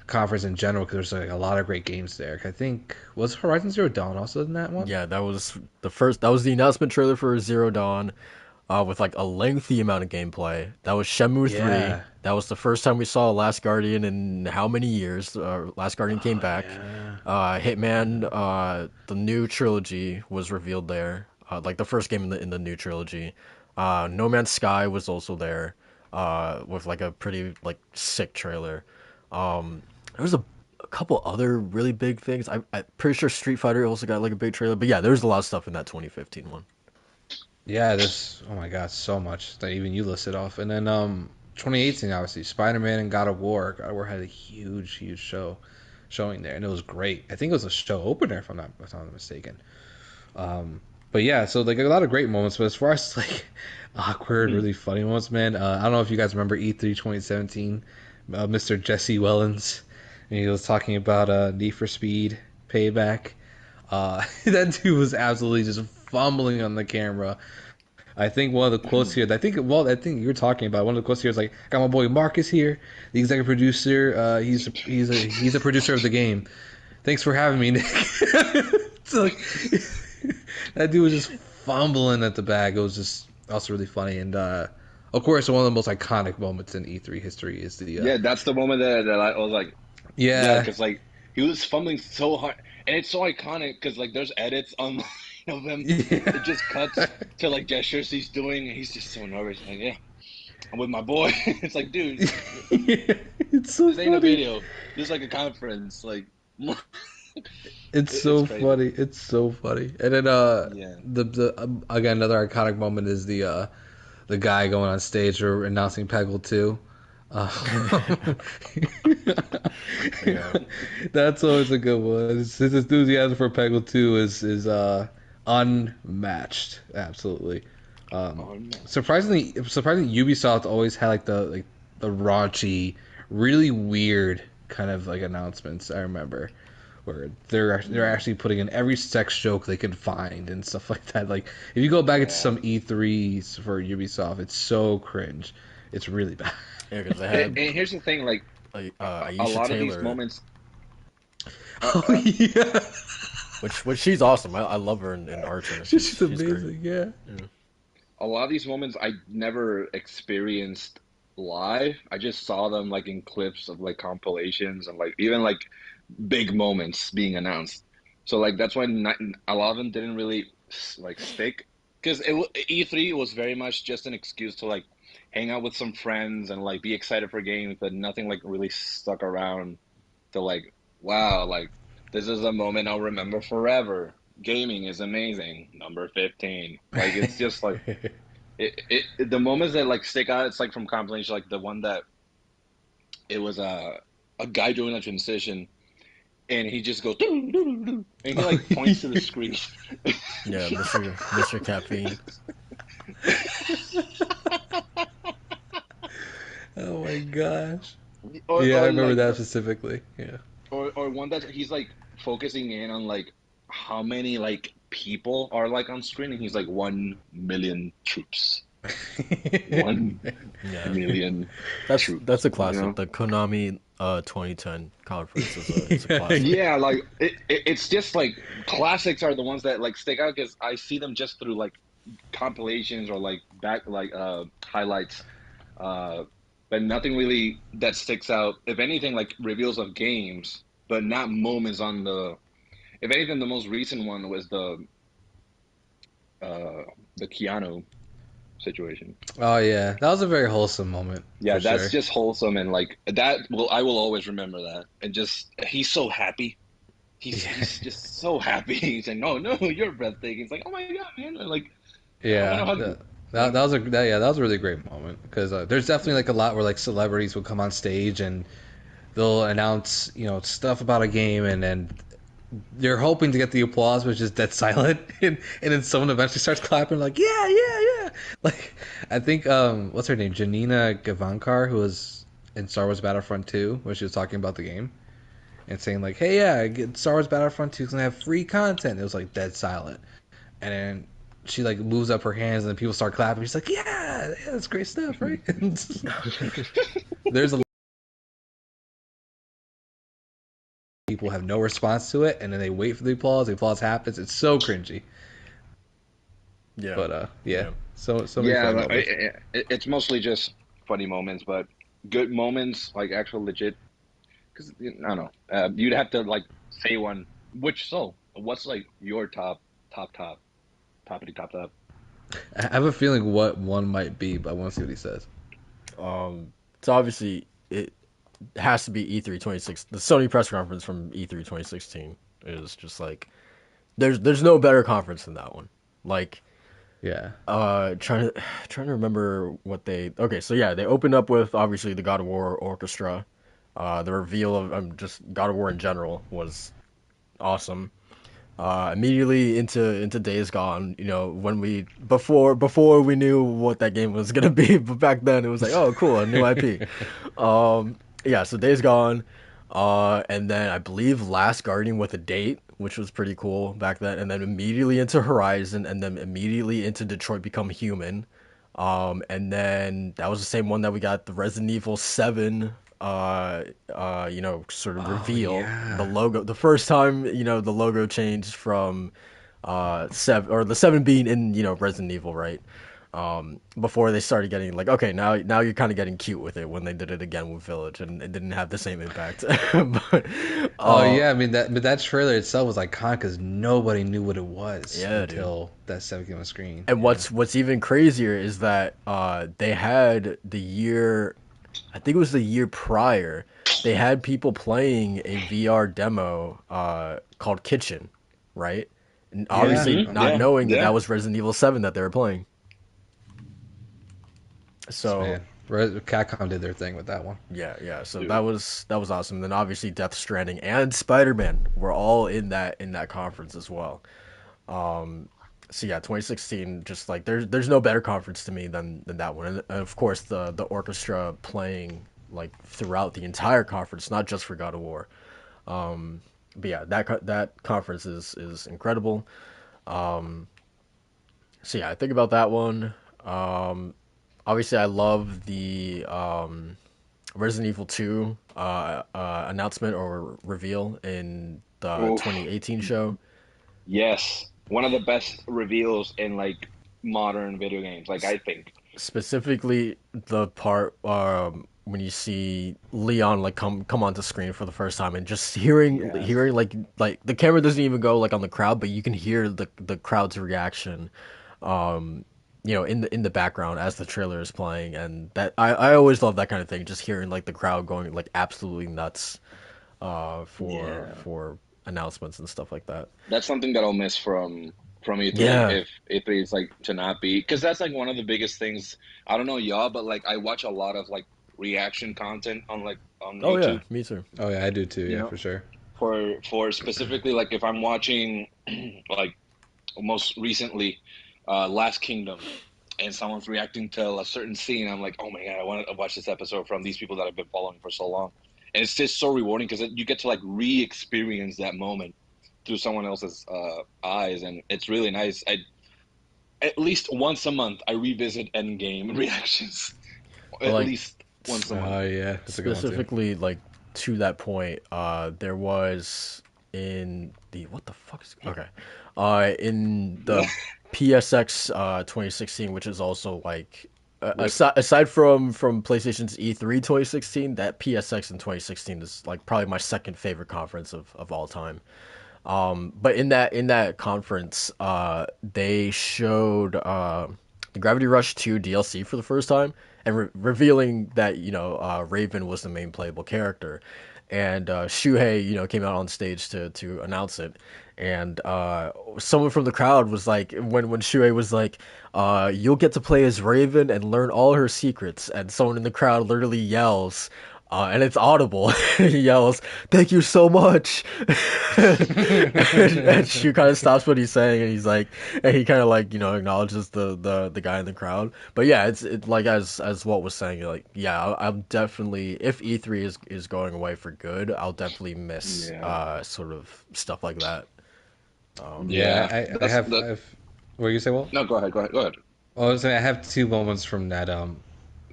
conference in general because there's like a lot of great games there. I think was Horizon Zero Dawn also in that one. Yeah, that was the first. That was the announcement trailer for Zero Dawn, with like a lengthy amount of gameplay. That was Shenmue 3. Yeah. That was the first time we saw Last Guardian in how many years? Last Guardian came Oh back. yeah. Hitman, the new trilogy was revealed there. Like the first game in the new trilogy. No Man's Sky was also there. With like a pretty like sick trailer. There was a couple other really big things. I'm pretty sure Street Fighter also got like a big trailer. But yeah, there's a lot of stuff in that 2015 one. Yeah, there's oh my god, so much that even you listed off. And then 2018 obviously Spider-Man and God of War. God of War had a huge show showing there and it was great. I think it was a show opener if I'm not mistaken. But yeah, so like a lot of great moments, but as far as like awkward, Hmm. really funny moments, man, I don't know if you guys remember E3 2017, Mr. Jesse Wellens, and he was talking about Need for Speed Payback. That dude was absolutely just fumbling on the camera. I think one of the quotes here, I think you're talking about one of the quotes here is like, "Got my boy Marcus here, the executive producer. He's a producer of the game. Thanks for having me, Nick." So like, that dude was just fumbling at the bag. It was just also really funny. And Of course, one of the most iconic moments in E3 history is the Yeah, that's the moment that I was like, yeah, yeah. because like he was fumbling so hard, and it's so iconic because like there's edits online of him. Yeah. It just cuts to like gestures he's doing, and he's just so nervous. Like, yeah, I'm with my boy. It's like, dude, Yeah, it's so this ain't a funny. video. This is like a conference. Like, It's it's so crazy. funny. It's so funny. And then Yeah. the again another iconic moment is the guy going on stage or announcing Peggle 2. Uh, Yeah. that's always a good one. His enthusiasm for Peggle 2 is unmatched. Absolutely. Um, Oh man. surprisingly, Ubisoft always had the raunchy, really weird kind of like announcements. I remember where they're Mm, actually putting in every sex joke they can find and stuff like that. Like if you go back into yeah. some E3s for Ubisoft, it's so cringe. It's really bad. Yeah, because they had And here's the thing, like a Aisha lot of these Taylor, moments. Oh yeah, which she's awesome. I love her in Archer. she's She's great. amazing. Yeah. Yeah. A lot of these moments I never experienced live. I just saw them like in clips of like compilations and like even like big moments being announced. So like that's why not, a lot of them didn't really like stick because E3 was very much just an excuse to like hang out with some friends and like be excited for games, but nothing like really stuck around to like wow, like this is a moment I'll remember forever. Gaming is amazing. Number 15. Like it's just like the moments that like stick out, it's like from compilation, like the one that it was a guy doing a transition and he just goes "Doo, doo, doo, doo," and he Oh like points to the yeah. screen. Yeah, Mr. Caffeine. Oh my gosh. or Yeah, I or remember like that specifically. Yeah. or one that he's like focusing in on like how many like people are like on screen and he's like 1 million troops. 1 Yeah, million that's troops, a you classic. know? The Konami 2010 conference is a classic. Yeah, like it's just like classics are the ones that like stick out because I see them just through like compilations or like back like highlights, uh, but nothing really that sticks out. If anything, like reveals of games, but not moments on the. If anything, the most recent one was uh the Keanu situation. Oh yeah, that was a very wholesome moment Yeah, for that's sure. just wholesome and like that. Will I will always remember that. And just he's so happy. Yeah. He's just so happy. He's like, no, no, you're breathtaking. It's like, oh my God, man! Like, I want to Yeah, hug you. You know? that was a really great moment because there's definitely Yeah. like a lot where like celebrities will come on stage and they'll announce stuff about a game and then they're hoping to get the applause, which is dead silent, and then someone eventually starts clapping like yeah yeah yeah. Like I think what's her name, Janina Gavankar, who was in Star Wars Battlefront 2, where she was talking about the game and saying like hey yeah, Star Wars Battlefront 2 is gonna have free content. It was like dead silent, and then she like moves up her hands and then people start clapping. She's like yeah, yeah that's great stuff, right? There's a people have no response to it and then they wait for the applause happens. It's so cringy. Yeah, But yeah, yeah, so many Yeah, funny like, moments. it's mostly just funny moments, but good moments, like actual legit. Because I don't know, you'd have to like say one. Which so? What's like your top, toppity top top? I have a feeling what one might be, but I want to see what he says. so obviously it has to be E3 26. The Sony press conference from E3 2016 is just like there's no better conference than that one. Like Yeah. trying to remember what they okay, so yeah, they opened up with obviously the God of War orchestra. The reveal of just God of War in general was awesome. Immediately into Days Gone, when we before we knew what that game was gonna be, but back then it was like, oh cool, a new IP. Yeah, so Days Gone, and then I believe Last Guardian with a date, which was pretty cool back then, and then immediately into Horizon, and then immediately into Detroit Become Human, and then that was the same one that we got the Resident Evil 7 sort of Oh reveal the yeah. logo the first time the logo changed from 7 or the 7 being in Resident Evil, right? Before they started getting like, okay, now you're kind of getting cute with it when they did it again with Village, and it didn't have the same impact. But Oh yeah, I mean that trailer itself was iconic because nobody knew what it was yeah, dude. until that stuff came on screen. And Yeah. what's even crazier is that they had the year, I think it was the year prior, they had people playing a VR demo called Kitchen, right? And Yeah. obviously Mm-hmm. not Yeah, knowing that yeah. that was Resident Evil 7 that they were playing. So Man, Capcom did their thing with that one. yeah. So Dude. that was awesome. Then obviously Death Stranding and Spider-Man were all in that conference as well. Um, so yeah, 2016, just like there's no better conference to me than that one. And of course the orchestra playing like throughout the entire conference, not just for God of War. But yeah, that conference is incredible. So yeah, I think about that one. Obviously, I love the Resident Evil 2 announcement or reveal in the Oof. 2018 show. Yes. One of the best reveals in like modern video games, like I think. Specifically, the part when you see Leon like come onto screen for the first time, and just Yes. hearing like the camera doesn't even go like on the crowd, but you can hear the crowd's reaction, in the background as the trailer is playing, and that I always love that kind of thing, just hearing like the crowd going like absolutely nuts, Yeah. for announcements and stuff like that. That's something that I'll miss from E3 Yeah, if E3 is like to not be, because that's like one of the biggest things. I don't know y'all, but like I watch a lot of like reaction content on like on oh yeah, YouTube, me too. Oh yeah, I do too. you Yeah, know, for sure. for specifically like if I'm watching like most recently Last Kingdom and someone's reacting to a certain scene, I'm like, oh my God, I want to watch this episode from these people that I've been following for so long. And it's just so rewarding because you get to like re-experience that moment through someone else's eyes, and it's really nice. I At least once a month I revisit Endgame reactions. But At like least once a month. Oh yeah, that's a good one too. specifically like to that point, there was in the what the fuck is okay, in the PSX 2016, which is also like Rip. aside from PlayStation's E3 2016, that PSX in 2016 is like probably my second favorite conference of all time. But in that conference, they showed the Gravity Rush 2 DLC for the first time, and revealing that Raven was the main playable character, and Shuhei came out on stage to announce it, and someone from the crowd was like, when Shuhei was like, "You'll get to play as Raven and learn all her secrets," and someone in the crowd literally yells. And it's audible. He yells, "Thank you so much!" And Shu kind of stops what he's saying, and he's like, and he kind of like acknowledges the guy in the crowd. But yeah, it's like as Walt was saying, like yeah, I'm definitely, if E3 is going away for good, I'll definitely miss Yeah. sort of stuff like that. Yeah, Yeah. I That's have the I've. What you say, Well? No, go ahead, go ahead, go ahead. Well, I was saying I have two moments from that.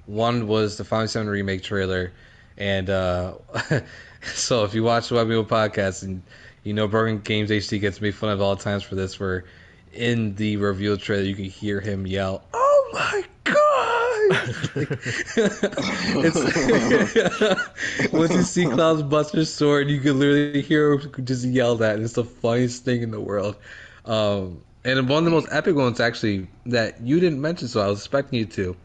One was the Final Seven remake trailer, and so if you watch the Web Meal podcast and Broken Games HD gets made fun of all times for this, where in the reveal trailer you can hear him yell, "Oh my god!" Like, it's once you see Cloud's Buster Sword, you can literally hear him just yell that, and it's the funniest thing in the world. And one of the most epic ones actually that you didn't mention, so I was expecting you to,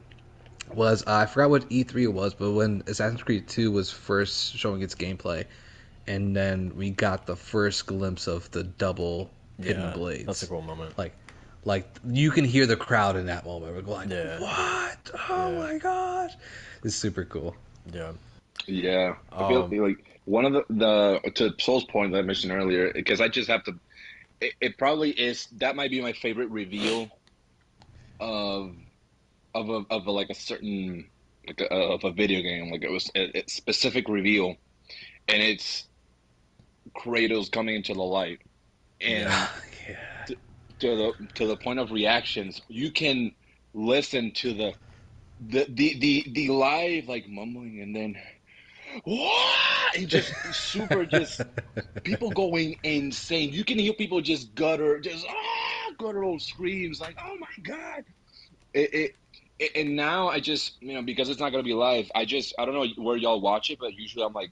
was I forgot what E3 it was, but when Assassin's Creed 2 was first showing its gameplay, and then we got the first glimpse of the double hidden Yeah, that's a blades. cool moment. Like, like you can hear the crowd in that moment. We're going, Yeah, "What? Oh yeah, my gosh!" It's super cool. yeah. Yeah. I feel Um, like one of the to Soul's point that I mentioned earlier, because I just have to it probably is that might be my favorite reveal of of like a certain like of a video game. Like it was a specific reveal, and it's Kratos coming into the light, Yeah, and yeah. to the point of reactions, you can listen to the live like mumbling, and then what, and just super just people going insane. You can hear people just guttural screams like, "Oh my God!" And now I just, because it's not gonna be live, I don't know where y'all watch it, but usually I'm like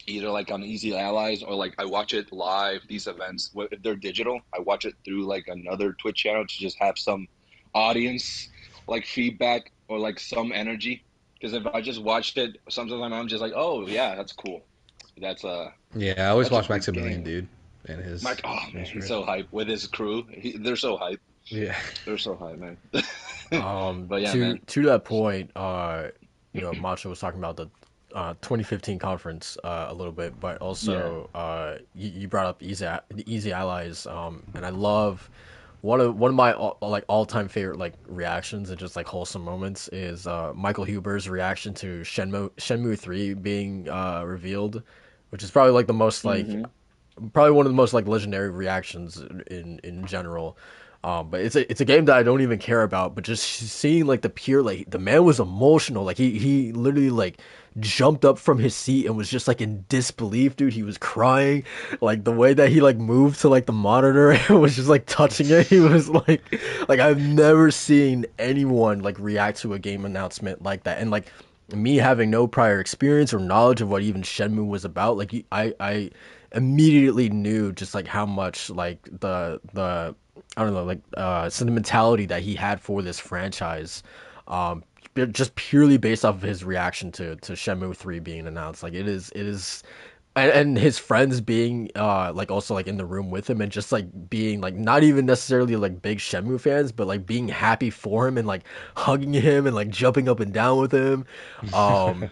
either like on Easy Allies or like I watch it live. These events, if they're digital, I watch it through like another Twitch channel to just have some audience like feedback or like some energy. Because if I just watched it, sometimes I'm just like, oh yeah, that's cool. That's a Yeah, I always that's a watch good Maximilian, game. dude, and his Mike, oh stream man, he's streams. so hype with his crew. They're so hype. Yeah. They're so hype, man. But yeah, To man. that point, Macho was talking about the 2015 conference a little bit, but Yeah. also you brought up Easy Allies, and I love one of my like all time favorite like reactions and just like wholesome moments is Michael Huber's reaction to Shenmue 3 being revealed, which is probably like the most like Hmm. probably one of the most like legendary reactions in general. But it's a game that I don't even care about. But just seeing like the pure like the man was emotional. Like he literally like jumped up from his seat and was just like in disbelief, dude. He was crying. Like the way that he like moved to like the monitor and was just like touching it. He was like I've never seen anyone like react to a game announcement like that. And like me having no prior experience or knowledge of what even Shenmue was about, like I immediately knew just like how much like the I don't know like sentimentality that he had for this franchise, um, just purely based off of his reaction to Shenmue 3 being announced. Like it is and his friends being like also like in the room with him and just like being like not even necessarily like big Shenmue fans but like being happy for him and like hugging him and like jumping up and down with him.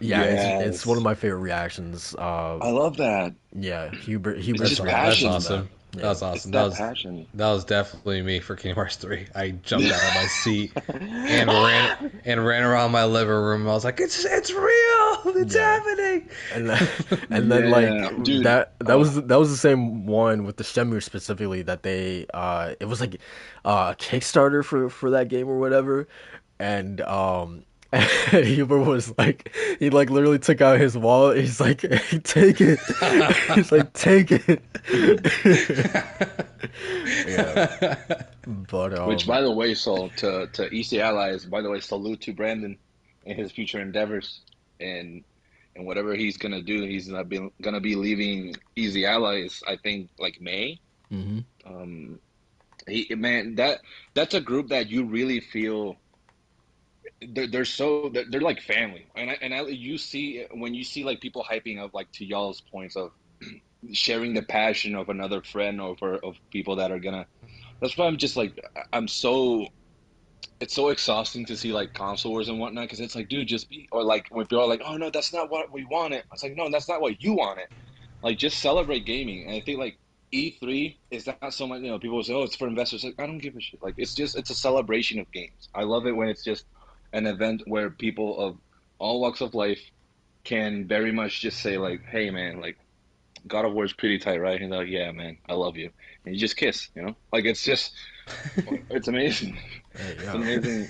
Yeah, it's one of Yes. my favorite reactions. I love that. Yeah, It's Huber's just That's reaction to passion. that. awesome. Yeah. That's It's awesome. that passion. That was definitely me for Kingdom Hearts 3. I jumped out of my seat and ran around my living room. I was like, it's real. It's Yeah. happening. And then, and then like Yeah, dude. that was the same one with the Shenmue specifically that they it was like a Kickstarter for that game or whatever, and and Huber was like he like literally took out his wallet. He's like, hey, take it. He's like, take it. Yeah, but Which, by the way, so to EC Allies, by the way, salute to Brandon and his future endeavors, and and whatever he's gonna do. He's not been gonna be leaving Easy Allies. I think like May. mhm. Um, man, that's a group that you really feel they're like family, you see when you see like people hyping up like to y'all's points of sharing the passion of another friend or of people that are gonna. That's why I'm just like I'm so it's so exhausting to see like console wars and whatnot because it's like, dude, just be or like when people are like, oh no, that's not what we wanted. It's like, no, that's not what you wanted. Like just celebrate gaming. And I think like E3 is not so much, people say, oh, it's for investors. Like I don't give a shit. Like it's a celebration of games. I love it when it's just an event where people of all walks of life can very much just say like, hey man, like God of War is pretty tight, right? And they're like, yeah, man, I love you. And you just kiss. Like it's amazing. Hey, It's yeah. an amazing,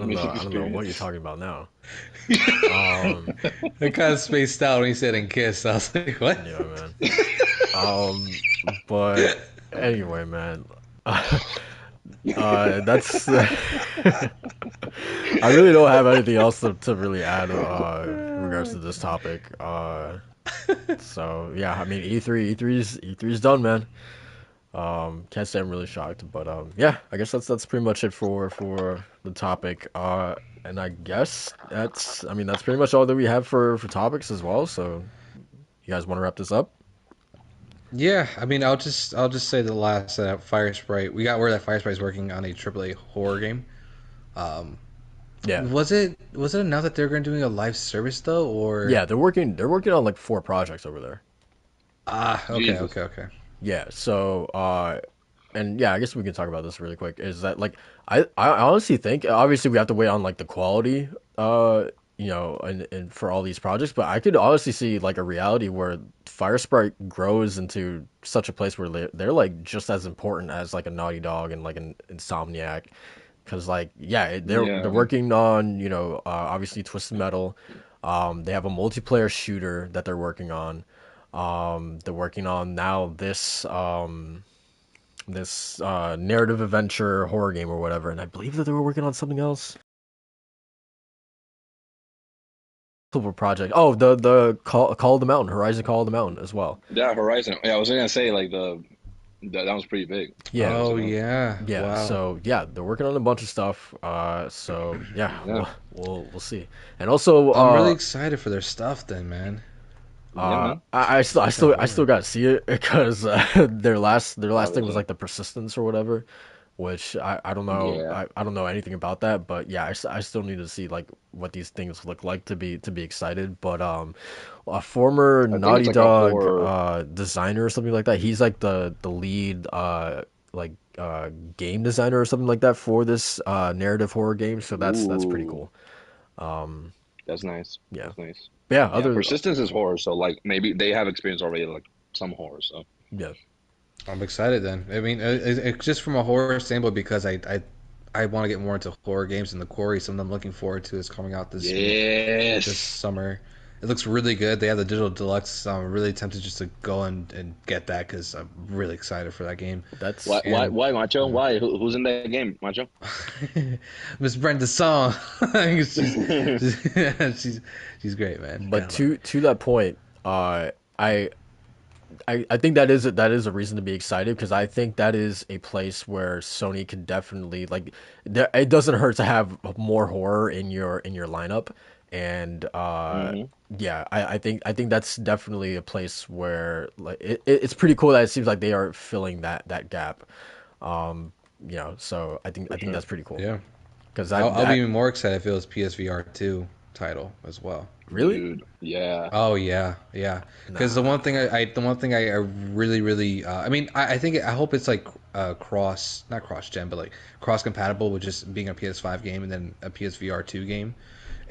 amazing I don't know what you're experience. talking about now. Um, I kind of spaced out when he said and kissed. I was like, what? yeah, man. But anyway, man. That's I really don't have anything else to really add in regards to this topic. So yeah, I mean E3's done, man. Can't say I'm really shocked, but yeah, I guess that's pretty much it for the topic. And I guess I mean that's pretty much all that we have for topics as well. So you guys want to wrap this up? Yeah, I mean, I'll just say the last Fire Sprite. We got word that Fire Sprite is working on a AAA horror game. Um, Yeah, was it announced that they're going to doing a live service though, or yeah, they're working on like 4 projects over there. okay, Jesus. Yeah, so and yeah, I guess we can talk about this really quick. Is that like I honestly think obviously we have to wait on like the quality, and for all these projects, but I could honestly see like a reality where Fire Sprite grows into such a place where they're like just as important as like a Naughty Dog and like an Insomniac, because like yeah, they're Yeah. working on obviously Twisted Metal, they have a multiplayer shooter that they're working on. They're working on now this this narrative adventure horror game or whatever, and I believe that they were working on something else. Project. Oh, the Call of the Mountain, Horizon Call of the Mountain as well. Yeah, Horizon. Yeah, I was gonna say like that was pretty big. Yeah, Oh Horizon. yeah, yeah. wow. So yeah, they're working on a bunch of stuff. So yeah, Yeah, we'll see. And also, I'm really excited for their stuff then, man. yeah, man. I still Looking got to see it because their Oh, last thing was really? like the Persistence or whatever, which I don't know Yeah. I don't know anything about that, but yeah, I still need to see like what these things look like to be excited. But a former I think it's Naughty like a Dog horror. designer or something like that. He's like the lead like game designer or something like that for this narrative horror game. So that's pretty Ooh, cool. Um, that's nice. yeah, That's nice. but yeah. Yeah, Other Persistence is horror, so like maybe they have experience already, like some horror. So yeah. I'm excited then. I mean, just from a horror standpoint because I want to get more into horror games, and the Quarry, something I'm looking forward to, is coming out this yes, summer. It looks really good. They have the digital deluxe. So I'm really tempted just to go and get that because I'm really excited for that game. That's And Macho? Why? Who's in that game, Macho? Miss Brenda Song, she's, she's she's great, man. but Gotta love her. to that point, I I think that is a reason to be excited because I think that is a place where Sony can definitely like it doesn't hurt to have more horror in your lineup and Hmm. yeah I think that's definitely a place where like it's pretty cool that it seems like they are filling that gap um you know so For I think sure. that's pretty cool Yeah, because I'll be even more excited if it was PSVR 2 title as well. really Dude, yeah. Oh yeah, yeah. Because nah the one thing I really I mean I think I hope it's like cross not cross gen but like cross compatible with just being a PS5 game and then a PSVR 2 game,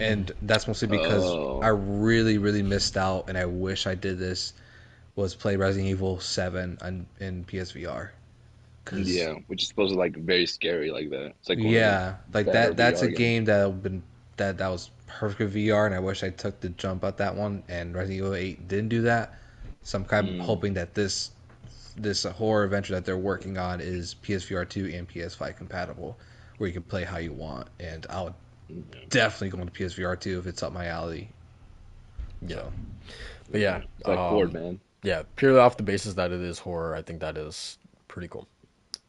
Mhm. and that's mostly because I Oh, really missed out and I wish I did this was play Resident Evil 7 in PSVR because yeah. Which is supposed to like very scary like that. It's like one of the yeah, like better that's a VR game games. that was perfect for VR, and I wish I took the jump at that one. And Resident Evil 8 didn't do that, so I'm kind of Mm, hoping that this horror adventure that they're working on is PSVR 2 and PS5 compatible, where you can play how you want. And I'll yeah, definitely go into PSVR 2 if it's up my alley. yeah So but yeah yeah. It's like Horde, man. yeah purely off the basis that it is horror I think that is pretty cool.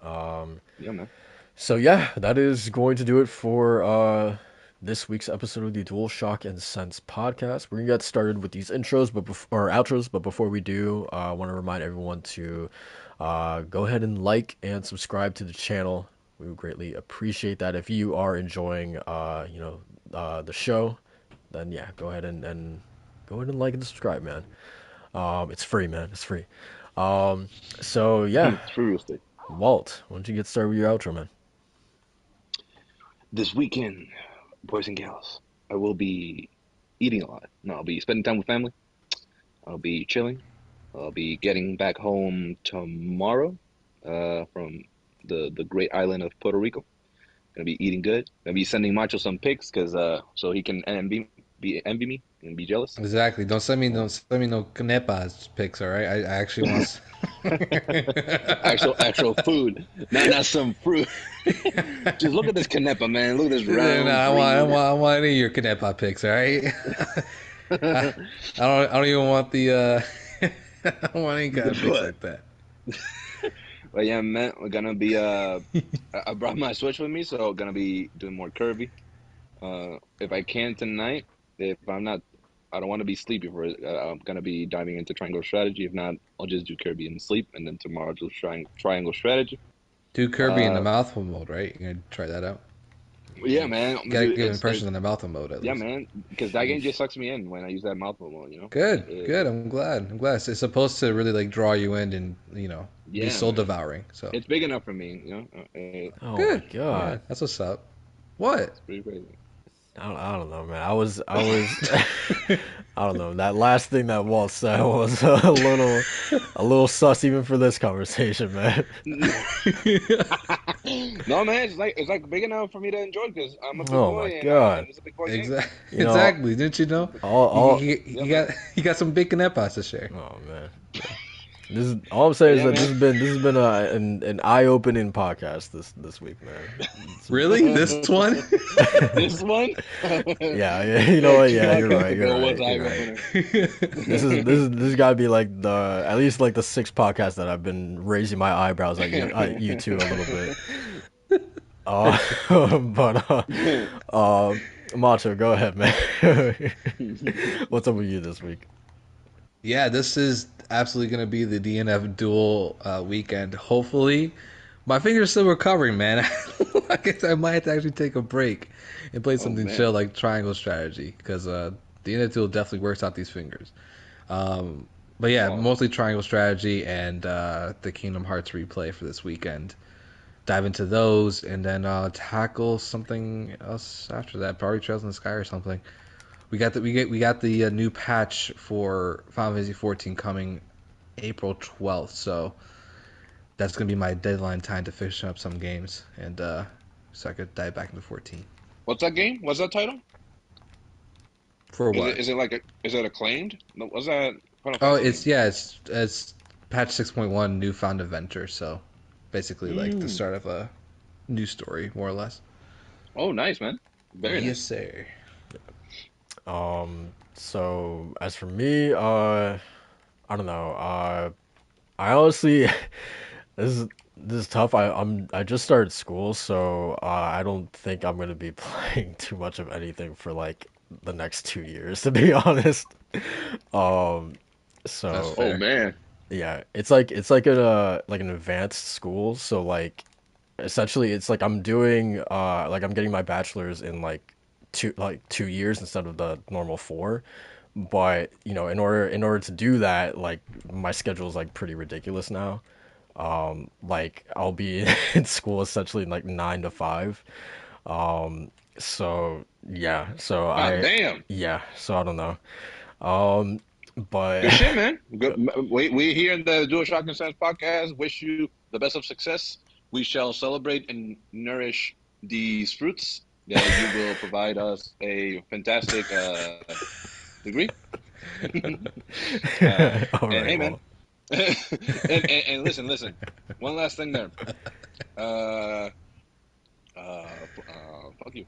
Um, Yeah, man. so yeah, that is going to do it for this week's episode of the DualShock and Sense podcast. We're gonna get started with these intros, or outros. But before we do, I want to remind everyone to go ahead and like and subscribe to the channel. We would greatly appreciate that. If you are enjoying, the show, then yeah, go ahead and go ahead and like and subscribe, man. It's free, man. It's free. Um, so yeah, It's free real estate. Walt, why don't you get started with your outro, man? This weekend, boys and gals, I will be eating a lot. No, I'll be spending time with family. I'll be chilling. I'll be getting back home tomorrow from the great island of Puerto Rico. Gonna be eating good. Gonna be sending Macho some pics because so he can envy me and be jealous. exactly, don't send me no canepas pics, all right? I actually want. Actual food, not some fruit. Just look at this canepa, man. Look at this No, round green. I want any of your canepa pics, all right? I, I don't even want the I don't want any kind of pics But like that. yeah, man, we're gonna be I brought my Switch with me, so gonna be doing more Kirby. If I can tonight, if I'm not, I don't want to be sleepy for it. I'm gonna be diving into Triangle Strategy. If not, I'll just do Kirby and sleep, and then tomorrow I'll do Triangle Strategy. Do Kirby in the Uh, mouthful mode, right? You're gonna try that out. yeah, man, Gotta dude, give it's impressions in the mouthful mode at yeah, least. man, because that game just sucks me in when I use that mouthful mode. You know, Good, good. it, I'm glad. I'm glad. It's supposed to really like draw you in and be yeah, soul man, devouring. So it's big enough for me. You know, Oh my good. Yeah, God. that's what's up. What? it's pretty crazy. I don't know, man. I was, I don't know. That last thing that Walt said was a little sus even for this conversation, man. No, man, it's like big enough for me to enjoy because I'm a big Oh my boy and God. it's a big boy game. Exactly. You know, Exactly. Didn't you know? all, He, all, he, Yeah, he man. got he got some big canepas to share. oh man. This is all I'm saying But is yeah, that man. this has been an eye opening podcast this week, man. Really? This one? This one? Yeah, yeah, you know Like what? two Yeah, podcasts you're ago was right, eye you're right. opener. This got to be like the at least like the sixth podcast that I've been raising my eyebrows at you two a little bit. Uh, but Macho, go ahead, man. What's up with you this week? Yeah, this is absolutely going to be the DNF duel weekend. Hopefully, my finger's still recovering, man. I guess I might have to actually take a break and play Oh something man. chill like Triangle Strategy because DNF duel definitely works out these fingers. Um, but yeah, Wow. mostly Triangle Strategy and the Kingdom Hearts replay for this weekend. Dive into those and then tackle something else after that. Probably Trails in the Sky or something. We got the new patch for Final Fantasy 14 coming April 12th, so that's gonna be my deadline time to finish up some games and so I could dive back into 14. What's that game? What's that title? For Is it what? is it like is it acclaimed? No, was that Final Oh, Fantasy it's game? yeah, it's patch 6.1 newfound adventure, so basically like the Mm. start of a new story more or less. Oh, nice, man. Very Yes, nice. sir. So as for me, I don't know. I honestly, this is tough. I just started school, so I don't think I'm gonna be playing too much of anything for like the next 2 years, to be honest. Um, That's so Oh fair. man. yeah, like an advanced school. So like essentially, it's like I'm doing like I'm getting my bachelor's in like 2 years instead of the normal four. But you know, in order to do that, like my schedule is like pretty ridiculous now. Like I'll be in school essentially like 9 to 5. So yeah, God damn. so I don't know. Um, but Good shit, man. Good. We here in the DualShock Sense Podcast wish you the best of success. We shall celebrate and nourish these fruits that you will provide us a fantastic degree. all And right, hey, man. well. And listen. One last thing there. Uh, fuck you.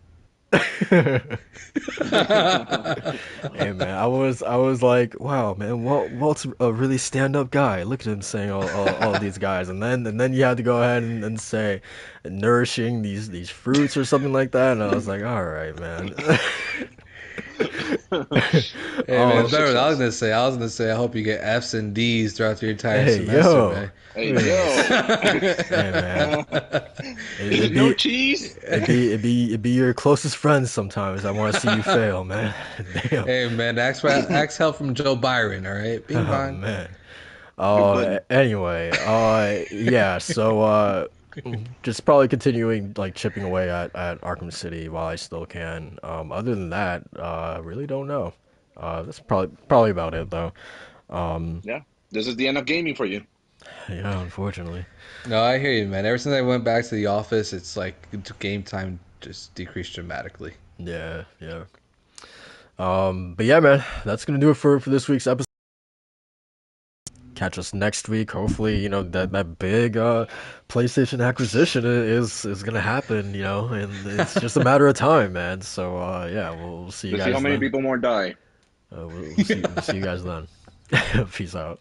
Hey man, I was like, wow, man, Walt's a really stand-up guy. Look at him saying all these guys, and then you had to go ahead and say nourishing these fruits or something like that, and I was like, all right, man. Hey man, More it's um, better what I was success. gonna say. I was gonna say I hope you get F's and D's throughout your entire hey semester, yo, man. Hey, hey, yo. hey man, it'd No be cheese? it'd be your closest friends sometimes. I want to see you fail, man. Damn. Hey man, ask help from Joe Byron, all right? Bing Oh bong. man. Good pudding. Anyway, yeah, so just probably continuing like chipping away at Arkham City while I still can. Other than that, really don't know. That's probably about it though. Um, Yeah. This is the end of gaming for you. yeah, unfortunately. No, I hear you, man. Ever since I went back to the office, it's like game time just decreased dramatically. Yeah, yeah. But yeah, man, that's gonna do it for this week's episode. Catch us next week. Hopefully, you know that big PlayStation acquisition is gonna happen. You know, and it's just a matter of time, man. So yeah, we'll see you Let's see how guys many then. people more die. We'll see you guys then. Peace out.